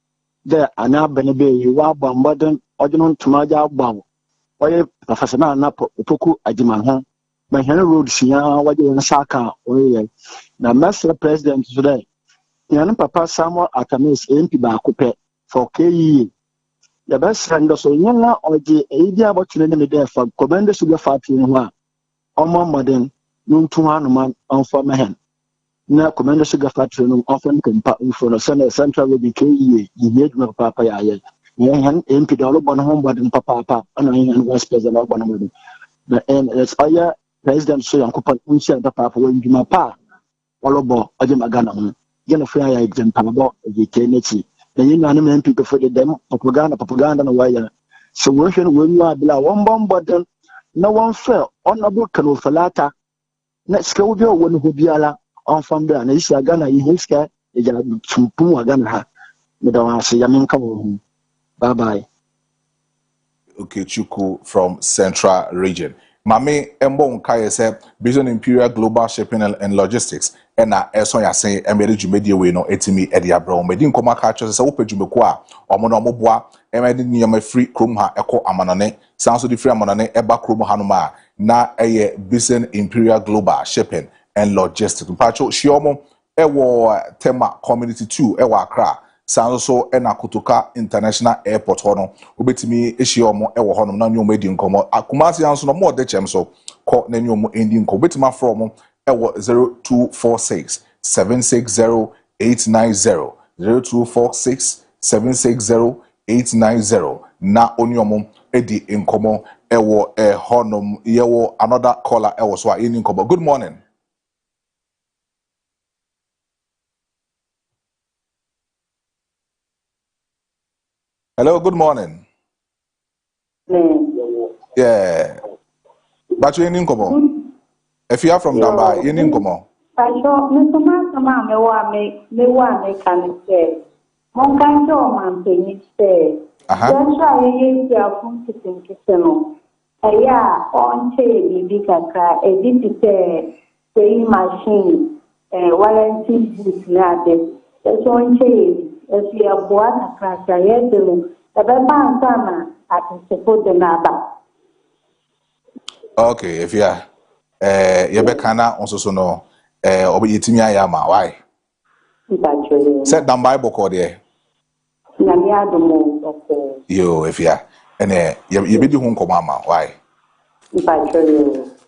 There, Anna Benebe, you are bombarded. Ojono tumaja gbawo oye professional na poku ajimaho ma hen road sia waje nsaka oye na master president today yan papa Samuel Atamis MP ba kope for KE ya best friend so nyana oje eidi abotune ne de fa komende suga fati ho a omo modern nuntu hanuman onfa mehen na komende suga fati no onfa nkempa info no central we KE yiye dum papa ya ye yan MP dolo bon home bodin papa ana yan vice president of bonamodi na it's aya president so yankopa unsia papa wan djuma pa wolobo aje magana ho gena fa ya example bo je kenechi na yin na MP before the dem propaganda na waya so we hwe we nwa bila won bon bodin na won fe honorable kanu falata na ska wo bi won ho biala on fam bia na isi agana yi hiska e ja tumpu agana ha me da wa se yamin ka wo. Bye-bye. Okechukwu from Central Region. Mame Embo Nkaye said, Bison Imperial Global Shipping and Logistics. And na eso ya say emere dwumadi we no etimi ede abro medi nkoma ka cho se wo padwumako a omo no omoboa emede niyama free krom ha ekọ amanone sanso di free amanone eba krom ha no ma na eye Bison Imperial Global Shipping and Logistics. Mpacho shiomo ewo Tema Community 2 ewo Accra sanso ena Kotoka International Airport hono obetimi ehiomo ewo hono na nyom edi nkomo akumasi anso no mo de chem so ko na nyom endi nkomo betima from ewo 0246 760 890 0246 760 890 na onyomo edi nkomo ewo honom yewo another caller ewo so eni nkomo. Good morning. Hello, good morning. Yeah. But you in Komo? If you are from Damba, you in Komo? I saw Mr. Masterman, me want can say. Mon can do man to say. Then try a phone sitting kitchen. Yeah, on chain, big a bit saying machine, warranty boots now. That's on chain. As we are bored across the head, the Baba Sama at support the Naba. Okay, if you are Yabekana also so no obi yitimia yama why? Set down Bible code there. Yo, if you are and you be the home mama why?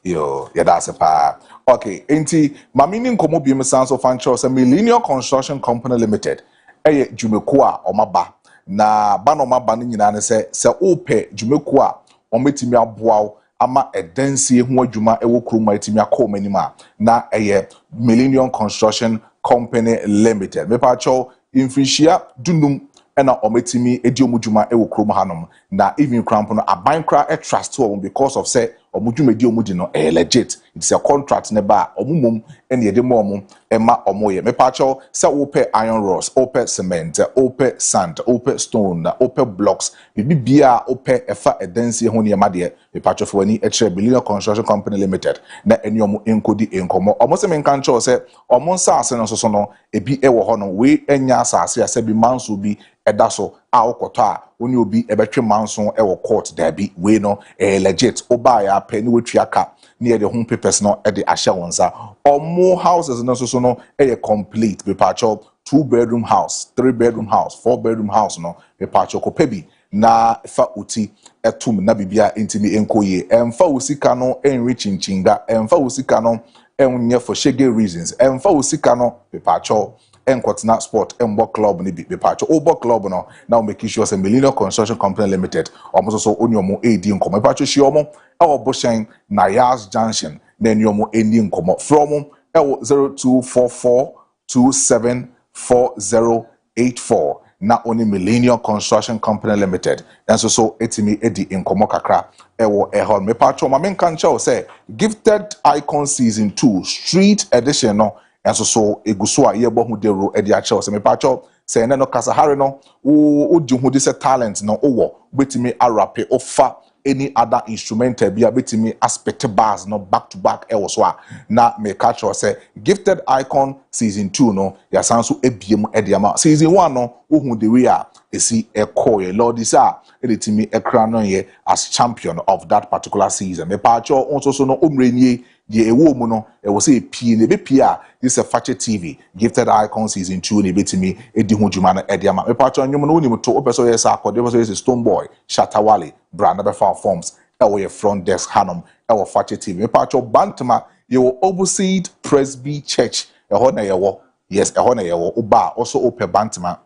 Yo, yeah, that's a pa. Okay, ain't my meaning komo bi me sounds of fancho say Millennium Construction Company Limited. Eye dwumako a omaba na ba no maba no nyina ne se ope dwumako a ometimi aboa ama edansie ho adwuma ewo kroma etimi akọ manima na eye Millennium Construction Company Limited me pa cho infrihia dunum ena ometimi edi omudwuma ewo kroma hanom na even cramp no abankra e trust wo because of say omudwumadi omudi no legit. It's a contract ne ba omumum ene yede mo ema omoye me pa cho se ope iron rods, ope cement, ope sand, ope stone, ope blocks bibia ope efa edansi ho ne yamade me pa cho fo ani e kire Millennium Construction Company Limited na eni omo enkodi enkomo omo se menkan cho se omo nsa ase no so no ebi ewo ho no we enya asase ase bi manso bi eda so a okoto a oni obi ebetwe manso ewo court da bi we no legit oba ya pani wetwi aka near the home papers no at the asha wonsa or more houses no so no complete be pacho 2-bedroom house, 3-bedroom house, 4-bedroom house no be pacho ko pebi na fa uti etum na bibia intimi enkoye emfa usika no enrich nchinga emfa usika no enye for shege reasons emfa usika no be pacho Enkwatna Sport Embo Club ni be pacho Obo Club no now make sure say Millennium Construction Company Limited almost so onyomo edi nkomo pacho shiomo ewo boshen na Yas Junction na enyomo edi nkomo from ewo 0244274084 na oni Millennium Construction Company Limited and so etimi edi nkomo kakra ewo ehon me pacho ma menkan cha say Gifted Icon Season 2 Street Edition no and so eguso a yebo hu de ro e dia che se me pa cho se ne no kasahare no wo di hu de se talent no wo betimi arape ofa any other instrumental bia betimi aspect bars no back to back e wo so a na me catch say Gifted Icon Season 2 no ya sanso ebiem e dia ma Season 1 no wo hu de we a esi e koye lord is a editimi e kra no ye as champion of that particular season me pa cho onso so no omrenye ye ewo mu no e wo say pie ne be pie a this a Fache TV Gifted Icon Season 2 ne betimi edi ho dwuma no e dia ma me pa cho nyom no onim to opeso yes akode opeso yes Stone Boy Shatawale brand be fa forms e wo ye front desk hanom e wo Fache TV me pa cho bantama ye wo Overseed Presby Church e ho na ye wo yes e ho na ye wo oba also open bantama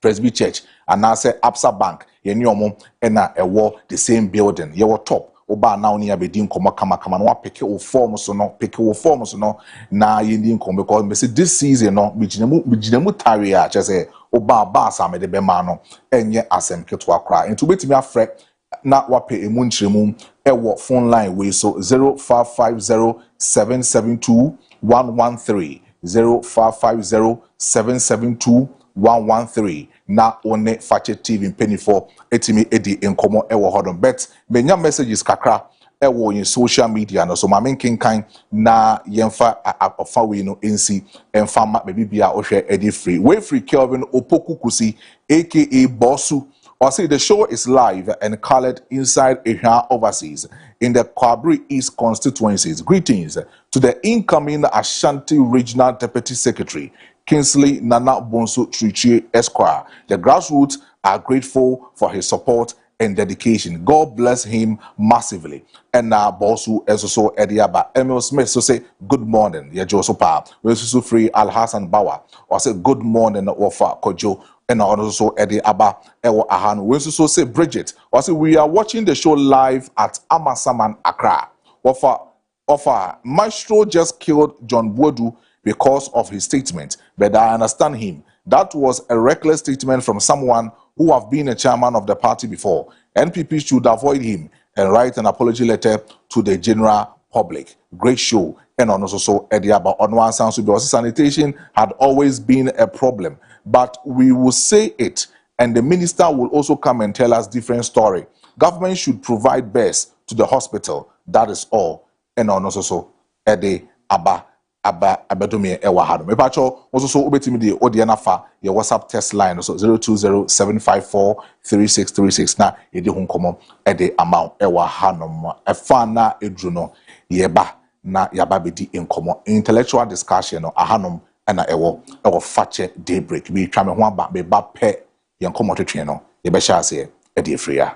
Presby Church and now say Absa Bank ye ni omo na ewo the same building ye wo top oba na oni abedi nkomo kama no apeke o form so no na ye ndi nkomo because me say this season no bijinamu tare a chese oba ba asame de be ma no enye asem keto akra enti betimi afre na wape emu nchiremu ewo phone line we so 0550772113 0550772113 113 na one Fache TV mpanyinfoɔ etimi edi nkomo ɛwɔ hɔ no bet menya messages kakra ɛwɔ in social media no so ma menkenkan na yɛmfa afa we no nsi ɛmfa ma baby bia ohwɛ edi free we free Kelvin Opoku Kusi aka Bossu or say the show is live and colored inside Ehia Overseas in the Kaakyire East constituencies. Greetings to the incoming Ashanti Regional Deputy Secretary, Kingsley Nana Bonsu Trichie Esquire. The grassroots are grateful for his support and dedication. God bless him massively. And now Bosu Esoso Ediaba Emil Smith so say good morning. Yeah, Joso Pa. We also free Al Hassan Bawa or say good morning Wafa Kojo. And also Eddie Abba Ewo Ahan. We also say Bridget. Or say we are watching the show live at Amasaman Accra. Offer Maestro just killed John Bodu because of his statement, but I understand him. That was a reckless statement from someone who have been a chairman of the party before. NPP should avoid him and write an apology letter to the general public. Great show. And also Ediaba on one sound because sanitation had always been a problem. But we will say it, and the minister will also come and tell us different story. Government should provide best to the hospital. That is all. And also Edi Abba Abadumi Ewa Hado. Me pacho also ubetimi di Odiana fa your WhatsApp test line so 0207543636 na edi hunkomo edi amount Ewa Hanom efa na edruno yeba na yaba bedi inkomo intellectual discussion no ahanom na ewo Fache Daybreak bi twa me ho aba be ba pe yenkomo twetwe no yebe sha ase edi efria.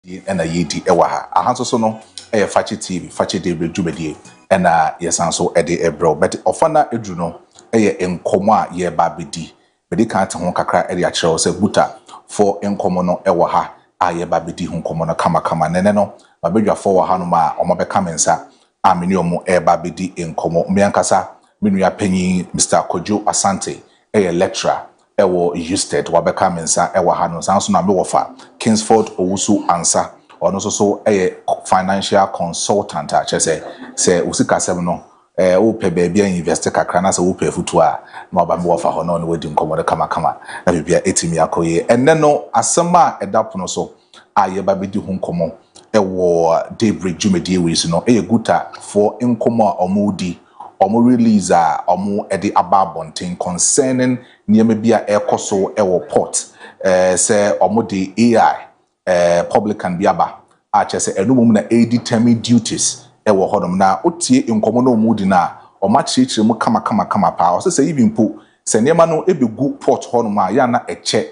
ɛna yɛdi ɛwɔ ha ahanso so no ɛyɛ Fache TV Fache Daybreak dwumadie ɛna yɛsan so ɛde ɛbrɛw but ɔfa na eduru no ɛyɛ nkɔmɔ a yɛba bɛdi bɛdi kan te ho kakra ɛde akyerɛw sɛ buta for nkɔmɔ no ɛwɔ ha a yɛba bɛdi ho nkɔmɔ no kamakama nene no babɛdwafo wɔ ha no ma ɔmabɛka me nsa a me ne ɔmo ɛba bɛdi nkɔmɔ meankasa me nua panyin Mr. Kojo Asante ɛyɛ lecturer ɛwɔ Houston wabɛka me nsa ɛwɔ ha no san so na me wɔfa Kingsford Owusu Ansa ɔno so ɛyɛ financial consultant a kyerɛ sɛ osikasɛm no wopɛ baabi a invest kakra na sɛ wopɛ futu a na ɔba me wɔfa hɔ na ɔno wadi nkɔmmɔ no kamakama na bibia ɛtumi akɔyɛ ɛnɛ no asɛm a ɛda pono so a yɛba bɛdi ho nkɔmmɔ ɛwɔ Daybreak dwumadie wei so no ɛyɛ guta for nkɔmmɔ a ɔmo di ɔmo release a ɔmo ɛde aba abɔnten concerning nneɛma bi a ɛkɔ so ɛwɔ port sɛ ɔmo de AI publican bi aba a kyerɛ sɛ ɛno mom na determine duties ɛwɔ hɔnom na otie nkɔmɔ na ɔmo di na ɔmo akyerɛkyerɛ mu kama paa ɔsɛ sɛ even po sɛ nneɛma no ebegu port hɔnom a yɛ na ɛkyɛ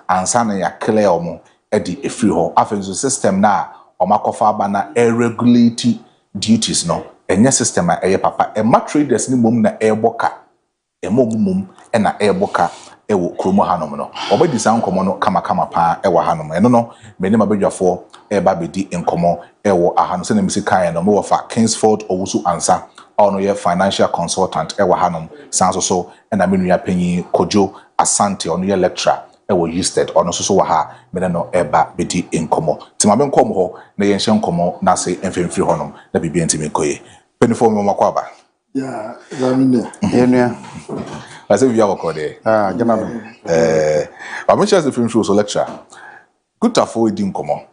ansa na yɛ clear ɔmo ɛde efiri hɔ afei nso system na ɔmo akɔfa aba na regulate duties no ɛnyɛ system a ɛyɛ papa ɛma traders ne mom na ɛbɔ ka ɛma ɔmo mom ɛna ɛbɔ ka ɛwɔ kromo hanom no ɔbɛdi saa nkɔmɔ no kama paa ɛwɔ hanom ɛno no mɛni ma bɛdwafoɔ ɛba bɛdi nkɔmɔ ɛwɔ ahano sɛ na misi kan no mo wɔfa Kingsford Owusu Ansa ɔno yɛ financial consultant ɛwɔ hanom san so ɛna me nua panyin Kojo Asante ɔno yɛ lecturer ɛwɔ Houston ɔno so wɔ ha mɛne no ɛba bɛdi nkɔmɔ tima me nkɔmɔ hɔ na yɛnhyɛ nkɔmɔ na sɛ mfimfiri hɔnom na biribi ntimi nkɔyɛ penifo mo makɔ aba ya zamine yenua ase bibia wɔkɔ de gana no I'm sure the film show so lecture good to for di nkɔmɔ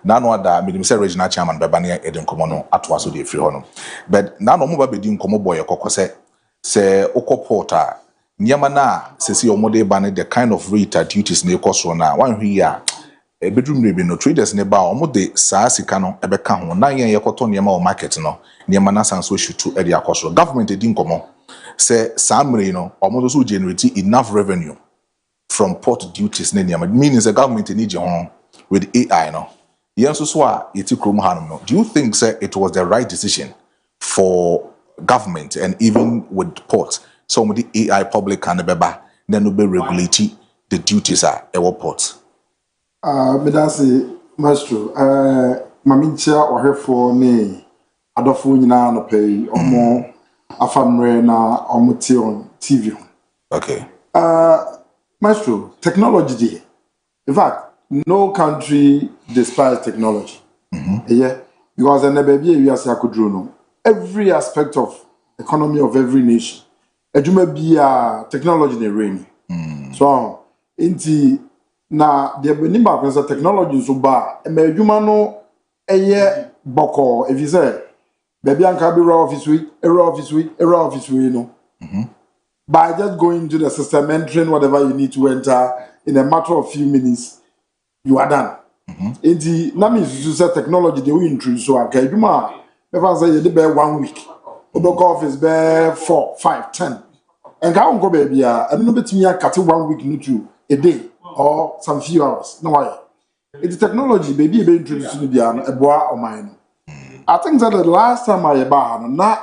na no ada me say regional chairman beba ne edi nkɔmɔ no ato aso de free hɔ no but na no mo ba bedi nkɔmɔ boy kɔkɔ sɛ okɔ porta nyama na sesi omode ba ne the kind of rate duties na ekɔ so na wan hwi ya bedroom rebi no traders ne ba omode saa sika no ebeka ho na yɛn yɛkɔtɔ nyama o market no nyama na san so hwutu e de akɔ government edi nkɔmɔ sɛ saa mmere no omodo so generate enough revenue from port duties ne nyama meaning the government need you home with AI no yen so a yeti krom hanom no do you think say it was the right decision for government and even with port so with the AI public can beba then no be regulate the duties are our port me da say maestro mamincha ohwefo ne adofo nyina no pay omo afamre na omo ti on TV okay maestro technology in fact no country despises technology. Yeah, because in the baby we are no every aspect of economy of every nation. Ejuma be technology in the rain. So inti na the benimba pensa technology so ba e ejuma no eye boko if you say baby anka be raw office we no. By just going into the system entering whatever you need to enter in a matter of few minutes you are done. Enti na me use technology they will introduce so aka adwuma me fa say you dey be 1 week obeko office be 4 5 10 and ka won go baby a eno no betimi akate 1 week no to a day or some few hours no why it's technology baby be introduce no bia no eboa oman no I think that the last time I ba no na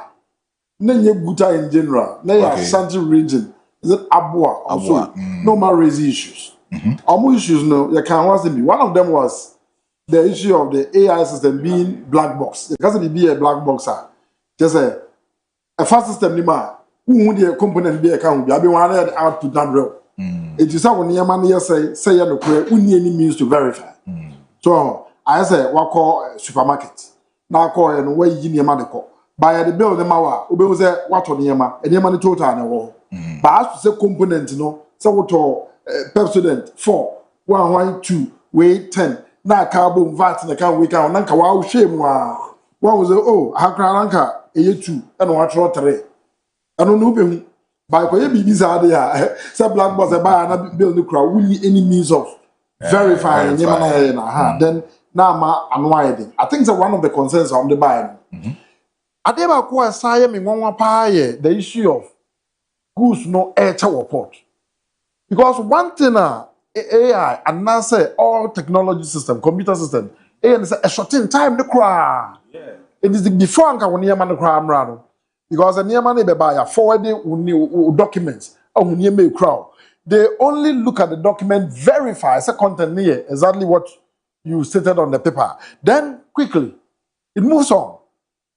nye guta in general na ya Ashanti region is it Abua also no more raise issues. Almost issues no, you can once be. One of them was the issue of the AI system being black box. It doesn't be a black boxer. Just a fast system nima. Who the component be account? I be one output that real. It is how when your man say you no clear. We need any means to verify. So I say what call supermarket. Now call and where you need your money call. Buy the bill the mawa. Ube say what on your man and your money total na wo. But as to say component no. So what Pepsodent 4 112 weight 10 na carbon vat na can we can nanka wa shame wa was hakra nanka eye 2 and wa tro 3 ano no be hu by ko ye bibi za de ya say black box e buy na bill no kra we any means of verifying nyema na then na ma anwide I think that one of the concerns on the buy adeba ko asaye me nwanwa pa ye the issue of goods no air port. Because one thing AI and now say all technology system, computer system, and say a short in time the cry. It is before anka when near man the cry amrano. Because the near man be buy a forwarded documents or when you make crowd. They only look at the document, verify the content near exactly what you stated on the paper. Then quickly it moves on.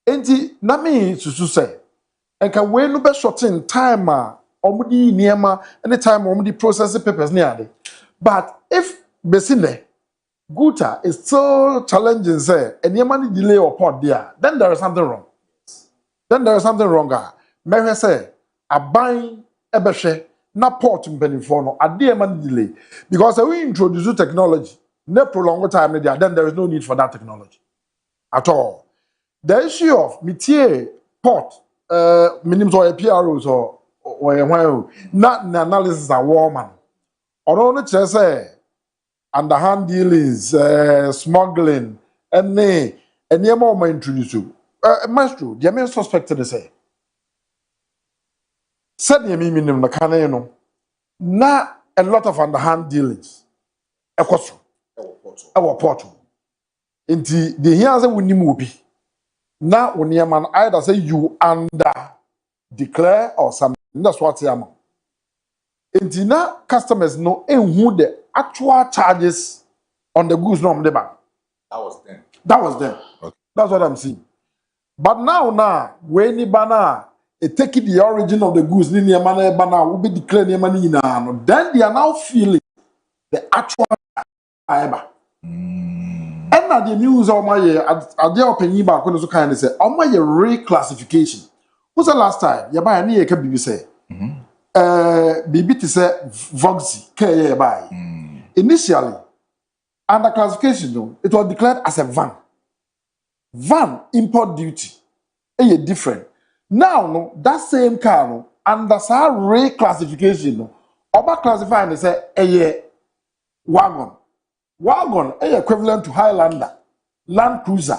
Enti na me susu say enka we no be short in time omudi niema anytime omudi process papers near ade. But if besine Guta is still challenging say niema ni delay or port there, then there is something wrong. Then there is something wrong. Me say aban ebehwe na port mpanimfo no ade man delay because we introduce technology ne prolong time there, then there is no need for that technology at all. The issue of métier port, minimum or PROs or not analysis are woman. Or only just say underhand dealings, smuggling, and near more introduce you. Maestro, the main suspect to say. Said the minimum the canano. Not a lot of underhand dealings. Our port. Inti the here's a winning movie. Now, when you man either say you under declare or something, that's what you am. And now customers know who the actual charges on the goods no the bank. That was then. That was then. Okay. That's what I'm saying. But now, when you banner, it take the origin of the goods, ni man banner will be declared ni money na. Then they are now feeling the actual fiber. And now the news on my idea opinion back when so kind of say on my reclassification. What's the last time? You buy any BB say. BB to say Voxy K buy. Initially, under classification, it was declared as a van. Van import duty. Different. Now no, that same car no under sa reclassification no. Oba classifying say wagon. Wagon equivalent to Highlander, Land Cruiser.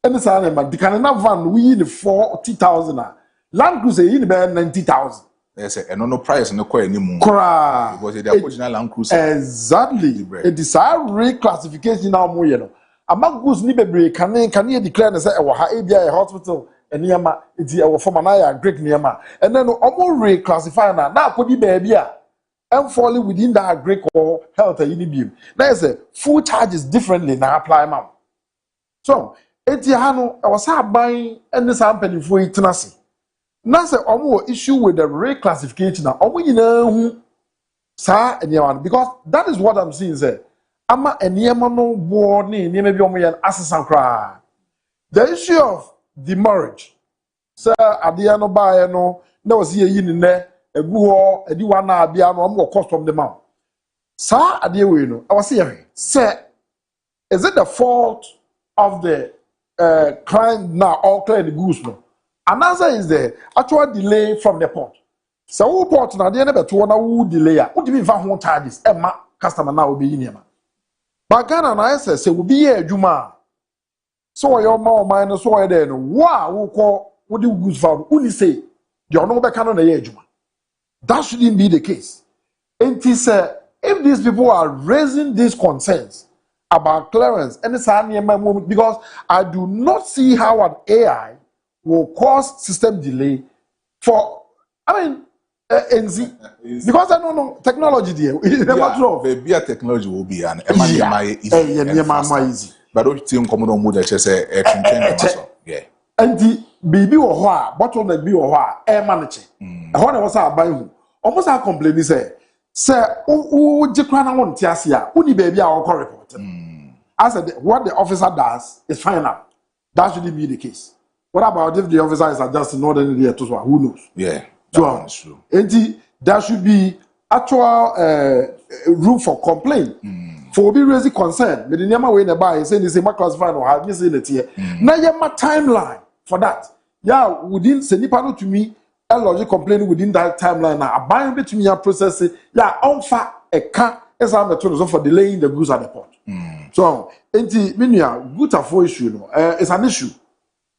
Any say but the Canada van we in 40,000. Land Cruiser in about 90,000. Yes, and no price no quite anymore. Because the original Land Cruiser. Exactly. It is a reclassification now more you know. Among goods ni bebre can you declare say e ha a hospital eniyama it e former na Greek niyama. And then omo reclassify na akodi baby a and falling within that Greek or health beam. Now is a full charges differently now apply ma'am. So Etiano I was buying and this company for it nasi. Now say issue with the reclassification now. You know sir and because that is what I'm seeing say. Ama eniyama no board ni maybe omo assistant cry. The issue of the marriage. Sir Adiano buy no was here in there. Egu edi wana abia no am cost from the mouth. Sir ade we no I was saying say is it the fault of the client now all clear the goods no? Another is the actual delay from the port. So who port na dey na beto na who delay a who dey fa ho charges e ma customer na obi yin ma. But Ghana na say we be here adwuma. So your ma man so e dey no wa wo ko wo dey goods found who ni say the ono be kan na ye adwuma. That shouldn't be the case. And he said, if these people are raising these concerns about clearance, and it's moment because I do not see how an AI will cause system delay for, I mean, NZ. Because I don't know technology there. Maybe a technology will be an easy. But don't think common on mood say yeah. And the baby or what, but on the be or what, air manager. I want to was buying almost a complaint say, sir, who Jacrana won't tiasia, who the baby are all report. I said, what the officer does is final. That shouldn't be the case. What about if the officer is adjusting northern area to who knows? Yeah, that is true. And there should be actual room for complaint. For be raising concern, but the name way in the buy saying this is my classified or have you seen it here? Now you have my timeline for that. Yeah, within send it to me, a logic complaint within that timeline. Now, a buying between your process, yeah, on fa a car as I'm a tool for delaying the goods at the port. So, enti minya good for issue no, it's an issue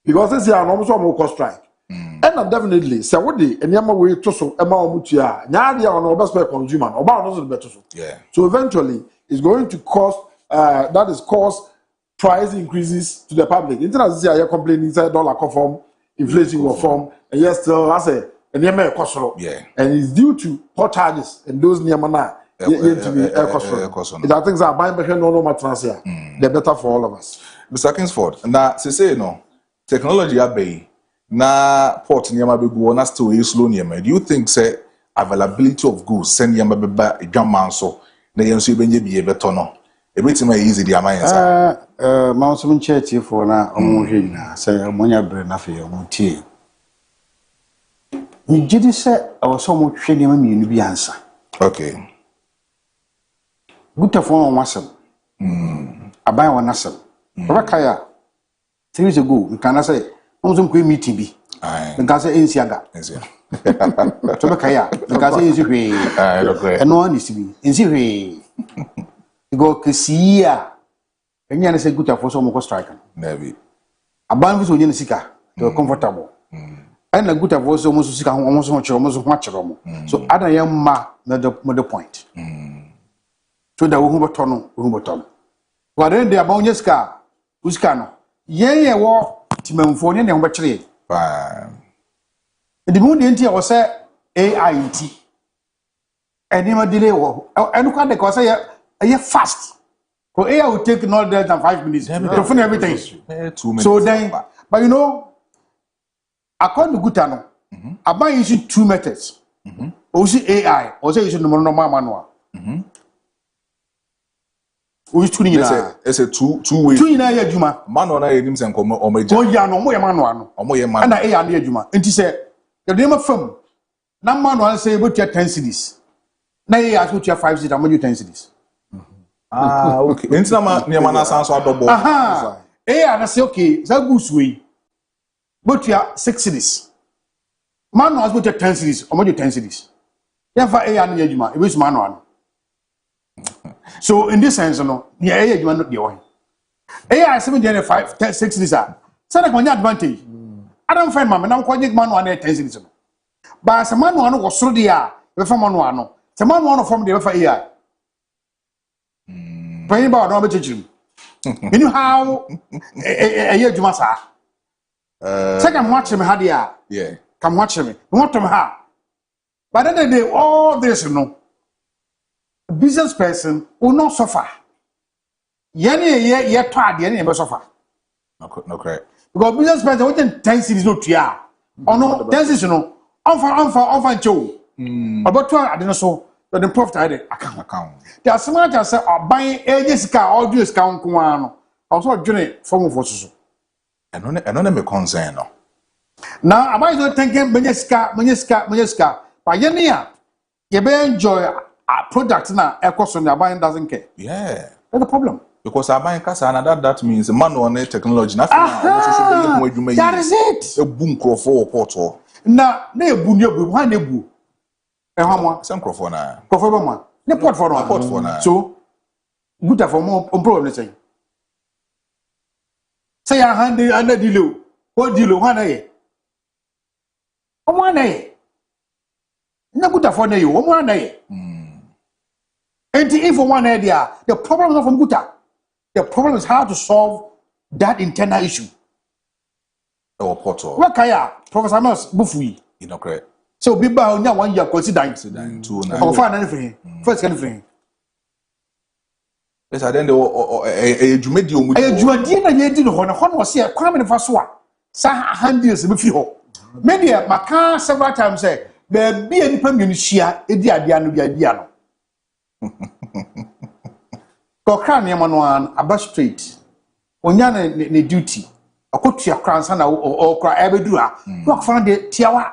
because this year almost more cost strike. And definitely, say what the and yama way to so ema omutia. Nya dia on best per consumer, oba no so better so. Yeah. So eventually, it's going to cost. That is cause price increases to the public. International say complaining inside dollar conform, inflation will form, and yes, still I say and and it's due to port charges and those near mana. I think that buying behind no matter they're better for all of us. Mr. Kingsford, now say no technology abe na port nyama be go na still is slow nyama. Do you think say availability of goods send nyama be ba edwaman so na yenso benye bi beto no everything easy the amount ma so church for na omo hwe na say omonya bre na fe omo tie ni gidi say awoso mo hwe nyama mienu bi ansa. Okay. Good for on wasem. Abai wa nasem. Rakaya 3 years ago, we can say, "I'm some queen meeting be." The guy say, "Insiaga." So Rakaya, the guy say, "Insi." And no one is to be. Insi. You go Kaakyire. And you say, "Good for some more striker." Maybe. Abai was only sika. They were comfortable. And a good for some more sika, almost much. So other young ma, the point. So that we will turn. But then the Abonyeska, Uskano, ye war, Timon and Battery. The moon in was say AIT. And him a delay war. And look at the cause a year fast. For AI will take no less than 5 minutes to finish everything. 2 minutes. So then, but you know, according to Gutano, I buy using 2 methods. Or see AI, or say you should normal manual. It's a 2 ways. 2 in a year, Juma. Man on a names and come or major. Oh, yeah, no more man. And I am near Juma. And he said, the name of firm. No man will say, but your 10 cities. Now you ask what your 5 cities, I'm 10 cities. Okay. Intima near Mana sounds out double. Aha. And I say, okay, that goes way. But you are 6 cities. Man was but your 10 cities, or your 10 cities. Therefore, A and Yajuma, it was man one. So in this sense, no, yeah, you are not the one. AI 7 5 6 this are. So that's one advantage. I don't find man, I'm quite man one 10 cities. But some man one was so dear, the from one. Some man one from the AI. Pray about no teaching. You know how a year you must have. Second, watch him, Hadia. Yeah. Come watch me. What them have. But then they all this, you know. A business person will not suffer. Ye tired, ye never suffer. No correct. Because business person within 10 cities not here. Or no 10 cities, you know. Offer show. About 12 I didn't so the profit I did account. There are some that say buying agents car all do discount kuano. Also journey from for and on me concern no. Now, am I not thinking Menyeska? But Yenia, you may enjoy a product now, a cost on your buying doesn't care. Yeah. That's the problem. Because I buy casa and that means a man on technology. That is it. A boom crofo portal. Now, they boom your one nebu. A homo, some crofona. Crofoma, the port for a port for now. So, good for more problem. Say, I hand the under deal. What deal? 1 day. 1 day. No good for you. 1 day. And if 1 idea, the problem is not from Guta. The problem is how to solve that internal issue. Our portal. What kaya? Professor Amos Bufui. You know, correct. So, people only 1 year consider 2 or find anything. First, anything. Yes, I then a Jumedio. A Jumedia, you did Hon was here, Kwame Faswa. Sa handles with you. Many a Maca several times say, there be any permission, Idiano. Kokran Yaman, a bus street. Onyana ne duty. A coach your grandson or cry Abedua. Walk found the Tiawa.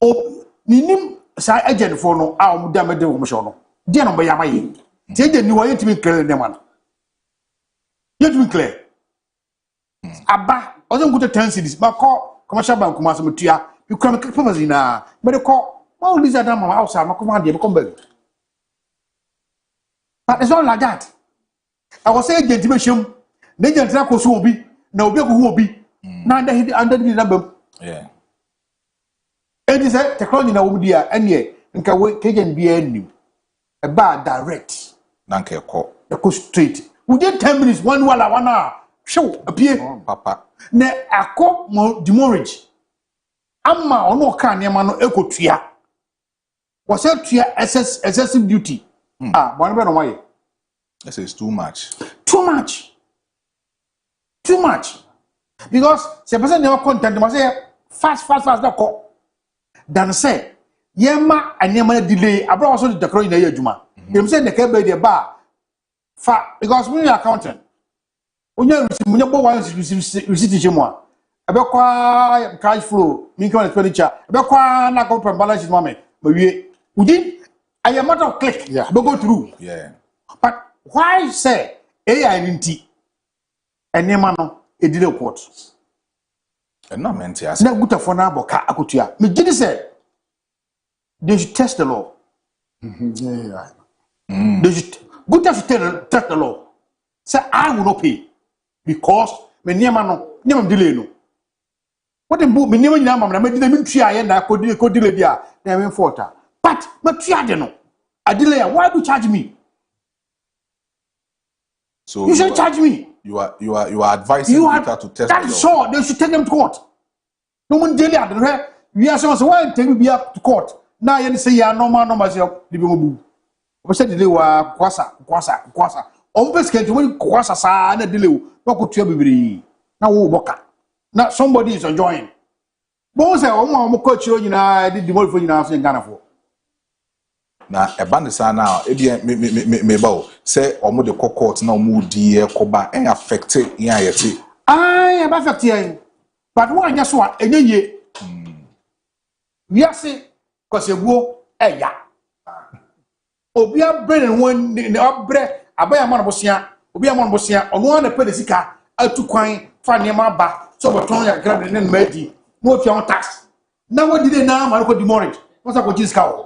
Oh, Ninim, Sa agent for no, our damage de Momishono. Dear by Yamai. Take the new way to be clear in the man. Yet to be clear. Abba, I don't go to 10 cities, but call commercial bank, Masamutia. You come to Pamazina, but the call. All these are done outside, my command, you come back. But it's not like that. I was saying, gentlemen, they just like us will be, no people who will be. Now they under the number. Yeah. And it's a technology now, dear, and yet, and can wait, can be any. A bar direct. Nanke call. The coast street. Within 10 minutes, 1 hour, show apie papa na akọ mo demorage ama ono ka niam no ekotua was it excessive duty bon be no why this is too much because se person dey content must say fast that call than say yema anyama delay abra also the declare na adwuma dem say the ka be the bar fa because we accountant onya munya bo one receipt chemo abekwa cash flow income expenditure abekwa na account balance sheet mama we within a matter of click we go through but why say AI nti enema no edile report no meant ya na gutafo na aboka akotua me gidi say they should test the law they should gutafo test the law say I will not pay because me niema delay no what the book me niema nyina mam na me delay me tua ye na ko delay dia na me faulta but me tua de no a delay why do you charge me so you should charge me you are advising Peter to test that sure they should take them to court no one daily at the we are so why take me up to court now you say ya normal say the be mobu we say delay wa kwasa on best can when kwasa sa na delay no ko tua bibiri na wo boka na somebody is enjoying bo say o mo ko chiro nyina di demol nyina so Ghana for na ebande sa na ebia me ba o say omo de court na omo di e koba en affect yan ayete e ba affect yan but wo anya so a enye we are say koseguo eya obi abrene won ne obre abaya man bosia obi amon bosia ono na pede sika atukwan fa ne ma ba so boton ya grab ne ma di no fi on tax na wo di na ma ko di mortgage what's up with this cow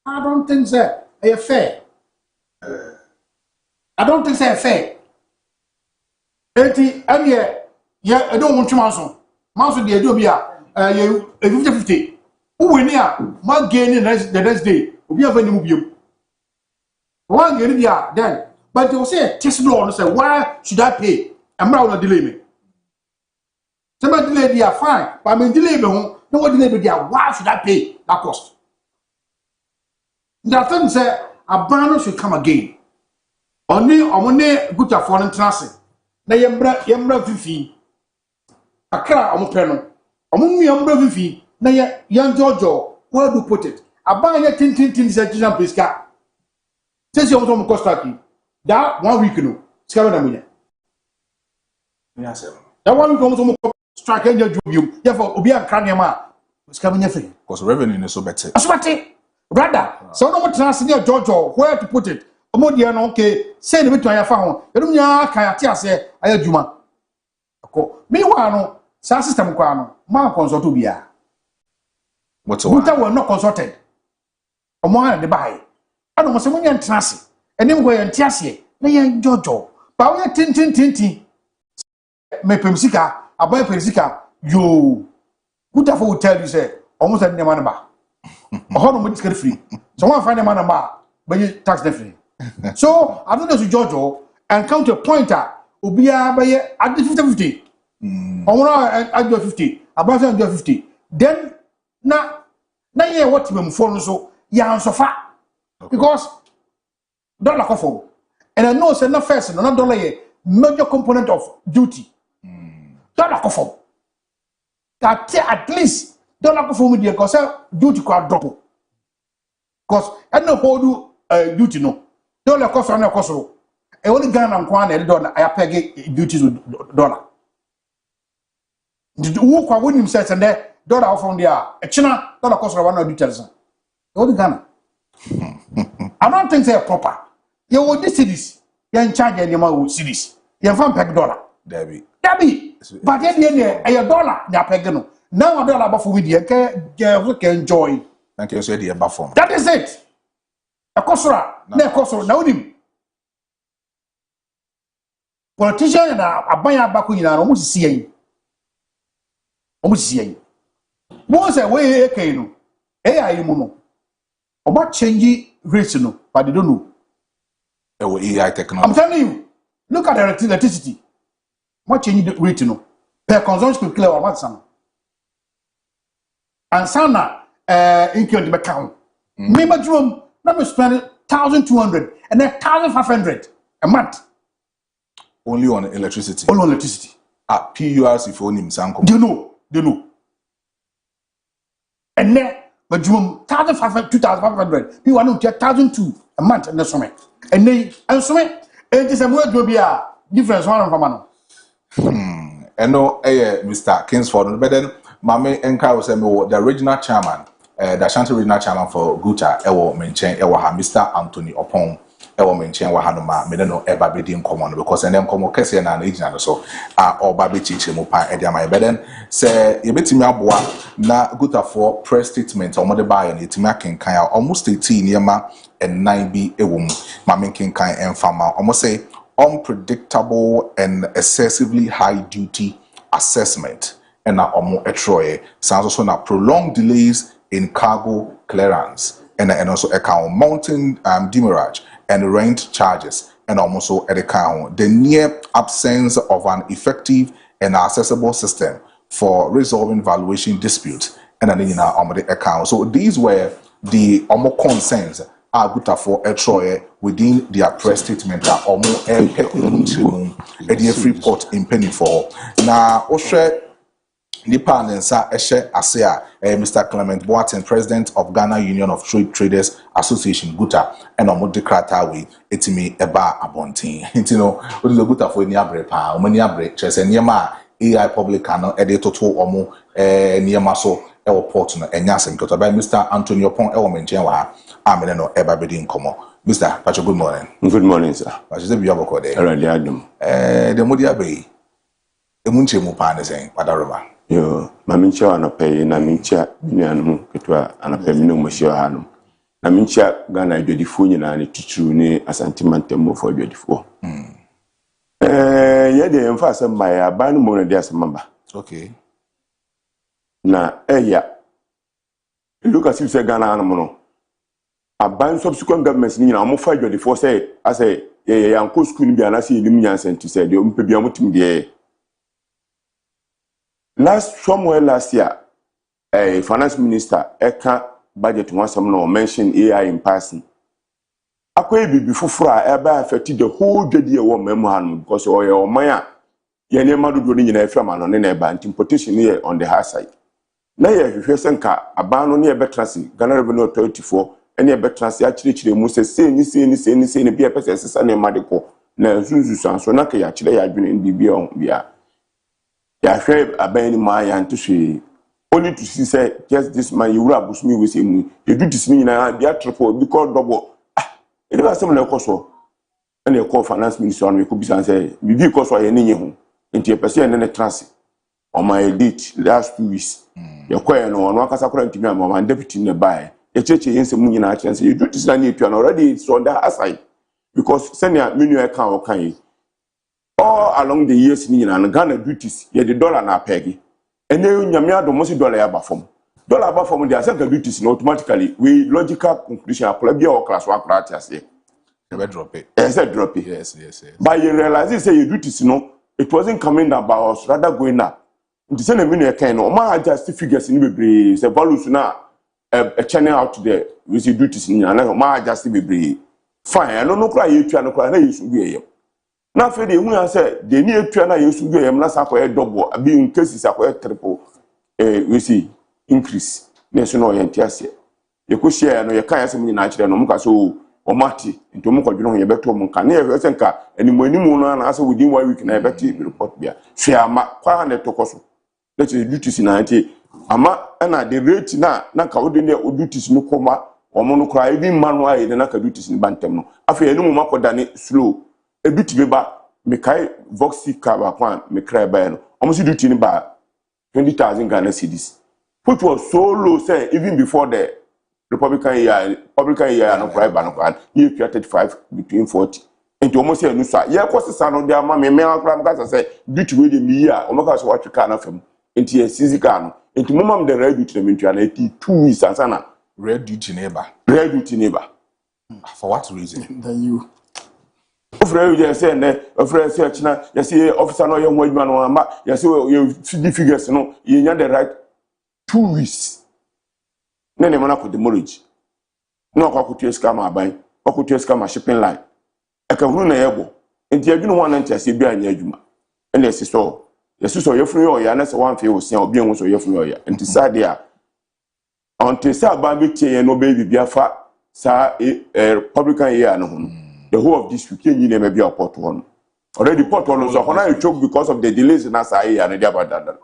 I don't think so fair I don't think so fair enti am ye I don't want to manso de do bia 50-50 who win here ma gain the next day obi ava ni mu biem one get there then but they will say test law and say why should I pay I'm not delay me somebody delay there fine but I mean delay me home no what delay there why should I pay that cost the thing say a ban should come again only good foreign transit na yembra fifi akra omopeno omu yembra fifi na yan jojo where do put it a ban ya tin say Jesus Pisca says you want to cost that 1 week no sika na munya yes that 1 week almost strike any job you therefore obi akra nema sika munya free because revenue is so better brother so no more transit jojo where to put it omodia no okay say ne betu ayafa ho edum nya kan ate ase ayadwuma ko me wa no sa system kwa no ma consult obia what's were not consulted omo ha de bai ano mo se mo nya transit enim go ye ntiase na ye jojo ba wo tintin me pemsika aboy pemsika yo Kutafo will tell you say almost any man ba oho no mo discard free so one find a man ba but you tax free so I don't know to Jojo and count a pointer obia ba ye at 50-50 omo at 50 about 50 then na ye what me phone so ya ansofa because dollar kofo and I know say na first no dollar ye major component of duty dollar kofo that at least dollar kofo me dey cause duty kwa double cause I no hold duty no dollar kofo na koso e woni Ghana nkwa na dollar I pay duty dollar wo kwa woni say say dollar ofon dia e china dollar koso one duty e woni Ghana I don't think they're proper. You will this cities. You're in charge anymore with cities. You're from peg dollar. Debbie. But then a dollar, they're pegging. Now a dollar buffer with you can enjoy. Thank you, said the buffer. That is it. A cosra, no cosra, no him. Politician and a buyer back in almost seeing. Almost seeing. Once away a canoe. AI mono. About changing rates, no, but they don't know. AI technology. I'm telling you, look at the electricity. What you need rate no per consumption clear or what some. And sana income the account. Me bedroom, let me spend 1,200 and then 1,500 a month. Only on electricity. Only on electricity. PURs if only Sanko. They know. And then bedroom 1,500, 2,500. You want to get 1,200 a month and the summer. And then it is a word will be a difference one from man. And no, Mr. Kingsford, but then Mame Enka was the original chairman, the Ashanti regional chairman for Guta, Ewo Menchen, Ewa Mr. Anthony Opon, Ewo Menchen, Wahanuma, Medeno, Eba Bedi in common, because and then Como Kessi and an agent so, or Babi Chichimupa, Ediama Beden, say, Yebetimia Boa, na Guta for press statement or mother by and Itimakin Kaya, almost 18 Yama and 9B Ewum, Maminkin Kai and Farmer, almost say, unpredictable and excessively high duty assessment and omo etroye sounds also na prolonged delays in cargo clearance and also account mountain demurrage and rent charges and also account the near absence of an effective and accessible system for resolving valuation disputes and then the account. So these were the concerns Aguta for Etroye within their press statement that almost a free port in penny for. Now, Oshe Nipa Nensa Eshe Asea, Mr. Clement Boateng, President of Ghana Union of Trade Traders Association, Guta, and Omodekratawi, Etimi Eba Abontin. Intino, what is the Guta for Niabre Pa, Omaniabre, Chess, and Yama, AI Public Canal, Editor to Omo, Niamaso. Ewo port no enyasem kota by Mr. Antonio Pon ewo menchen wa amene no eba bedi nkomo. Mr. Pacho, good morning. Good morning, sir. Pacho se biya boko de. Already adum. De modi abe. Emunche mu pa ne sen padaroma. Yo, mamincha wana pe na mincha nuanu ketwa anape minu moshi wa hanu. Na mincha Ghana adwadifu nyina ne titru ne asantimante mo fo adwadifu. Yede emfa asem ba ya ba no mo na dia asem. Okay. Na look as if say Ghana no aban subsequent governments ni na mo fa dwade for say ase yanko school ni bia na say elim nyansen to say de o mpa bia motim de somewhere last year finance minister eka budget wasam no mention AI in passing akoye bibi fufura e ba affect the whole dwade e wo memu hanu because o man a ye ne madodo ni nyina efra no ne ba importation here on the high side. Na ye hwehwe senka abano ne ebetrasi Ghana Revenue Authority for ene ebetrasi akirikire mu se se ni bia pese sesa ne madeko na nsunsu sanso na ka ya kire ya adwene bibia on bia ya hwe abani ma ya ntohwe only to see say just this man you rub me we say mu you do this ni na bia triple because double e dey asem na ekoso ene e call finance minister on we ko bisan say bibi koso ye ni hu enti e pese ene ne trasi on my date last 2 weeks ya kwaya no ono akasa kora ntimi ama deputy ne bae ya cheche yense mu nyina chance you do this na etua already it's on that aside because senior menu account okan all along the years ni nyina Ghana duties ye the dollar na pegi ene nyame adomo si dollar ya ba fom the asenka duties no automatically we logical conclusion akola bia o class 1 akora ase never drop it yes but you realize say you duties no it wasn't coming down by us rather going up. The same menu can no ma adjust figures in bebre say values na a channel out there we see duties in na ma adjust bebre fine I no cry you no cry na yesu bi eyem na fe de hu say de ni etua na yesu bi eyem na sa ko double abi in cases akoy triple we see increase na so no yentiase ye ko share no ye kan asem ni na kire no muka so o mati into mu ko dwene ye beto mu kan na ye se nka animu no na asa within 1 week na ye beti report bia hwe ama kwa na tokoso let is duties na ante ama na the rate na ka wode ne duties no koma omo no kra even manual ye na ka duties ni bantem no afa enu mu makoda ne slow eduti be ba me kai voxy car ba kwan me kra ba no omo si duty ni ba 20,000 Ghana cedis which was so low say even before the Republican year no kra ba no kwan you 35 between 40 and almost say no sa ye kwose no dia ma me akra mka say duty we de mi year omo ka so watch car na fam enti ye physical no enti momam the red duty na mentua na 2 weeks ansana red duty neighbor for what reason than you Ofre you say na ofre say china you say officer no ye ho adwuma no ama you say you figures no you nya the right 2 weeks na ne mana ko demorage no kwakutu scam aban kwakutu scam shipping line aka hunu na yebo enti adwunu ho na ntase bi anya adwuma ene ese so yesu so yefunu yo ya na se wan fe osia obi enwo so yefunu yo ya enti sade a onte sa ba bi tie no baby biafa sa republican year no ho the whole of this week you never be a port one already port one so when I choke because of the delays in asa year and the abandon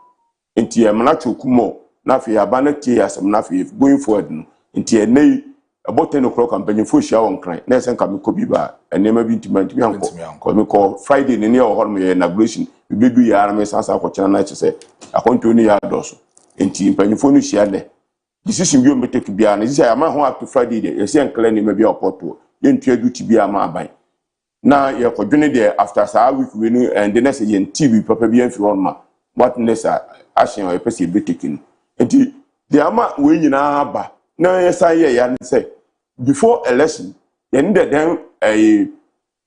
enti e mana chokumo na fe abana tie asem na fe going forward no enti e nei about 10 o'clock campaign for share on cry na sen ka me ko bi ba enema bi intimate mi anko me ko Friday ne ne o ho me inauguration bi bi ya me sansa ko chana na chese akonto ni ya doso enti mpanyifo no share ne decision bi o metake bia na this am ho up to Friday dey yes en clear ne me bi opoto yentu aduti bia ma aban na ye kodwene dey after sa week we no and the next yen TV papa bi anfi on ma what next action o pese be taking enti the ama we nyina aba na yesa ye ya say before election yen the then a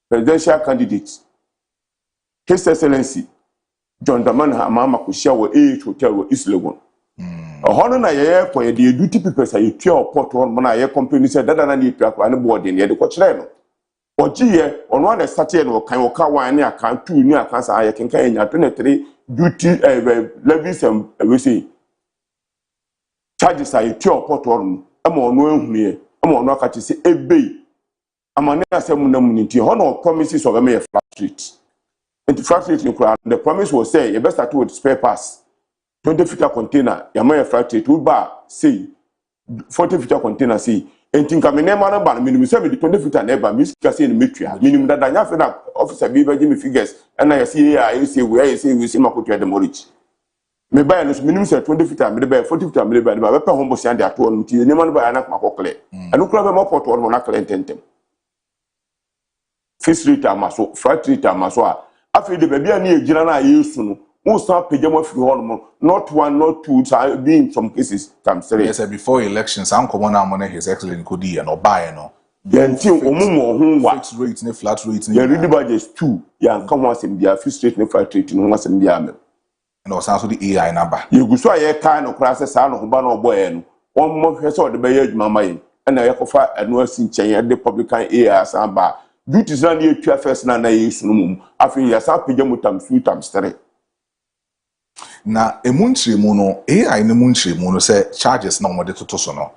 presidential candidate His Excellency John Dramani Mahama ko share wo hotel wo East Legon hono na ye ko ye the duty people say you tua port on na ye company say dada na ni tua kwa ne board ne ye de ko kire no ojiye ono na start ye no kan wo ka wan ne akan 2 ni akan sa ye kenka ye nya 23 duty levies and we say charges ay tua port on ama ono ehunu ye ama ono aka say ebe ama ne asem na mu nti hono promises of me flat street and the flat street the promise was say you best start with spare parts 20-footer container, Yamaya factory to bar, say 40-footer container, say, and think I'm a name on a bar, minimum 20-footer neighbor, Miss Cassie in Mitria, minimum that I have enough officer be by Jimmy figures, and I see I say where I say we see Makutia the Morich. May buy a minimum 20-footer, maybe 40-footer, maybe by the weapon home was at one, the name by Anak Makokle, and look over more port or Monaco and Tentem. Fish rate amaso, flat rate amaso. I feel the baby near Girana used to. Most of pejama free hormone, not one, not two, be in some cases, come straight. Yes, before elections, I'm coming on His Excellency Kodi and Obaya, no. Until fixed rates, no flat rates, no. Ready budgets too. Yeah, come once in the fixed rate, no flat rate, no once in the army. And also the AI number. You go so a kind of classes, I know Bano Boy, 1 month has all the bayage, mamma, and I offer a nurse in China, the publican AI samba. Duties not near to a first nana use no. I feel yes, I pejama tam sweet, I'm straight. Na emunchire mu no AI ne munchire mu no say charges na omode toto so no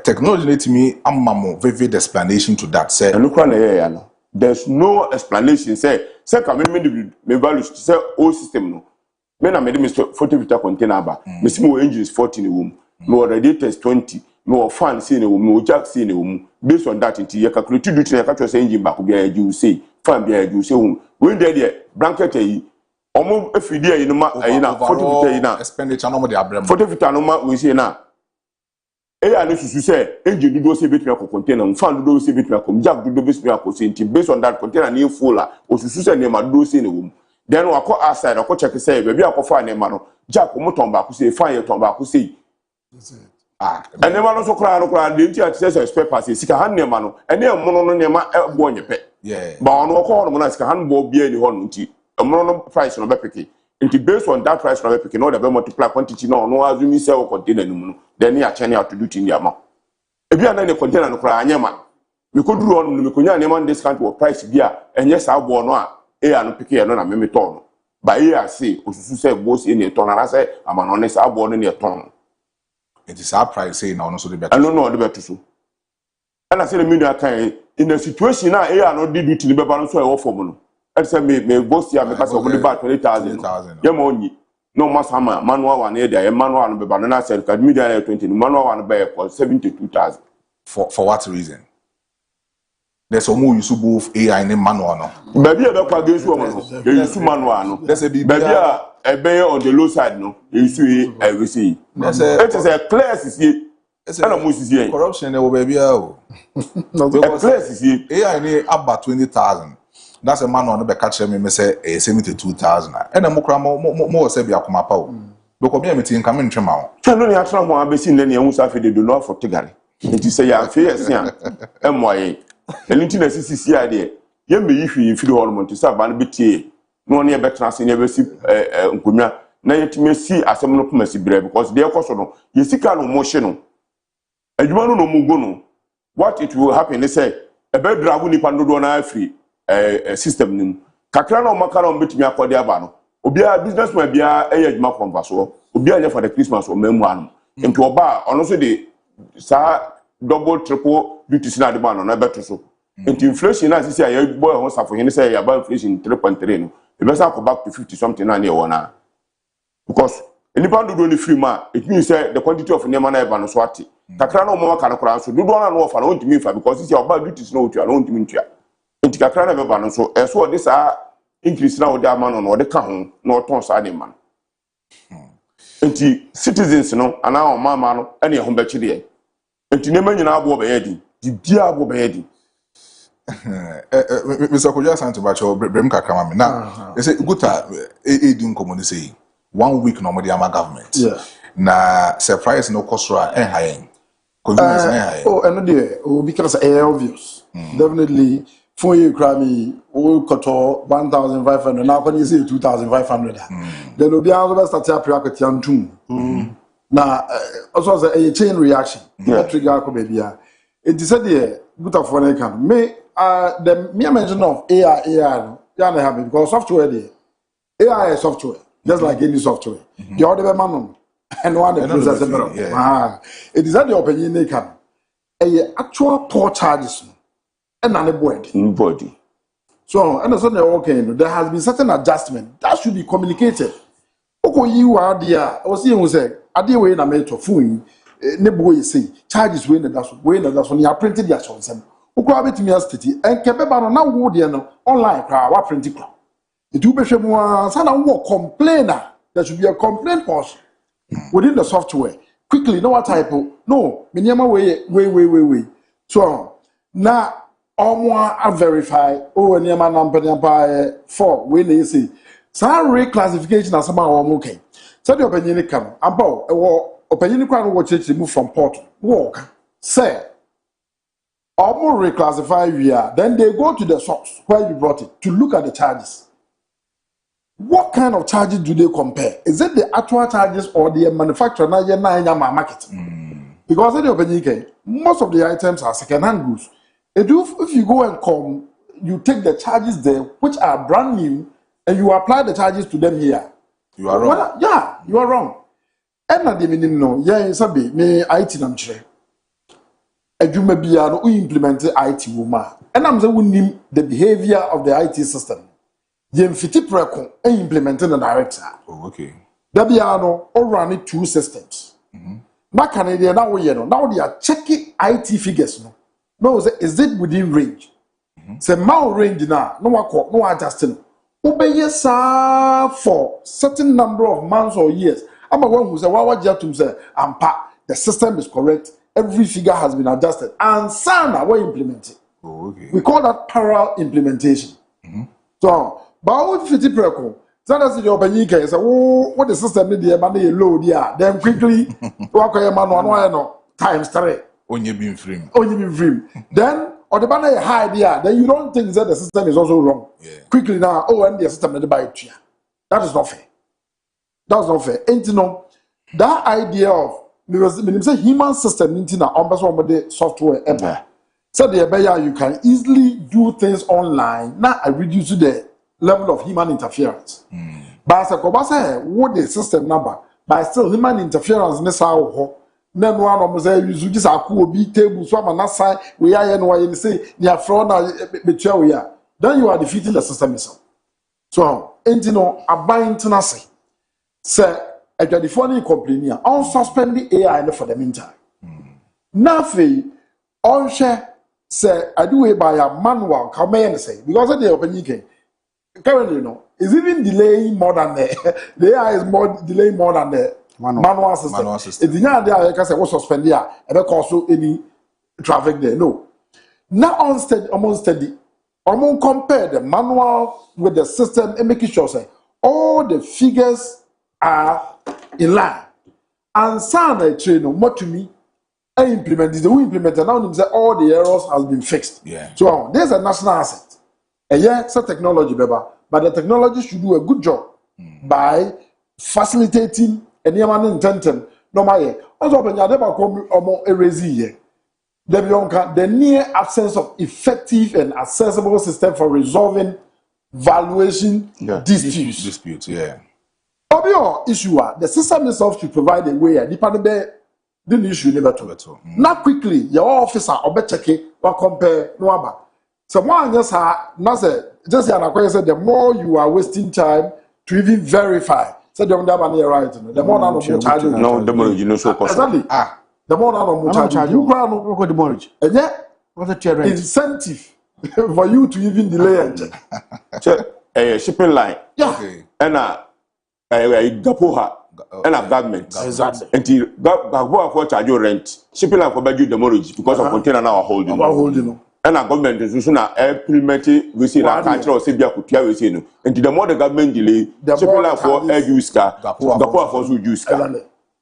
technology let me amamo vivid explanation to that say and look na ya no there's no explanation say can me value say all system no me na me 40-footer container ba me see mo engines 14 in wom me radiators 20 me fan see in wom me jack see in wom based on that you calculate duty na catch say engine back bi ya you say fan bi ya you say when there blanket yi omo efidi ayi no ma ayi na 40-footer yi na expenditure no mo de abrem 40-footer no ma we say na eya no susu say engine dudo say betumi akọ container fan dudo say betumi akọ jack dudo betumi akọ say nti based on that container na full la osusu say na ma dudo say na wom then wakọ outside akọ check say be akọ fa na ma no jack mo ton ba akọ say fan ye ton ba akọ say and never no so kra the nti at say spare parts sika han na ma no ene mo no na ma bo nyepe ba ono akọ no na sika han bo bia ni ho no nti no price no be picky. Into based on that price no be picky, no the multiply quantity no assume sell container no then you are churning out to do in the amount. If you are not the container no cry anyama, we could do on me kunya anyama discount or price bia and yes I bo no no picky no na me ton. By here say osusu say boss in a ton and I say I'm an honest I bo in a ton. It is our price say now so the better. I don't know the better so. And I say the media can in a situation now no did to the balance so for mono. I say me boss here because of about 20,000. Yeah, money. No masama manual one there. Manual one be banana said can media 20. Manual one be for 72,000. For what reason? There's some who use both AI and manual no. Baby, I don't against woman. They use manual no. There's a baby on the low side no. You see everything. It is a class is here. Corruption there baby oh. A class is here. AI need about 20,000. That's a man on the catch me say 72,000. And I'm more say be akoma pa o. Because me meeting come in trema o. Tell no ya tra ho abesi ne hu sa fe de do not for tigare. It say ya fe yes ya. Emoye. Elinti na sisi ade. ye me yihwi infidi hormone ti sa ba no betie no ne betra se ne besi nkomia na yetime si asem no poma si bre because de ekoso no ye sika no mo hye no adwuma no mo go no what it will happen is say e be dragu nipa dodo na afri system nim kakra na o maka na o betimi akode aba no obia businessman bia eye adwuma konfa so obia nya for the Christmas o mamu anu nti oba ono so de sa double triple duties na de ba no na beto so nti inflation na sisi aye boy ho safo hin say ya ba inflation 3.3 no e be sa go back to 50 something na e wona because enipa dodo ni free ma it means say the quantity of nema na e ba no so ate kakra na o mama kan kora so dodo na no ofa na o ntimi fa because sisi oba duties na o tua na o ntimi ntua nti kakra na be ba no so e so this increase na o de ama no de ka ho na o ton sa de man nti citizens no ana o mama no ene ho be chide nti nema nyina abo be yedi di bia abo be yedi Mr. Kojo Asante Bacho brem kakra ma na you say guta edin common say 1 week no mo dey ama government na surprise no kosra hayen Kojo is hayen oh and there because obvious definitely for you crami o koto 1500 now can you say 2500 then obi an start up prakwati antum na also say a chain reaction trigger ko bia it said there guta for na kan me the mere mention of AI can happen because software there. AI is software, just like any software. The other man and one the process it is that the opinion they can a actual poor charges and an body. So and so okay, there has been certain adjustment that should be communicated. Okay, you are there. I was saying say I dey way na me to phone ne boy say charges way na that's when you printed their something. Ukwa betimi astiti enkebe ba no na wo de no online kra wa print kra etu be hwemu ansa na wo complainer there should be a complaint force within the software quickly no what type no meniama we so na omo a verify o eniama number for we na say sa reclassification asama omo okay so the opinion come abo e wo opinion kra no wo church move from port work say or reclassify via, then they go to the source where you brought it to look at the charges. What kind of charges do they compare? Is it the actual charges or the manufacturer market? Because in the open most of the items are second-hand goods. If you go and come, you take the charges there, which are brand new, and you apply the charges to them here. You are wrong. Well, yeah, you are wrong. And at the minimum, no, yeah, sabi me IT namchre. Adwuma bia no implement IT woman and I'm saying the behavior of the IT system yem fiti preko implement the director okay da bia no o run two systems na Canadian now we no now they are checking IT figures no say is it within range say ma range na no wakọ no adjust no obeye sa for certain number of months or years ama one who say wa jatum say ampa the system is correct. Every figure has been adjusted and sana we implement it. Okay. We call that parallel implementation. So, but what 50 preko? That's the opening case. What the system need the money load yeah. Then quickly work on no times 3. Only being free. Then or the money high there. Then you don't think that the system is also wrong. Yeah. Quickly now, and the system need to buy it. That is not fair. That's not fair. And you know that idea of because when you say human system, the software ever. So you can easily do things online. Now I reduce the level of human interference. But as what the system number, but still human interference nessa ho. Then one of them use this be table so I'm not sign we are and say they are fraud we are. Then you are defeating the system itself. So you know abide tenacity. Say a funny complaining on suspend the AI for the meantime. Nothing on share say I do it by a manual come and say because of the open UK currently is even delaying more than the AI is more delaying more than the manual system. It's not there I can say what suspend there and also any traffic there. No. Now almost steady. Almost compare the manual with the system and making sure say all the figures are in line. And some train what to me I implement this. We implement now say all the errors has been fixed. Yeah. So there's a national asset. yeah, so technology, beba, but the technology should do a good job by facilitating any man intention. No matter. Also, when you never come erase the near absence of effective and accessible system for resolving valuation disputes. Yeah. Obvious issue the system itself to provide a way depending the issue never to. Not quickly, your officer or better check or compare no other. So one just say the more you are wasting time to even verify. So the money right. The more no demurrage you know so exactly. The more charge you go demurrage. And yet what's the incentive for you to even delay it? Shipping line. Yeah. And Gapoha and a government. Exactly. Until Gapoha for charge your rent. Shipping line for bad demurrage because of container now holding. And a government is now implementing we see that culture or Sibia Kutia we see no. And the more the government delay, shipping line for use car, Gapoha for use car.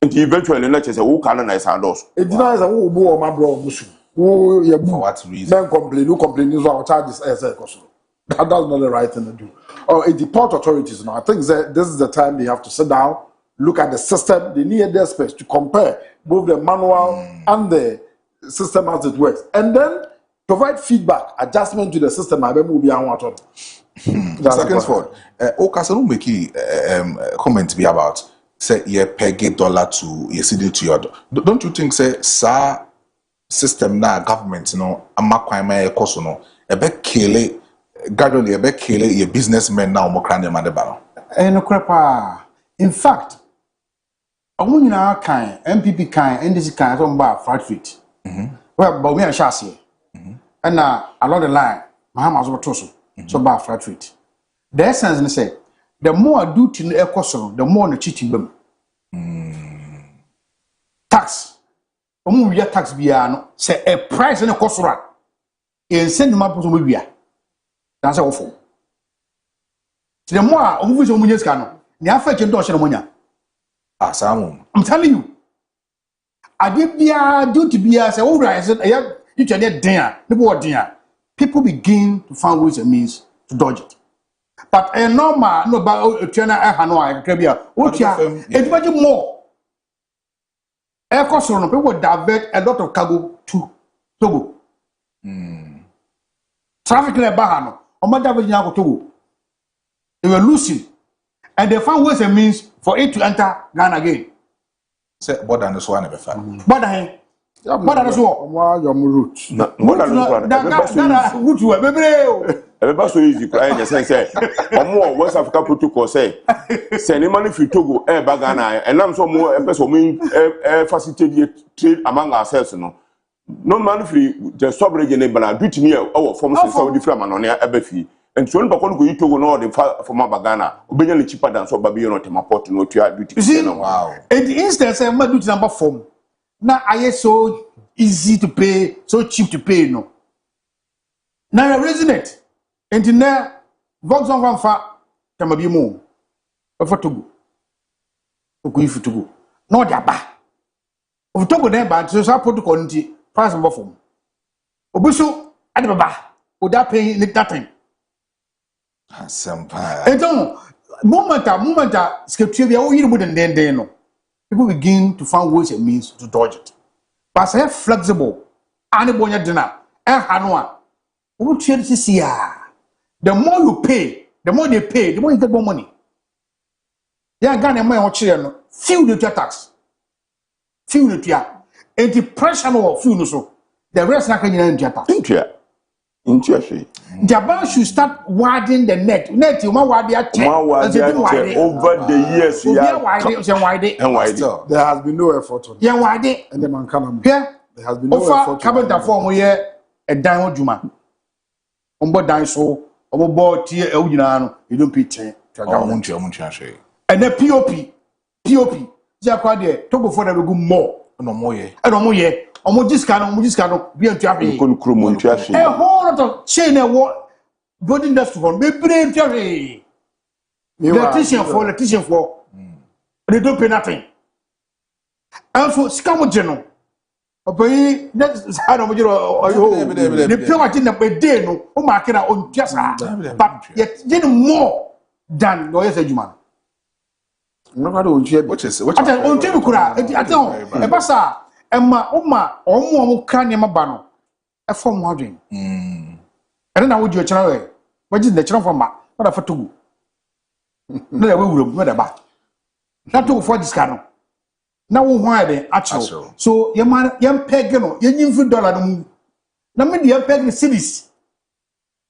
And eventually not just a who canonize our doors. It denies a who bore my bro Musu. Who for what reason? Men complain, who complain is our charges as a cost. That's not the right thing to do. Or the port authorities now. I think that this is the time they have to sit down, look at the system, they need their space to compare both the manual and the system as it works. And then provide feedback, adjustment to the system. I will be on Second for Okasaru make comment be about say ye peg dollar to ye city to your. Don't you think say sa system na government no amakwan ma e koso no e be kele gradually e be kele ye businessmen na omokra ne made ba no. No crepa. In fact, omo nyina kan MPP kan NDC kan so mba flat feet. Well, but we are shasi. And along the line, Mahama was toso. So ba flat feet. The essence they say the more I do to the ecoson, the more the cheating them. Tax. Omo we tax biya no say a price in a cosora. In send them up to biya. That's awful. The more omo we so munyes kano. Ni afa kendo sheno munya. Asamu. I'm telling you. Ade biya do to biya say o rise you tell them dinner. People begin to find ways and means to dodge it. But a normal no about China Hanoi Caribbean. It's much more. Air cost people divert a lot of cargo to Togo. Traffic in Bahano, or Madame Togo. They were losing, and they found ways and means for it to enter Ghana again. Say what and so on ever found. But that's what your route. Route you everybody so easy. I say, or more West Africa protocol say any money for Togo, Bagana, and I'm so more a person facilitate trade among ourselves. No money for the sovereign, but I do to me our forms of Saudi from on air Abbey. And so on, Bacon go to know the from Bagana, obeying cheaper than so Babylon to my port no to duty. Wow. In the instance, I'm not number form. Now I so easy to pay, so cheap to pay, no. Now I resonate. And in there, Vox on one fat, can be more. For Togo. For Togo. No, Jabba. Of Togo, then, but so I put the quality price of form. Obuso, Adaba, would that pay nothing? And so, moment, scripture, we wouldn't then no. People begin to find ways and means to dodge it. But say flexible, and bonya dinner, and hanwa. What you see? The more you pay, the more they pay, the more you get more money. Yeah, Ghana money on children, few the tax, few the tia, and the pressure of few no so. The rest not can you tax. Interesting. Japan should start widening the net. Net, you want wide over the years. There has been no effort on it. Yeah, wide and the man can. Yeah, there has been no effort. Cabin form here a diamond juma. On board dine so, on board tier Eudinano, you don't pay 10. And the POP, Jacquard, talk before they will go more. No more, and no more yet. Almost this kind be a traffic. A whole lot of chain and what good industry for me, brain traffic. Electrician for they don't pay nothing. And for Scamo General, Open next I don't know the pure thing that be day no o mark na on just but yet did more than no yes ejuma no ka do on tie which is on tie kura aton e ba sa emma o ma omo ka ne ma ba no e form wadwen ene na wo di o chira we waji the chira form ma na fa togu na we wuro na da ba na to for this car no na wo ho ade actual so yem peg no yenyim $50 no mu na me de peg ni cities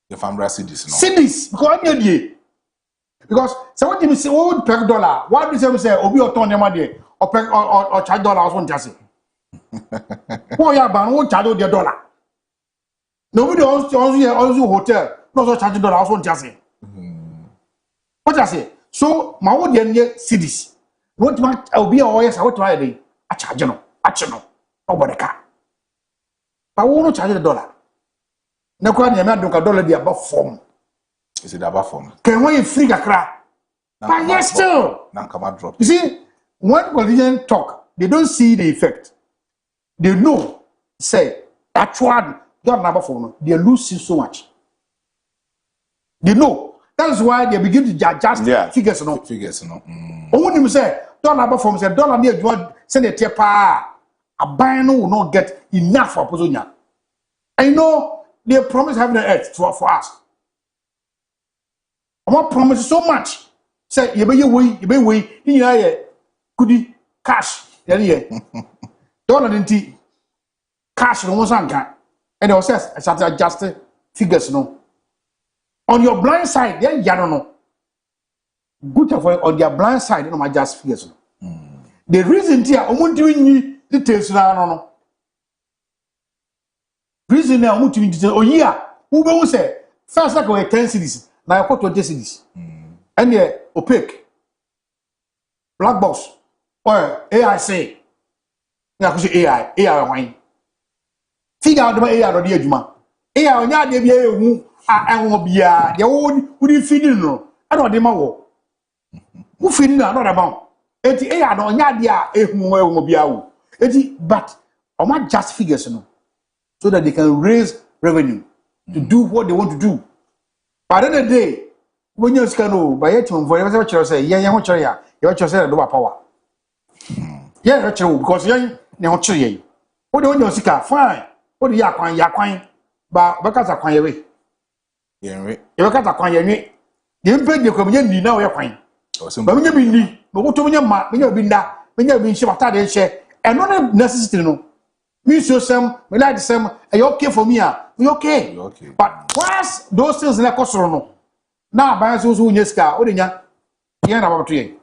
the famra cities no cities because any die because so what you say wo peg dollar what do you say obi oton yema de o peg or charge dollar so njase wo ya ba no charge the dollar nobody also hotel no so charge dollar so njase what you say so ma wo de nye cities what man obi o yes what try dey a charge no nobody can but we no charge the dollar na kwa na me ka dollar dey above form is it above form can when you free kakra but yes still na come drop you see when politicians talk they don't see the effect they know say actual dollar above form they lose so much they know that's why they begin to adjust figures no only me say dollar above form say dollar near you send a tear pa a buy no will not get enough for Pozonia. I know they promise having an earth for us. I want promise so much. Say you be way, you could cash. Dollar into cash no one can. And they also start adjust figures no. On your blind side, then you don't know. Good for on their blind side, no my just figures no. The reason here, I want to details now, no. Reason now, I want to details. Oh yeah, who will say first like we 10 cities, now I got 20 cities, and yeah, opaque, black box, or AI say, now I say AI wine. Figure out the AI or the edgema. AI on ya de be who I won't be the old who you feeding no. I don't demo. Who feeding not about. Eti e no nya dia ehun ehun biawo eti but o ma just figures no so that they can raise revenue to do what they want to do. But at the end of the day when you scan no by yet for you say yen ho chere ya you chere say do power yen ho chere because yen ne ho chere yen o de onyo sika fine o de ya kwan ba kasa kwan yewe yenwe e kasa kwan yenwe de mpe de ko yen ni na o ye kwan ba menya bi ni bo to menya bi nda menya bi nshi bata de nche e no necessity no me so some me like some are okay for me we okay but once those things na kosoro no na ba so unyeska o de nya yen na ba to yen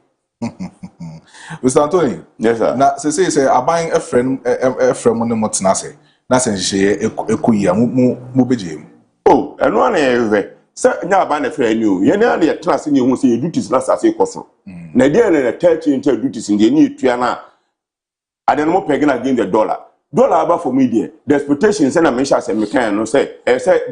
Mr. Anthony yes sir na say aban a friend no motena say na say hye ekoyi mu beje oh eno ana ye se nya aban na friend you ye na ye trust ni hu say you duties na say koso na dey na touch into duties in the ni etua na aden mo pegin against the dollar aba for me there the expectations na me sha say me kan no say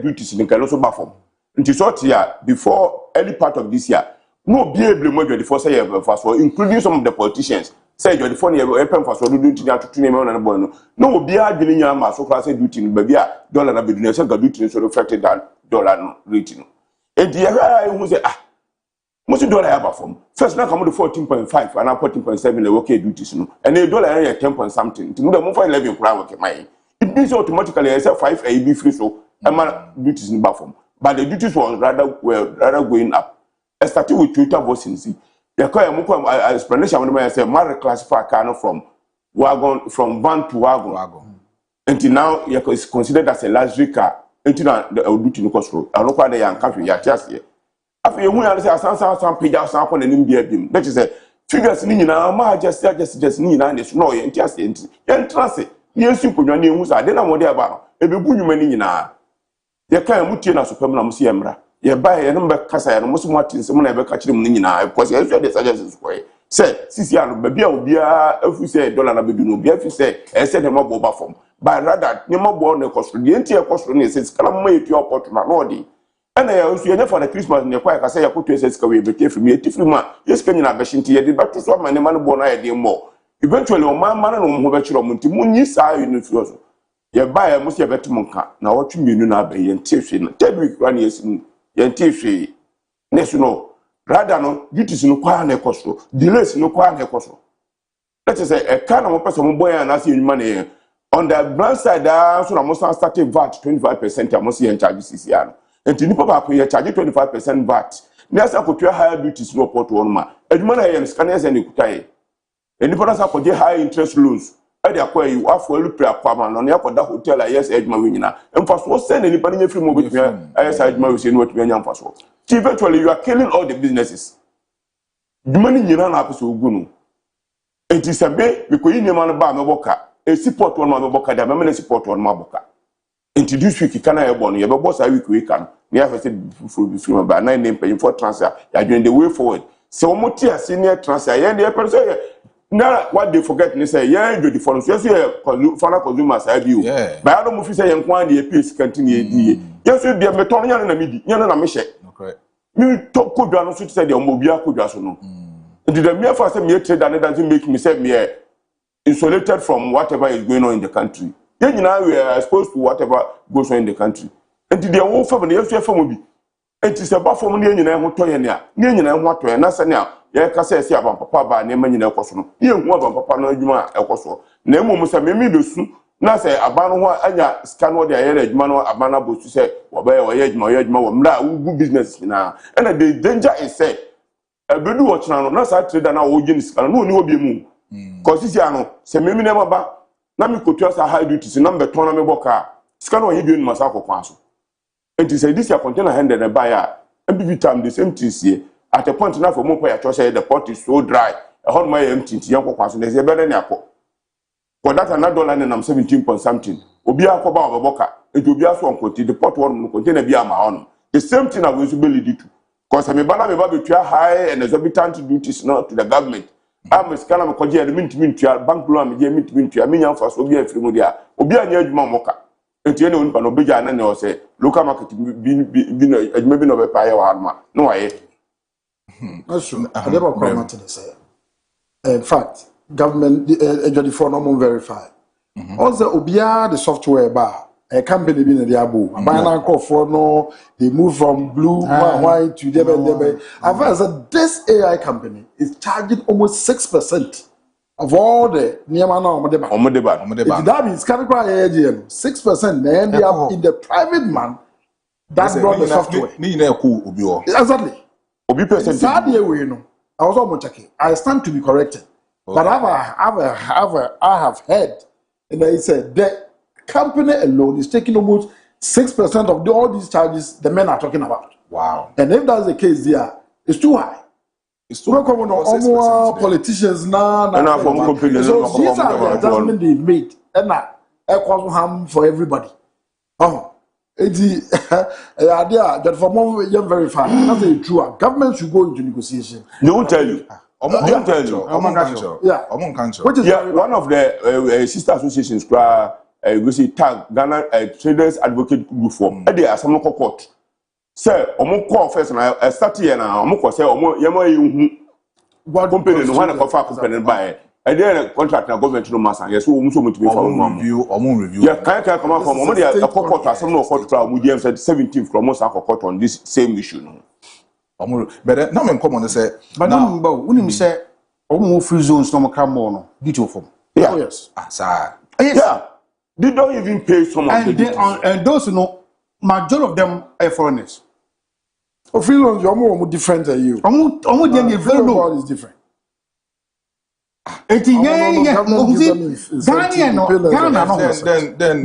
duties ni kan so ba for nti so tia before early part of this year no be able mo the for say for including some of the politicians say the for e pen for so do nti na tutu ne me na boy no obi adwene nya ma so say duty ni ba bia dollar na beduna say ga duty so reflected that dollar no rate no e di hu say most dollar aba from first na come to 14.5 and 14.7 le okay duties no and the dollar area 10 point something to do for 11 kura work my it means automatically I say 5 be free so duties in from but the duties was rather going up. I started with Twitter voicing the call explanation when I say my reclassify car from wagon from van to wagon until now it's considered as a luxury car until the duty no cost road I don't quite the young country ya just here after you want to say some page out some on the NBA that is a figures ni na ma just ni na this no yen just yen trance yen simple nwane hu sa de na mo de aba no e be bu nwuma ni nyina ye kan mutie na so pam na mo se yemra ye ba ye no be kasa ye no mo so mo atin se mo na be ka kire mo ni nyina because ye so de suggest ko say sisi anu ba bia obi a afu say dollar na be du no obi afu say e say de mo bo ba form but rather ni mo bo na cost de ntie cost ni say kala mo ye tu opportunity na no di and you for the Christmas in the quiet, I say, I put to a we be careful me, tifima, yes, can you have a shinty, but to swap my man born I did more. eventually o man no mo be chiro mo nti munyi saa influence ye ba ye mo se beto mo nka na wotwe mienu na ba ye ntihwe no Daybreak run yesin ye ntihwe nesu no rather no duties no kwa na ekoso delays no kwa na ekoso let us say a kind of person mo boy na say nyuma na on the brand side so na mo start VAT 25% am say en charge CCR enti nipa ba ko ye charge 25% VAT na asa ko twa higher duties no port one ma adwuma na ye scanner say ne kutaye enipa na sa ko high interest loans e dey akwa yi afọ lu pre akwa ma no na yakoda hotel a yes adwuma we nyina emfaso say na nipa nya free mo betwa yes adwuma we say no betwa nya emfaso eventually you are killing all the businesses the money nyina na apeso ogu no enti sabe because you man ba meboka e support one ma meboka da me support one ma boka enti this week kana e bon ye be boss a week we kan me have said free ba na name pay for transfer ya join the way forward so mo tia senior transfer ye dey person na what they forget ni say yeah do the foreign so foreign consumers I view but I don't move say yen kwan dey pay continue die yes we be me ton nya na midi nya na me hye okay me to kodwa no so say dey mo bia kodwa so no and the mere for say me trade and doesn't make me say me insulated from whatever is going on in the country you know we are exposed to whatever goes on in the country and the whole family yes we family bi and it's about for me nyina ho to ye ne a ne nyina ho to ye na se ne a ye ka se esi aban papa ba ne ma nyina ekoso no ye hu aban papa no adwuma ekoso na emu se me besu na se aban ho anya scan wo de aye adwuma no aban na bosu se wo ba ye adwuma wo mra wo business na and the danger is say ebedu wo china no na sa trader na wo gini scan no ni wo bi mu cause ano se me ne ma ba na me kotua sa high duty na me ton na me boka scan wo ye bi nu masa akokwan so and to say this your container handed a buyer every time the same thing here at a point now for more pay say the pot is so dry a hot my empty young kwaso there's a better than for that another dollar and I'm 17 point something obi akoba oboka it will be so on the pot one container be am on the same thing I will be lead to because me bana me ba betwa high and exorbitant duties not to the government I'm a scanner ko je mint bank loan me je mint me nya fa so obi afiri mu dia obi anya adwuma moka enti ene onpa no beja na ne o say local market bi no adwuma bi no be paye wa ma no waye that's true I never comment to say in fact government ejodifo no mo verify also obia the software ba a company bi na dia bo abana call no they move from blue white to debe I've said this AI company is charging almost 6% of all the niyama na omodeba that means can cry 6% na end up in the private man that brought the software ni na ku obi o exactly obi percent we no I was almost checking I stand to be corrected but I have heard and they said the company alone is taking almost 6% of all these charges the men are talking about. Wow. And if that's the case there, it's too high. It's too high. More politicians now. So these are the adjustments they've made. And that cause harm for everybody. It's that for more you verify. That's true. Government should go into negotiation. They won't tell you. Don't tell you. Yeah. Which is one of the sister associations we say tag Ghana Traders Advocate Group for they are some court say omo call first na start here na omo ko say omo yema yu what company no one ko fa company buy and then contract na government no mass yes omo so mutimi for omo review yeah can come from omo dey court asem no court trial mu dem said 17th from us court on this same issue no omo but na me come on say but no mba unim say omo free zones no come no beautiful yeah oh yes sir yes yeah. They don't even pay some of and those majority of them are foreigners. Oh, freelance, you're more different than you. Very low. Is different. Then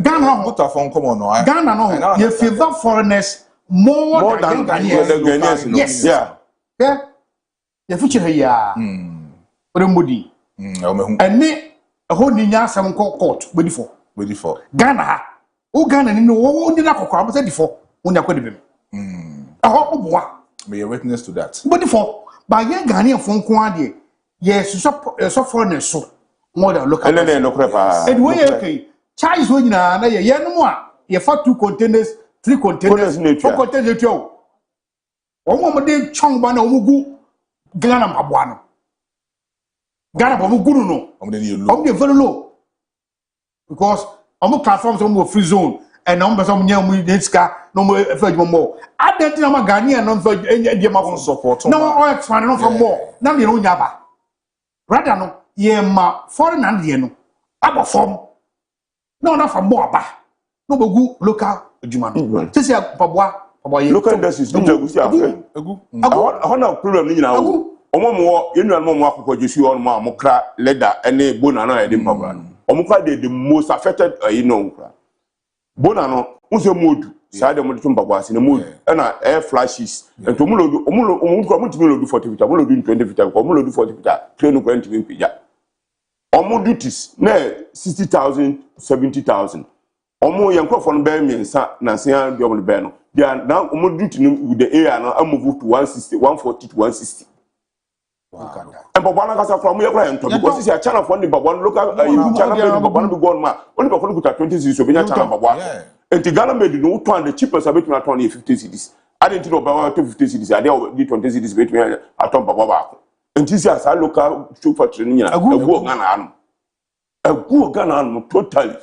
Ghana put a phone come on no. Ghana no. You favor foreigners more than Ghanaians. Yes. Yeah. You future here. Remudi. And me a whole ninya some court before. Ghana Ghana ni no di na kokora mo say before onya kwa debem oboa may a witness to that but before ba ye Ghana fon ko ade yes so foreign so more than local no crepa and we okay charge we nyina na ye no mu a ye fa 2 containers 3 containers 4 containers to o mo de chong ba na o mu gu Ghana maboa no Ghana bomu guru no. Omo very low. Because omo platforms omo free zone and omo person nya omo netska no mo effort more. Identity na Ghanaian no for dey ma support. No all expand no for more. Na me no nya ba. Rather no ye ma foreign and ye no. Aba form. No na for more ba. No bogu local adwuma no. Sisi paboa local industries no jagusi afa. Ahona problem ni nyina wo. Omo mo yenu an mo akokọ jesu on mo amokra leather ene bona na yede mpabra no omokra the most affected bona no unse modu sa de mo de mpabwa ase na modu na air flashes ento mo lodu mo timi lodu 40 feet mo lodu 20 feet ko mo lodu 40 feet train no kwenti mpija omo duties na 60,000 70,000 omo yankofo no be miensa na nsia de omo be no dia na omo duty no with the air no move to 160 140 to 160. And Babana Casa from your client because this is a channel for the Babon local channel Babana be gone ma only Babana put 20 cities so Benya channel Babwa. And Tigana made no one the cheapest a bit na 50 cities. I didn't know about 50 cities. I did 20 cities between a ton Baba. And this is a local show for training a go Ghana. A go Ghana totally.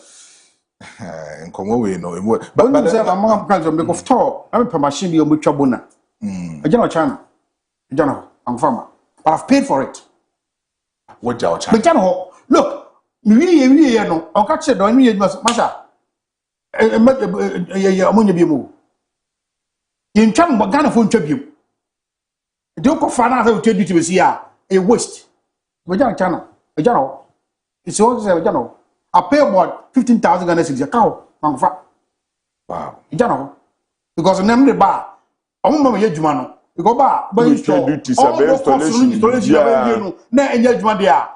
And come away no but I'm going to make of talk. I'm a machine you much abuna. A general channel. General, I'm farmer. But I've paid for it. What y'all look, me no. On catch it, don't me Masha. Amunya bimu. In Cham Bagana phone tribute. Don't go far out to you to see a waste. Vajana channel. A general. It's always a general. I pay about 15,000 Ghana cedis a cow. Wow. General. Because the name of the bar. I'm not a Jumano. You go back, but you show all the installation. Na engagement there.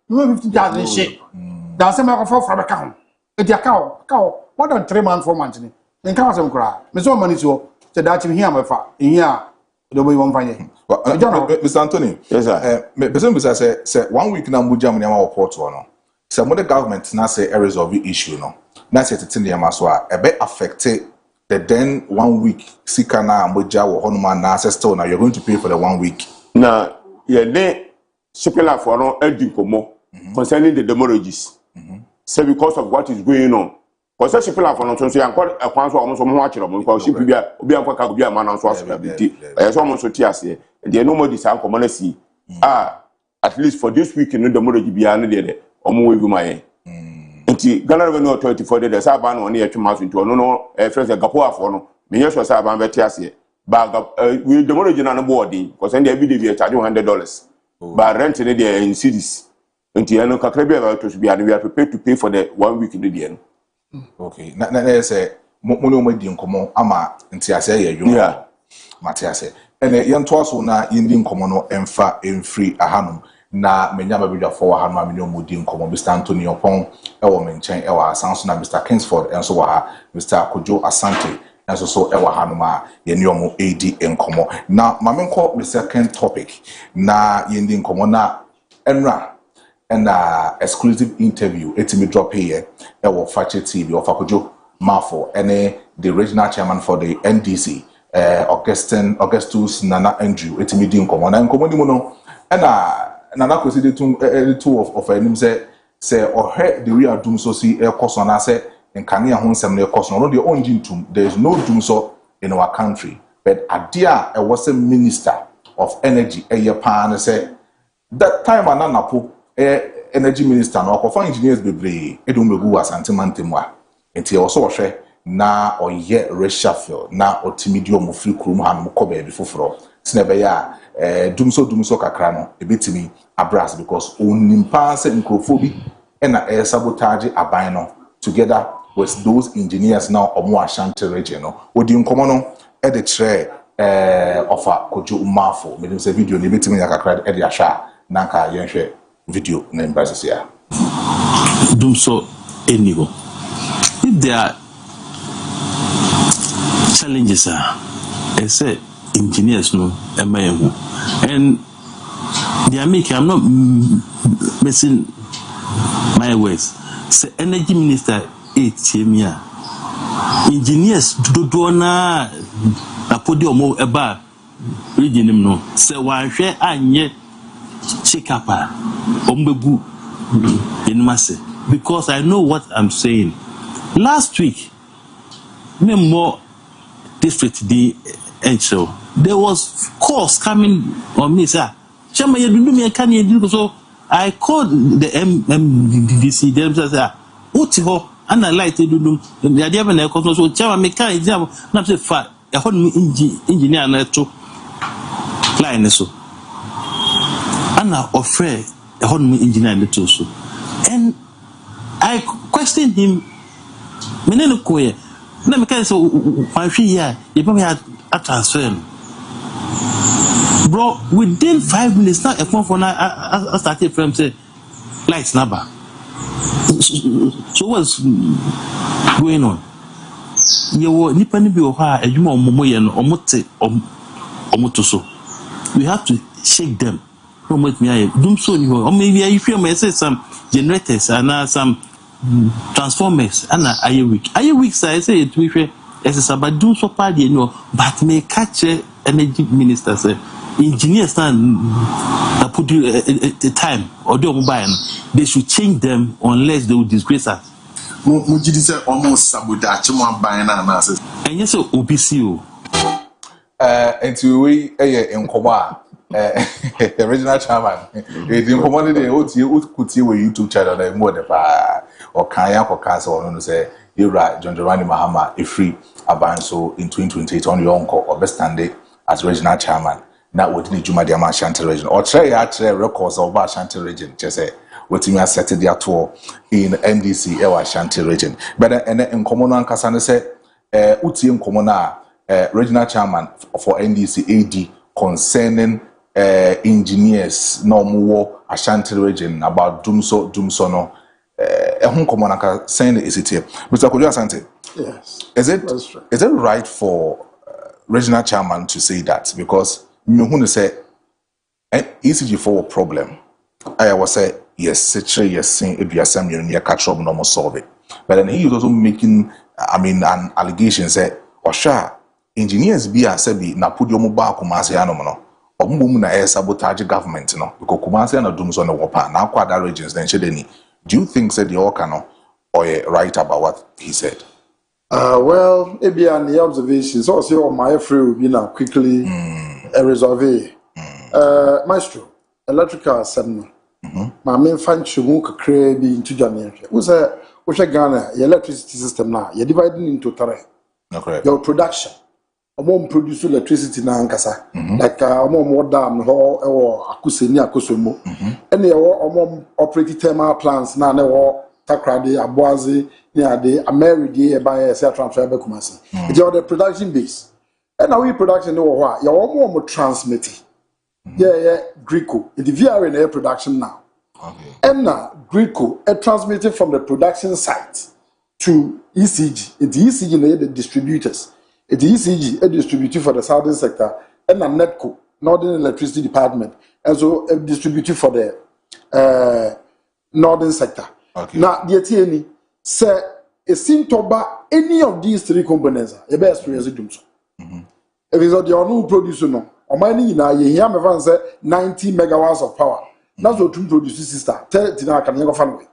You have 50,000 shit. That's a matter from account. It's a cow. What on 3 months, 4 months? Then cows and cry. Miss money so that you hear my fat in here. The way one find it. Mr. Anthony, yes, sir. Person say 1 week now, Mujam in our port or some other government now say a resolve issue. No, that's it in the Amaswa. A bit affected. The then 1 week Sikana Moja or Honman ancestor now you're going to pay for the 1 week. Now, they Shipela for no Edincomo concerning the demorrages. Say because of what is going on. Because Shipela for no so I'm quite a quantum almost watching them because she be a man on responsibility. As almost so tears here. There no more this commonly at least for this week in the demorrage beyond the Omo my nti Ghana Revenue Authority for the Saban on here 2 months into no first a gapo afọ no me yes was Saban beti ase ba we the more original board because and every day we charge $100 but rent in there in cities nti eno kakra bi about to be and we are prepared to pay for the 1 week in the end. Okay na say mo no di nkomo ama nti ase ye adwuma yeah mate ase ene ye nto aso na yindi nkomo no emfa emfree ahanum na menyama bidwa for ha no amenyo modi nkomo Mr. Anthony Opon ewo menchen ewo asanso na Mr. Kingsford enso wa ha Mr. Kojo Asante enso so ewo ha no ma ye ne omo AD nkomo na mamenko the second topic na yindi nkomo na enra and exclusive interview etimi drop here ewo Fache TV of Kojo Marfo ene the regional chairman for the NDC Augustus Nana Andrew etimi di nkomo na nkomo ni mu no na consider two of him say or the real doom so see a cost on say and can hear home no cost no the only doom there is no doom so in our country but adia was a minister of energy a year pan say that time ananapo energy minister no ko engineers bebre edum begu asantemantemwa enti also hwe na oye reshuffle na otimidio mo free krum han mo ko be foforo sinebe ya dumso kakra no ebetimi abras because onimpa se nkrofo and sabotage aban no together with those engineers now omo Ashanti region no odi nkomo no e de kire offer Kojo Marfo me say video ni betimi ya kakra e de ahwa na nka yenhwe video na embassy ya dumso enigo if there are challenges I say engineers no emayehu and they are making I'm not missing my words say energy minister etimia engineers do na apodi omo eba region no say wa hwe anye shake up ombebu in masse because I know what I'm saying. Last week, me more district the so there was calls coming on me, sir. Chama you do me can you so I called the MDDC them say uti ho and I like to do the idea when I come so chama me can exam na say fa e ho engineer na to line so ana offer e ho engineer na to so and I questioned him menene koye na me can so hwe here you be a transfer bro within 5 minutes now a phone for now I started from say lights number so what's going on you nipa ni bi o ha adwuma omomo ye no omote omoto so we have to shake them no make me I dum so ni ho o maybe I feel me say some generators and some transformers and aye week say it we feel as a bad do so part you know but may catch energy minister say engineers stand that put you the time or do mobile they should change them unless they will disgrace us Mujidi say almost sabotage mo ban na na say and yes OBC o enti we enkoba original chairman the enkomo dey kuti we YouTube channel na mo de pa o kan ya ko kan so no say Ira John Dramani Mahama free abanso in 2028 on your uncle or best stand as regional chairman na wodini Juma Diama Ashanti region or try records of Ashanti region just say wetimi asset their tour in NDC Ewa Ashanti region but en komo no ankasa ne say utie nkomo na regional chairman for NDC AD concerning engineers no more Ashanti region about Dumso no ehun komo na saying is it here Mr. Kojo Asante. Yes, is it right for regional chairman to say that because me who say ECG for problem I was say yes say yes ebiasam you near catch up no solve it but then he is also making an allegation say osha engineers be asebi na podium ba Kumasi anom no ombom na sabotage government no because Kumasi na dum so no wopa na akwa other regions then shedeni. Do you think said the Okano or right about what he said? Well, maybe on the observations, also my free will be now quickly resolve. Maestro, electrical segment. My main function will create into January. Who's a Ghana, your electricity system now, you're dividing into three. Okay. Your production. Among produce electricity na ankasa like among more dam or akuseni akosomo and your operating thermal plants na takrade aboazi ni ade ameridi e by say transfer be Kumasi it's your the production base and now we production no ho your more transmit Greco the VR in air production now and now Greco transmitted from the production site to ECG the ECG the distributors. The ECG is distributed for the southern sector and the NETCO, Northern Electricity Department, and so distributed for the northern sector. Okay. Now, the TNE say a seem to buy any of these three components. The best experience doing so. If it's not your new producer, no, or mining now, you hear me van say 90 megawatts of power. That's what to produce sister. Tell it now, can you go find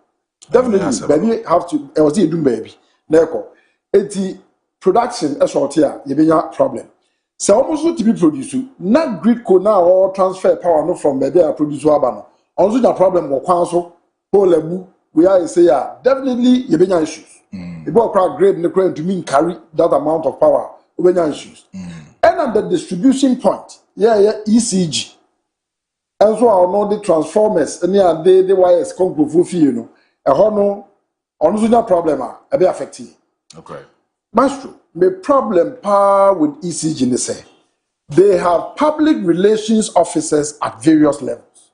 definitely, baby have to. I was doing baby. Therefore, 80. Production a short here, you be a problem. So almost to be produced, not grid co now or transfer power no from maybe a producer abano. Also the problem of council, whole lebu, we are say definitely you be issues. The ball crowd grade in the crane to mean carry that amount of power, we issues. And at the distribution point, ECG. And so I know the transformers and the wires come to you know. A hono on the problem a be affecting. Okay. Maestro, the problem with ECG they say they have public relations officers at various levels.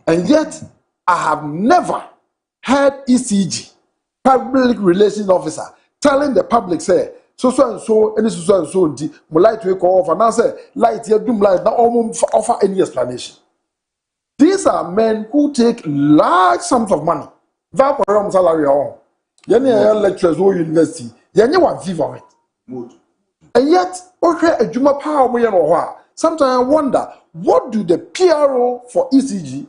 And yet I have never heard ECG, public relations officer, telling the public say so and so and so light we call off and I say light here doom light now almost offer any explanation. These are men who take large sums of money. That for salary on. Yenny lecturers who university. Yenye one fifth of it. And yet, okay, a Juma power we know sometimes I wonder, what do the PRO for ECG,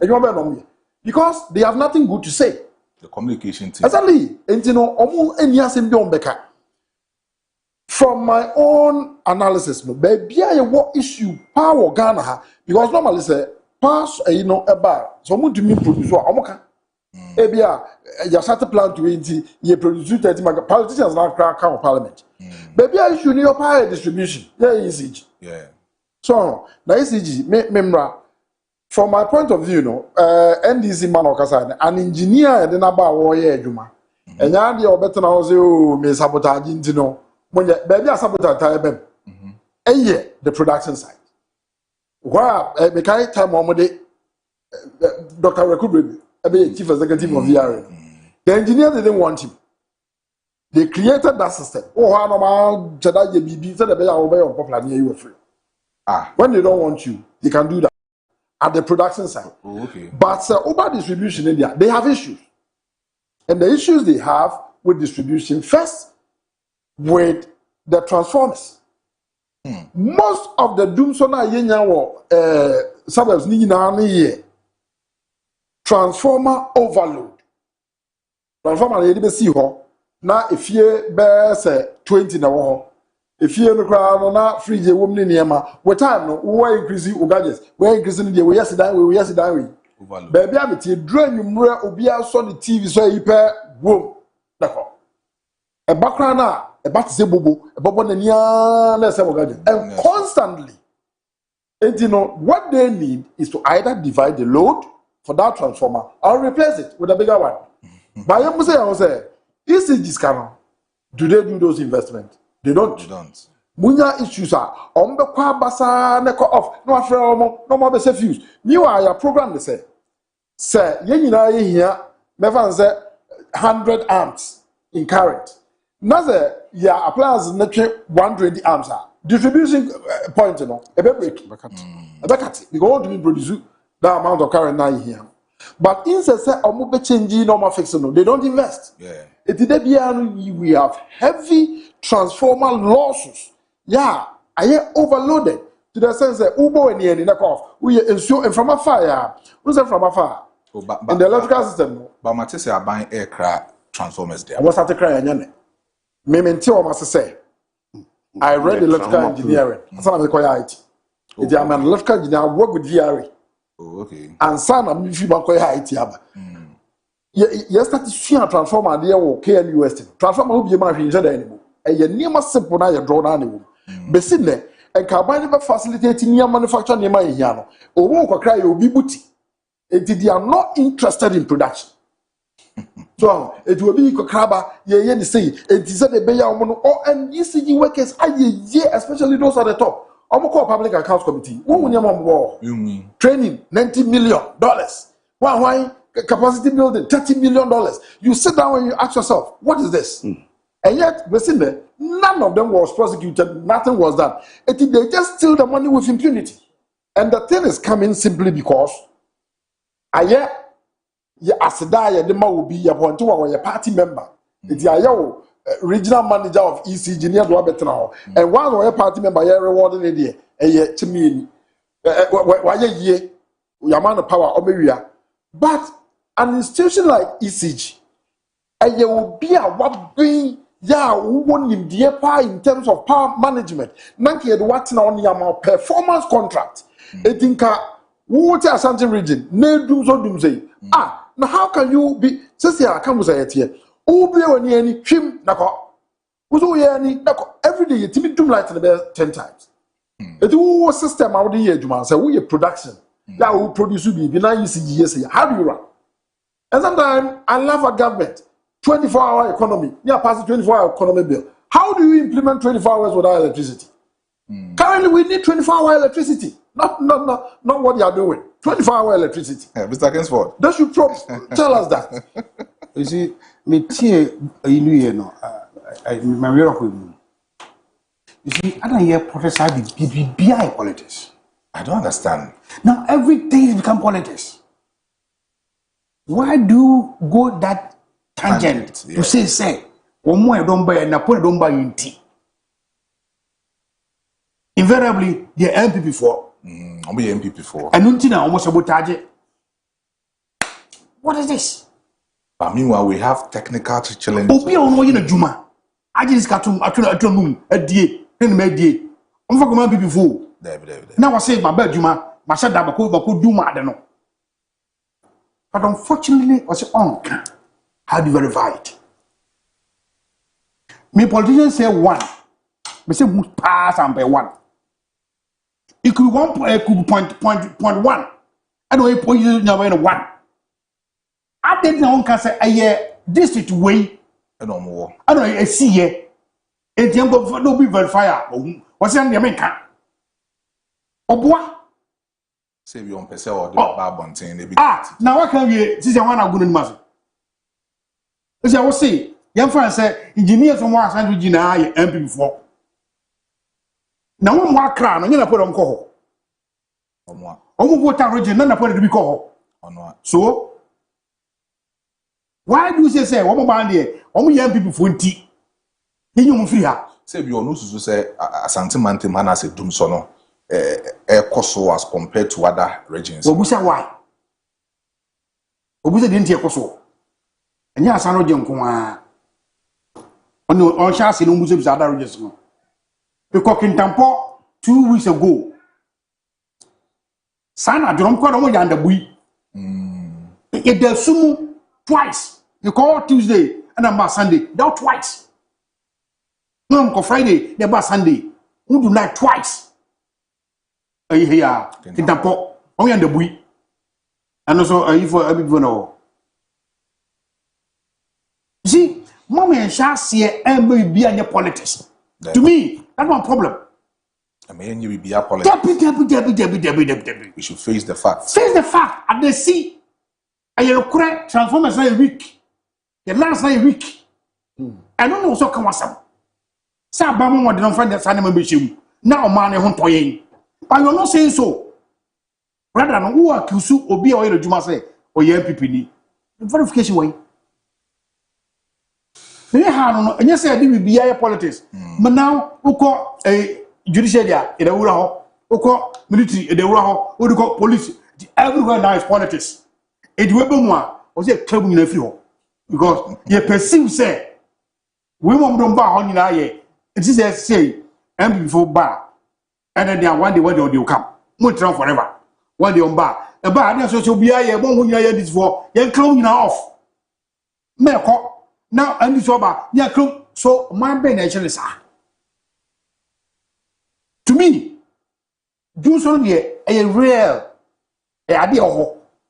because they have nothing good to say. The communication team. Exactly. And you know, from my own analysis, baby, what issue power Ghana because normally say pass you know about someone to me produce what Ebia, you start to plan 20, you produce 30 politicians now crack out parliament. Baby, I issue your power distribution. Yeah, ECG. Yeah. So now ECG, memra. From my point of view, no, NDC man okasa an engineer de na ba wo ye adwuma. Enya de obeto na wo say o me sabotage ntino. When baby sabotage time the production side. Where me kai time omode Dr. Rekubrebi, chief executive of VRA. The engineers didn't want him. They created that system. Oh, how normal chada je bibi say the be on popular near you free. When they don't want you, they can do that. At the production side. Oh, okay. But over distribution in India, they have issues. And the issues they have with distribution, first, with the transformers. Most of the Doomsona Yenya suburbs need transformer overload. Transformer you see ho. Now if you bear 20 na if you no na fridge woman niema with time no we increase gadgets we increasing the we yes down baby am tie drain numre obi aso the TV so yi pe boom dako e bakra na e bat se bobo e bobo na nia na se gadget and constantly and you know what they need is to either divide the load for that transformer or replace it with a bigger one. But you say ECGs can do they do those investments? They don't. Munya issues are on the basa neko off. No after no more be fuse. You are your program they say. Say you know here never say 100 amps in current. Now your appliance is 120 amps. Distribution point you know a break. A because want to produce that amount of current now here. But instead say be changing normal fixing. They don't invest. Yeah. We have heavy transformer losses. Yeah, I am overloaded to the sense that Ubo and the off. We ensure and from a fire. Who's from a fire? In the electrical system. But Matisse are buying aircraft transformers there. I was at the crying. Memento must say. I read electrical engineering. That's what I call IT. It's an electrical engineer. I work with VRA. Oh, okay. And son, I'm if you call IT. You start to see a transformer there or KNUS. Transformer will be a man anymore. And you never simple now you draw down. Beside and carbine facilitating your manufacture near my yano. Or won't cry you be booty. And they are not interested in production. So it will be Kokraba, ye say, it is a Bayamono or and ECG workers, especially those at the top. I'm a public accounts committee. War training $90 million. Why capacity building $30 million? You sit down and you ask yourself, what is this? And yet, we're sitting there, none of them was prosecuted, nothing was done. They just steal the money with impunity. And the thing is coming simply because the will be a party member. It's a regional manager of ECG near Dwabetana. And one of a party member rewarded it to me. Why ye Yamana power Omeria. But an institution like ECG, and you will be a what being who won in the in terms of power management. Nanki had what's on your performance contract. It think water Ashanti region, no doom so doom say. Now how can you be sister? I come say it here. Ubi when you any trim nako. Uzo yani nako every day you timid doom light in the bed 10 times. It was system out the year, Juman. So we production. That will produce you be now ECG. How do you run? And sometimes I love a government. 24-hour economy. Yeah, pass the 24-hour economy bill. How do you implement 24 hours without electricity? Currently, we need 24-hour electricity. Not what you are doing. 24-hour electricity. Yeah, Mr. Kingsford. They should tell us that. You see, me you see, I don't hear Professor BBI politics. I don't understand. Now everything has become politics. Why do you go that tangent to say, one more don't buy and Napoleon don't buy in tea? invariably the MPP for. MPP for. And until almost sabotage. What is this? But meanwhile, we have technical challenges. Obi on in a Juma. I just got to room a day and made day. I'm for MPP for. Now I say my bed Juma, my shut down could do my don't know. But unfortunately, I was on. How do you verify it? Me politicians say one. Me say pass and by one. It could point one. I don't know you never in one. I didn't know can say a year district way. I don't know. I don't know. I see here. It don't be verified. What's in the America? Obwa. Say we on pese or the babontin. Now what can we? This is one of good master. As I was saying, young friend said engineers from one side region are MP before. Now one more crown, I'm gonna put on call. What region, none upon it to be called. So why do you say one more here? Only young people for tea. You free her. Say you know to say a sentiment man as a doom sono. Koso as compared to other regions. Obusa why? Obusa didn't hear Koso. And yes, I know Junko. On chance in Obusa's other regions. Because in Tampo 2 weeks ago, Sana John Quadamo and the Bui. It does sumo twice. You call Tuesday and about Sunday. Now twice. No, Friday, the about Sunday. Who do not twice? Here, in Tampo, only on the Bui. And also, for everyone. See, Mommy and Shah see and be behind your politics. To me, that's one problem. I mean, you will be a politics. We should face the facts. Face the fact. And they see, and you're correct, transformers are weak. The last are weak. I don't know so come was some. Sabama didn't find that animal machine. Now, man, I want to. But you're not saying so. Rather than who are Kusu or be or you must say, or your MPP. Verification way. And you say, I will be a politics. But now, who call a judiciary in the Uraho, who call military in the Uraho, who call police. Everywhere now is politics. It will be more, or say, club in the field. Because you perceive, say, we won't don't buy on in our year. It is a say, and before bar. And then they are one day when they will come. Won't run forever. One day on bar. A bar, that's what you'll be a one when you are this for. You're coming off. Now, and this over, yeah, so my brain actually is to me, do so here a real idea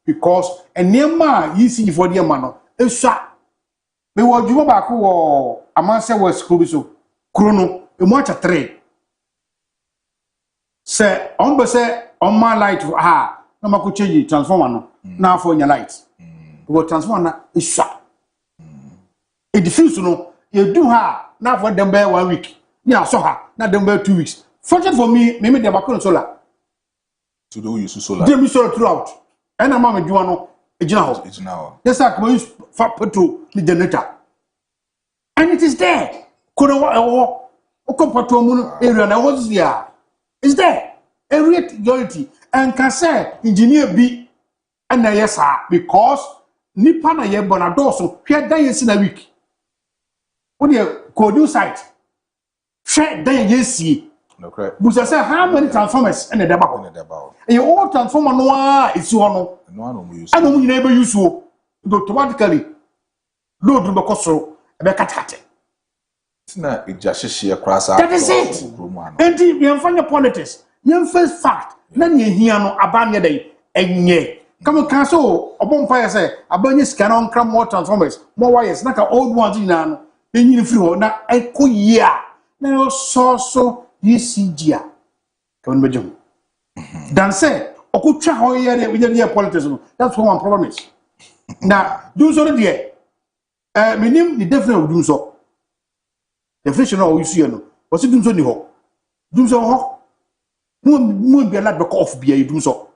because a near man you see for the man is shot. They were you back or a man said was Crubiso, Chrono, a much a trade. Say, on my light, no matter change transformer now for your light. What transformer is shot. It diffuse no, you do her now for them bear 1 week. Yeah, saw her, not them bear 2 weeks. Fortunate for me, maybe they were solar. To do use solar. They be solar throughout. And a mamma Juano, a general. It's now. Yes, I can use fat petrol, the generator. And it is there. Could I compared to a moon area and I was there. It's there. A reality. And can say, engineer B and yes, because Nipana Yebona Dosso, here days in a week. What do you Kojo site? Share day yes, see. No correct. But I say how many transformers and a debate? You all transformer no it's one. No use. I don't never use so automatically. Load the costo a becat. It's not it just sheer cross. That is it. And you find the politics. You first fact. Then you hear no abanya day and ye. Come on, castle, a bonfire say, a bunny scan on cram more transformers, more wires, like an old ones in an. In you feel now, I could yeah. Now, so, you see, dear. Come on, Dan say, I could try how you with your politics. That's what one problem is. Now, do so, dear. My name, the definition do so. Definition of you see, no. What's it do so? Do so, won't be a lot of beer, you do so.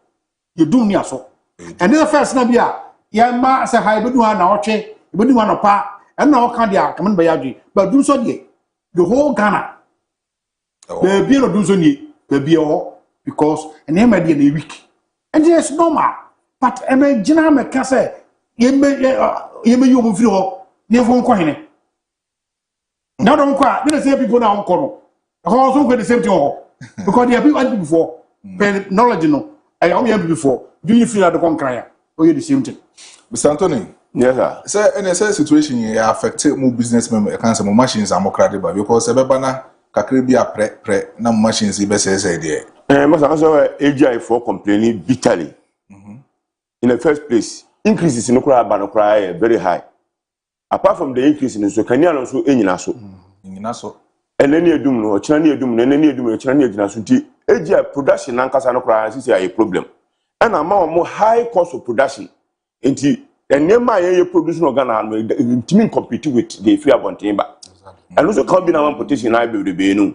You do near so. And then the first Nabia, young ma say, I would do an arche, you would do one apart. And now can't ya come by Yaji, but do so ye. The whole Ghana. The beer do so ye. baby because and him at the week. And it's normal. But I mean, Jina me can say, you move through, never coin. Now don't cry. Let's say people now call. I also get the same thing because they have been before. Knowledge, no. I only have before. Do you feel that the conqueror or you the same thing? Mr. Anthony. Yes, sir. So, in a situation, you affect more businessmen, cancer machines are more credible because Ebana Kaakyire pre no machines, the best idea. Must also AGI for complaining bitterly. In the first place, increases in Okra Banokra very high. Apart from the increase in the Canyon also in Naso. And then you do no, China do, and then you do China Nasunti. AGI production and Casanocra is a problem. And a more high cost of production. And near my production organ team compete with the free about timber. And also can't be now petition I be the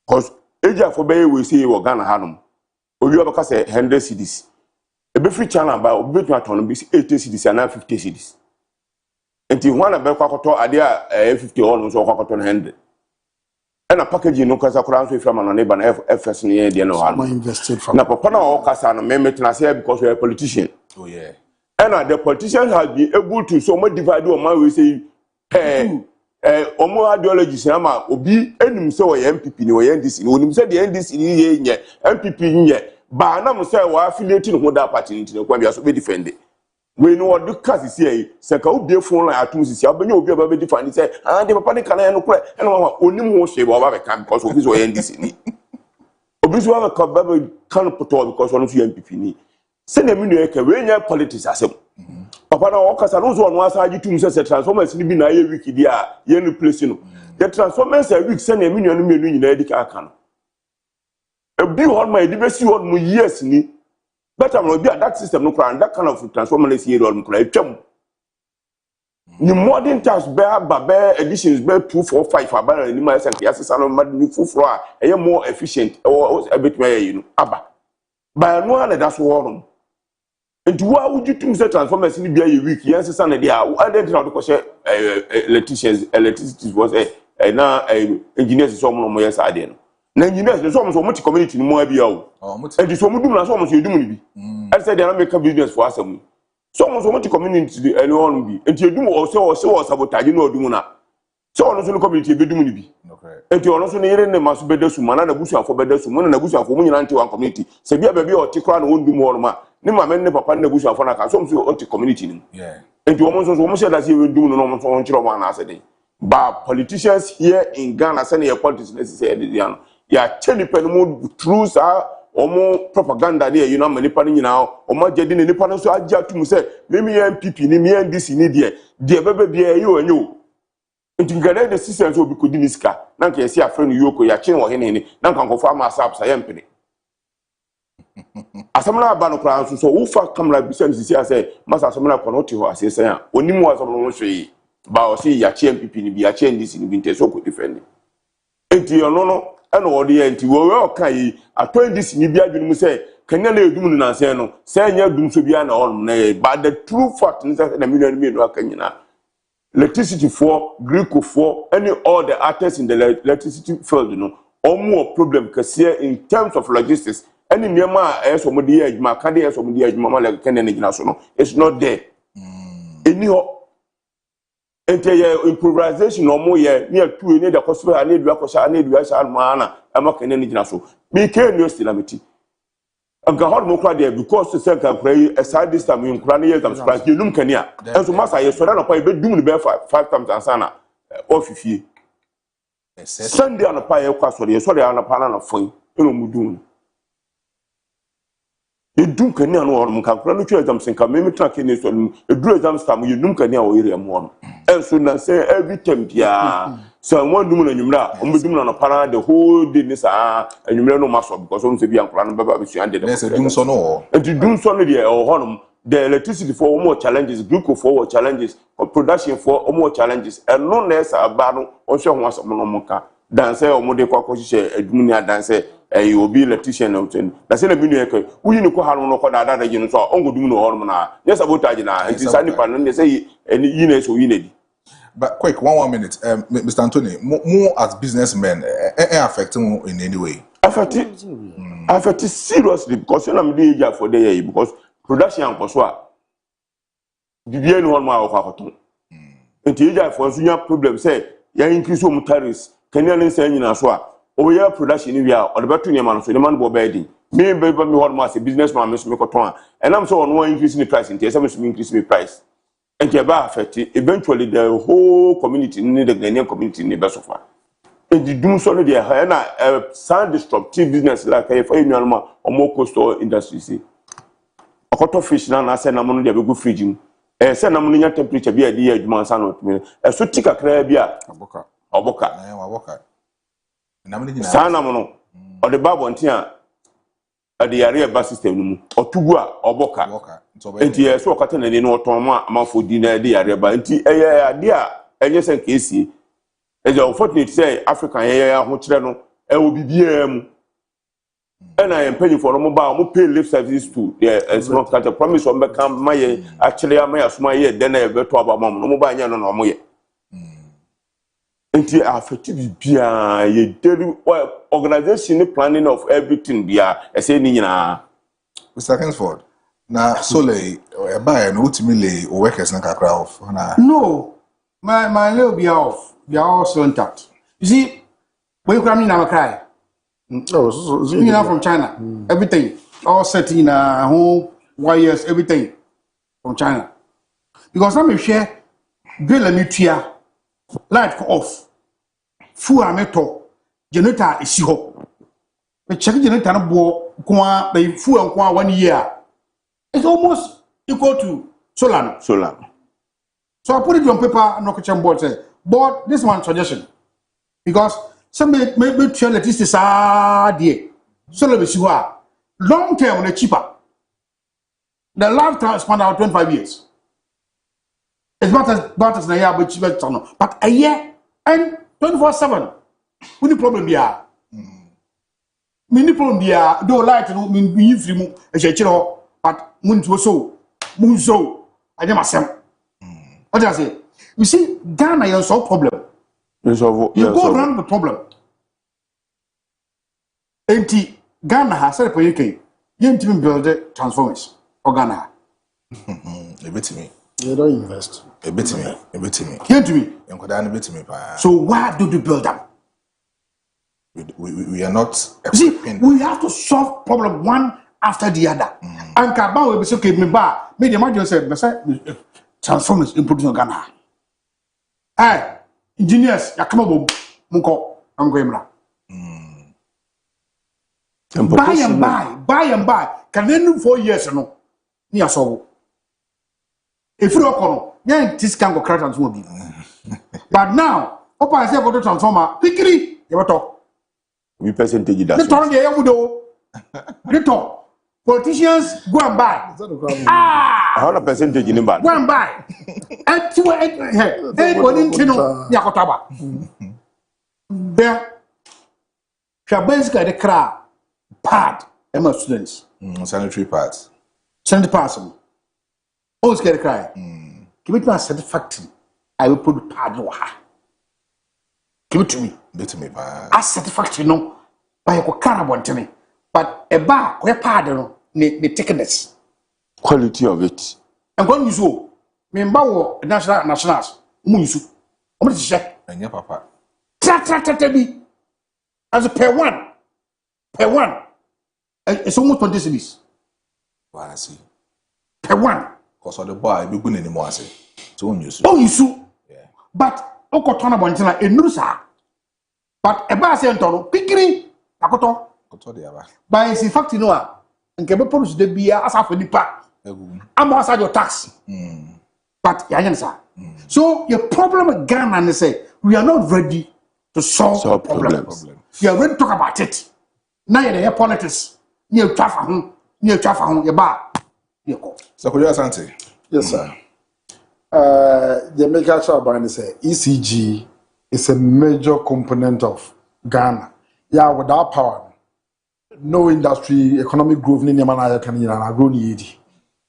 because AGI for Bay we see organ Hanum. Or you have a 100 cities. A be free channel about bit my ton be 80 cities and 50 cities. Until one of Belquato idea 50 almost or 100. And a package no casa crown from an neighbor FS near the no invested from Napapana or Casa and Memmet because we are a politician. Oh, yeah. And the politicians have been able to so much divide on my way say, Omo ideology Sama, Obi, and so MPP, no NDC, when said the NDC, MPP, but I'm saying we're affiliating with that party into the Kwame as we defend it. We know what the case is here, Saka be a phone like Atusi, but you'll be able to define it. Say, and the panic and only more shape of our camp because of this way NDC. Obviously, I can't put all because one of you MPP. Send a minute, when your politics are some. Papa, now, because I don't want to say you to transformers in the wiki, you place. The transformers are weak, send a million in Edica. A big on my diversity on my years, but I'm not that system, no crime, that kind of transformers here on Cray. The modern tax bear editions bear 2, 4, 5 for barrel in my sense, yes, I'm not full floor, a more efficient or a bit more, Abba. By no one that's warm. And why would you think that transformers in the week? Yes, son, they are. I didn't know because electricity was a now engineers some of my side. Now, engineers, there's almost so much community in Moabio. And it's almost doing as almost you do. I said, they are making business for us. So much community and on be. And you do also sabotage, you know, do not. So also the community be doing. And you also need a mass better suman and a bush for better suman and a bush for women anti one community. Sabia baby or Tikran won't do more. Nima men papa na bush for na some so anti community. Yeah. And you almost said that you will do no one for 1 hour a day. But politicians here in Ghana send your politics necessary. Yeah, tell you truths are or more propaganda there, you know, many panning now, or my jetting any panel. So I just to say, maybe MPP, maybe NDC, need dear baby, you and you. And you get the systems will be good in this car. Now, can see a friend Yoko, your chin or any, now can confirm myself, I am penny. As some of our crowns, so who far come like business, I say, must have some of our I say, only more as I'm say, but see your MPP, be a change this in winter, so could defend it. And you know, and all the end, you were okay. I told this in Libya, say, can you do no, say no, say you do so be an on, but the true fact is that the million Kenya. Electricity for Greek for any other artists in the electricity field, you know, or more problem because here in terms of logistics, any Myanmar as somebody age, my candy as somebody age, Mama like Canadian national, it's not there. Anyhow, improvisation or more near 2 near the hospital, I need Rakosha, I need Rasha Mana, I'm not Canadian national. Be careful, Stilamity. I'm going to cry there because the second pray a side this time in Crania comes back. You look Kenya. And so, Master, you surrender by doing the 5 times and Sana or 50. Sunday on a pie of castle, you saw the other panel of phone. You know, Mudun. You do Kenya or Muka, something come, maybe tracking it on a drew exam time, you do Kenya or Iriam one. And so now say every time, yeah. So one woman and you know, on a panel the whole day, and you know, muscle because on the young plan, there's a doom son or. And to do something or honum, the electricity for more challenges, glucose for challenges, or production for more challenges, and no less a battle or show once a monomoka. Dance or more de a dunia dance. You will be electrician out in that's in a minute. We know how long that you know, so on good no hormona. Yes, about Tajina, and it's only pan, they say, and you know, so you need. But quick, one minute. Mr. Anthony, more as businessmen, affecting in any way? Affect seriously because I'm doing for the year because production and Koswa. Vivian one more of our and the for senior problem say, ya increase home tariffs, Kenyan saying as well. Oh, yeah, production in India or the battery man, so the man will be me, baby, me, what must a businessman, Miss Mikoton, and I'm so on one increasing the price in TSM increase the price. And Jaba affected eventually the whole community, the Ghanaian community in the best of far. And the doom solid there, a sound destructive business like a for or more coastal industry. A cut of fish now, I said, I'm on the good fridging. A send ammonia temperature be a dear man, son of me. A so tick a crabia, a boca. Sanamono, or the Babontia. At the area bus system or Tugua or Boca. And yes, so cotton and no Toma, Amafo dinner, the area, but dear, and yes, and Casey. As I unfortunately say, African air, Hochano, and will be BM. And I am paying for a mobile, pay lip service to the small country. Promise on become my actually, I may have my year, then I have to about Mom, no mobile, no more. Until affected bia ye daily organization planning of everything bia any na Mr. Kingsford na sole buy no ultimately workers na kakra off na no my little be off they are also intact. You see when you come in na cry you know from China everything all set in home wires everything from China because I'm share bill and nutia light off. Fu ameto generator is ho. The check generator no bo kwa by fu and kwa 1 year. It's almost equal to solar. So I put it on paper no kitchen board say, but this one suggestion. Because some may tell that this is dear. Solar be long term on cheaper. The lifetime span out 25 years. It's about as na year but cheaper but a year and 24/7. What the problem be? Many problem be. Do light no me free mu e chechiro but muntu so munzo anya masem. What do I say? You see Ghana you solve problem. You go around the problem. Enti Ghana has said for UK. You need to build the transformers for Ghana. A bit to me. You don't invest. A bit to me. Hear to me. So why do you build them? We are not. See, we have to solve problem one after the other. And Kabao will be okay. Me the imagine say, transformers in production Ghana. Hey, engineers, ya come up munko angwemra. Buy and buy. Can they do 4 years no? Ni aso. If you don't yeah, this can go crash and so be. But now, open say go to transformer, quickly, you talk. We percentage that. The turn the do. The talk. Politicians go and buy. How a percentage in bad. Go and buy. And to hey, what in Tino, Yakotaba. There. Shabenska the crowd. Pad. Emma students. Sanitary pads. Sanitary pads. Always get a cry. Give it to us satisfactory. I will put the pad no ha. Give it to me. As satisfactory no. By a carabon to me. But a bar where pad no the thickness. Quality of it. I'm going to use you. Me mbawo nationals. Muisu. I'm to check. And your papa. Be as a per one. It's almost 20 cities. I see. Per one. Because the boy be good anymore. Say, so you sue. But Okotona Bontina, a nusa. But a bar centre, quickly, Akoto. By in fact, you know, and can be promised to be as half a nipa. I'm outside your tax. But Yayansa. So your problem with Ghana and they say, we are not ready to solve problems. We are ready to talk about it. Now you're the politics. Near traffic, your bar. So could you answer? Yes, sir. The American Shaban say ECG is a major component of Ghana. Yeah, without power, no industry, economic growth, ni man can grow ni.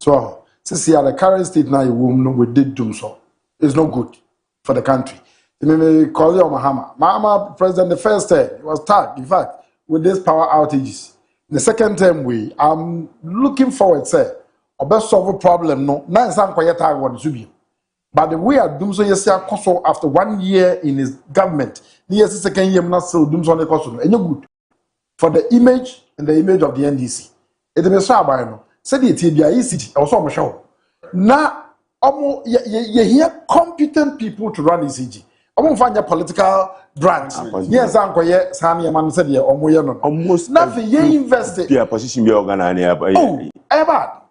So, since the current state now, we did do so. It's not good. for the country. Kojo Marfo, president, the first term, he was tagged, in fact, with these power outages. The second term, I'm looking forward, sir, or best solve a problem, no, not some quiet tag one to be. But the way I do so, yes, after 1 year in his government, yes, the second year, not still doom on the cost, and you're good for the image and the image of the NDC. It may say, I know, said it, easy, or so much. Now, you hear competent people to run ECG. I won't find a political branch. Yes, Uncle, yes, Sammy, man said, almost nothing. You invested. Yeah, position be organized. Oh,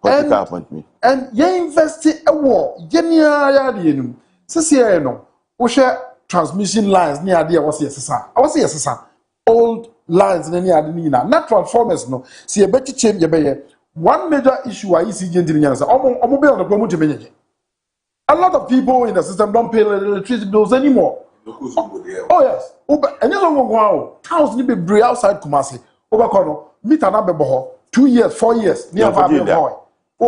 political appointment. And you invested a war. Genial, Ceciano, we share transmission lines near the was old lines in any other not transformers. No, see a better change. One major issue I see in the a lot of people in the system don't pay electricity bills anymore. Oh yes. And you don't go thousand be outside Kumasi. Over meet another 2 years, 4 years. Near Fabio Boy. The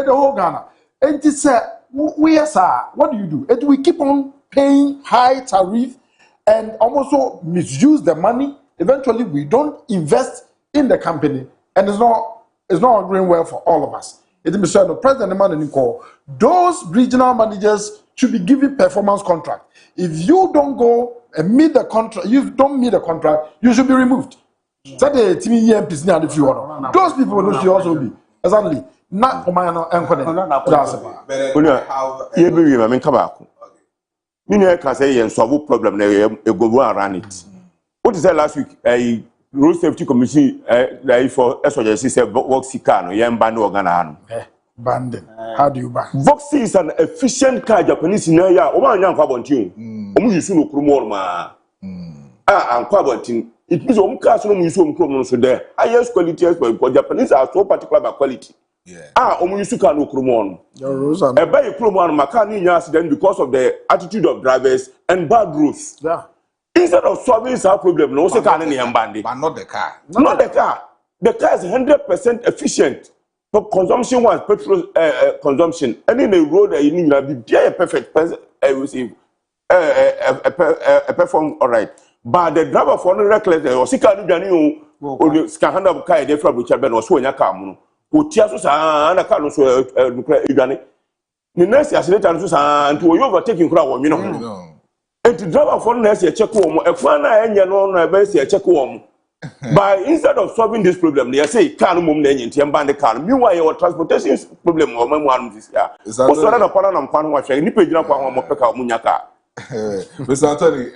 whole Ghana. And it said, we are, what do? And we keep on paying high tariff and almost misuse the money. Eventually, we don't invest in the company, and it's not agreeing well for all of us. It is the president and call. Those regional managers should be given performance contract. If you don't go and meet the contract, you should be removed. So the team if you want. Those people should also be exactly not for my I mean, come back. You can say and solve problem. You go around it. What is that last week? Road Safety Commission for SOJC said Voxy car no yamba no Ghana. Banding. How do you ban? Voxy is an efficient car Japanese in area. Oma nyam kwa bontin. Omu yusu no kromo ma. An kwa bontin. It means omu car so no yusu omu kromo so there. Highest quality because Japanese are so particular about quality. Yeah. Omu yusu car no kromo no. E ba e kromo no maka ni nya accident because of the attitude of drivers and bad roads. Yeah. Instead of solving our problem, no, but not the car. Not the car. The car is 100% efficient. For consumption was petrol consumption. And in the road, you need to be a perfect person. Perform all right. But the driver for the reckless, or sick or the scan of car, they from which have been also in your car. Who tears and a car also the next accident and to overtaking crowd, you know. And to drive for next year check home, a fan and no best year check home. But instead of solving this problem, they say can't move and ban the car. Meanwhile, your transportation problem or one this year. Also, another part of Pan watch, and you pay up on Munyaka. Mr. Anthony,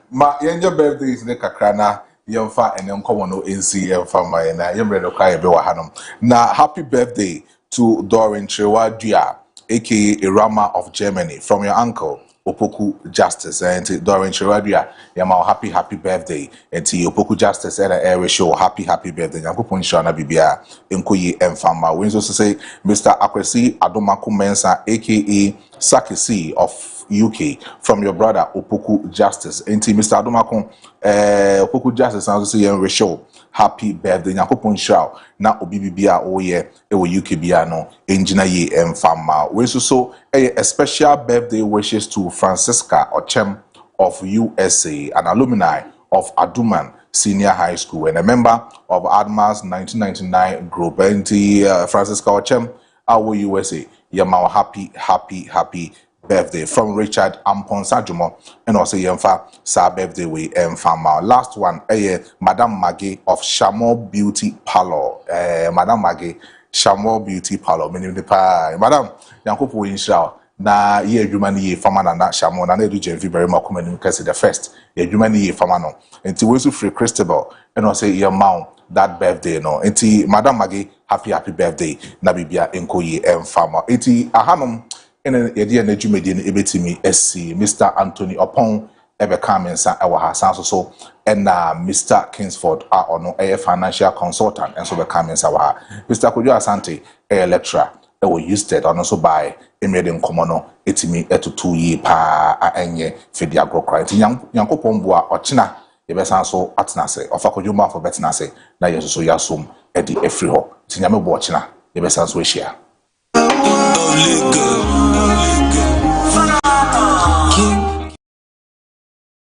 my younger birthday is Nick Kakrana, young fat and young common NCM from my young red of Kaya Bewahanum. Now, happy birthday to Dorin Chewadia, aka Irama of Germany, from your uncle. Opoku Justice and Dorin Chiradia, Yama happy birthday. And to Opoku Justice and air show happy birthday. Yankupon Shana Bibia, Nkoyi and Fama. We also say Mr. Akwesi Adomaku Mensa, aka Sakisi of UK, from your brother Opoku Justice. And to Mr. Adomaku Opoku Justice, and also say show happy birthday. Yankupon Shao, na Obibia, oh yeah, UK Biano, Engineer Ye and Fama. We also a special birthday wishes to Francisca Ochem of USA, an alumni of Aduman Senior High School and a member of Adma's 1999 group. And Francisca Ochem, our USA, Yamao happy birthday from Richard Ampon Sajumo, and also Yemfa sa birthday we Fama. Last one, Madame Maggie of Shamo Beauty Parlor. Madame Maggie, Shamo Beauty Parlor, meaning the pie. Madam, Yankopo Insha, na ye Jumani Fama na Shamo, na Nedu Jenvi very much coming because the first, ye Jumani Famano, and to Wisu Free Christabel, and also your mount that birthday, no, and Madame Maggie, happy birthday, Nabibia Nkoyi Fama. Eti Ahanum. And then the idea that you made in Ebetimi SC, Mr. Anthony Opon, Ebe Kamensa, our Hassan so, and Mr. Kingsford are on a financial consultant, and so the Kamensa, Mr. Kojo Asante, a lecturer, that were used on also by a medium commono, etimi eto 2 year pa enye fedi agro crime. Yanko Pombua or China, Ebesan so atnase, or Kojo Marfo betnase, na yeso yasum, Eddie Efriho, Tinyame Bochina, Ebesan so share. King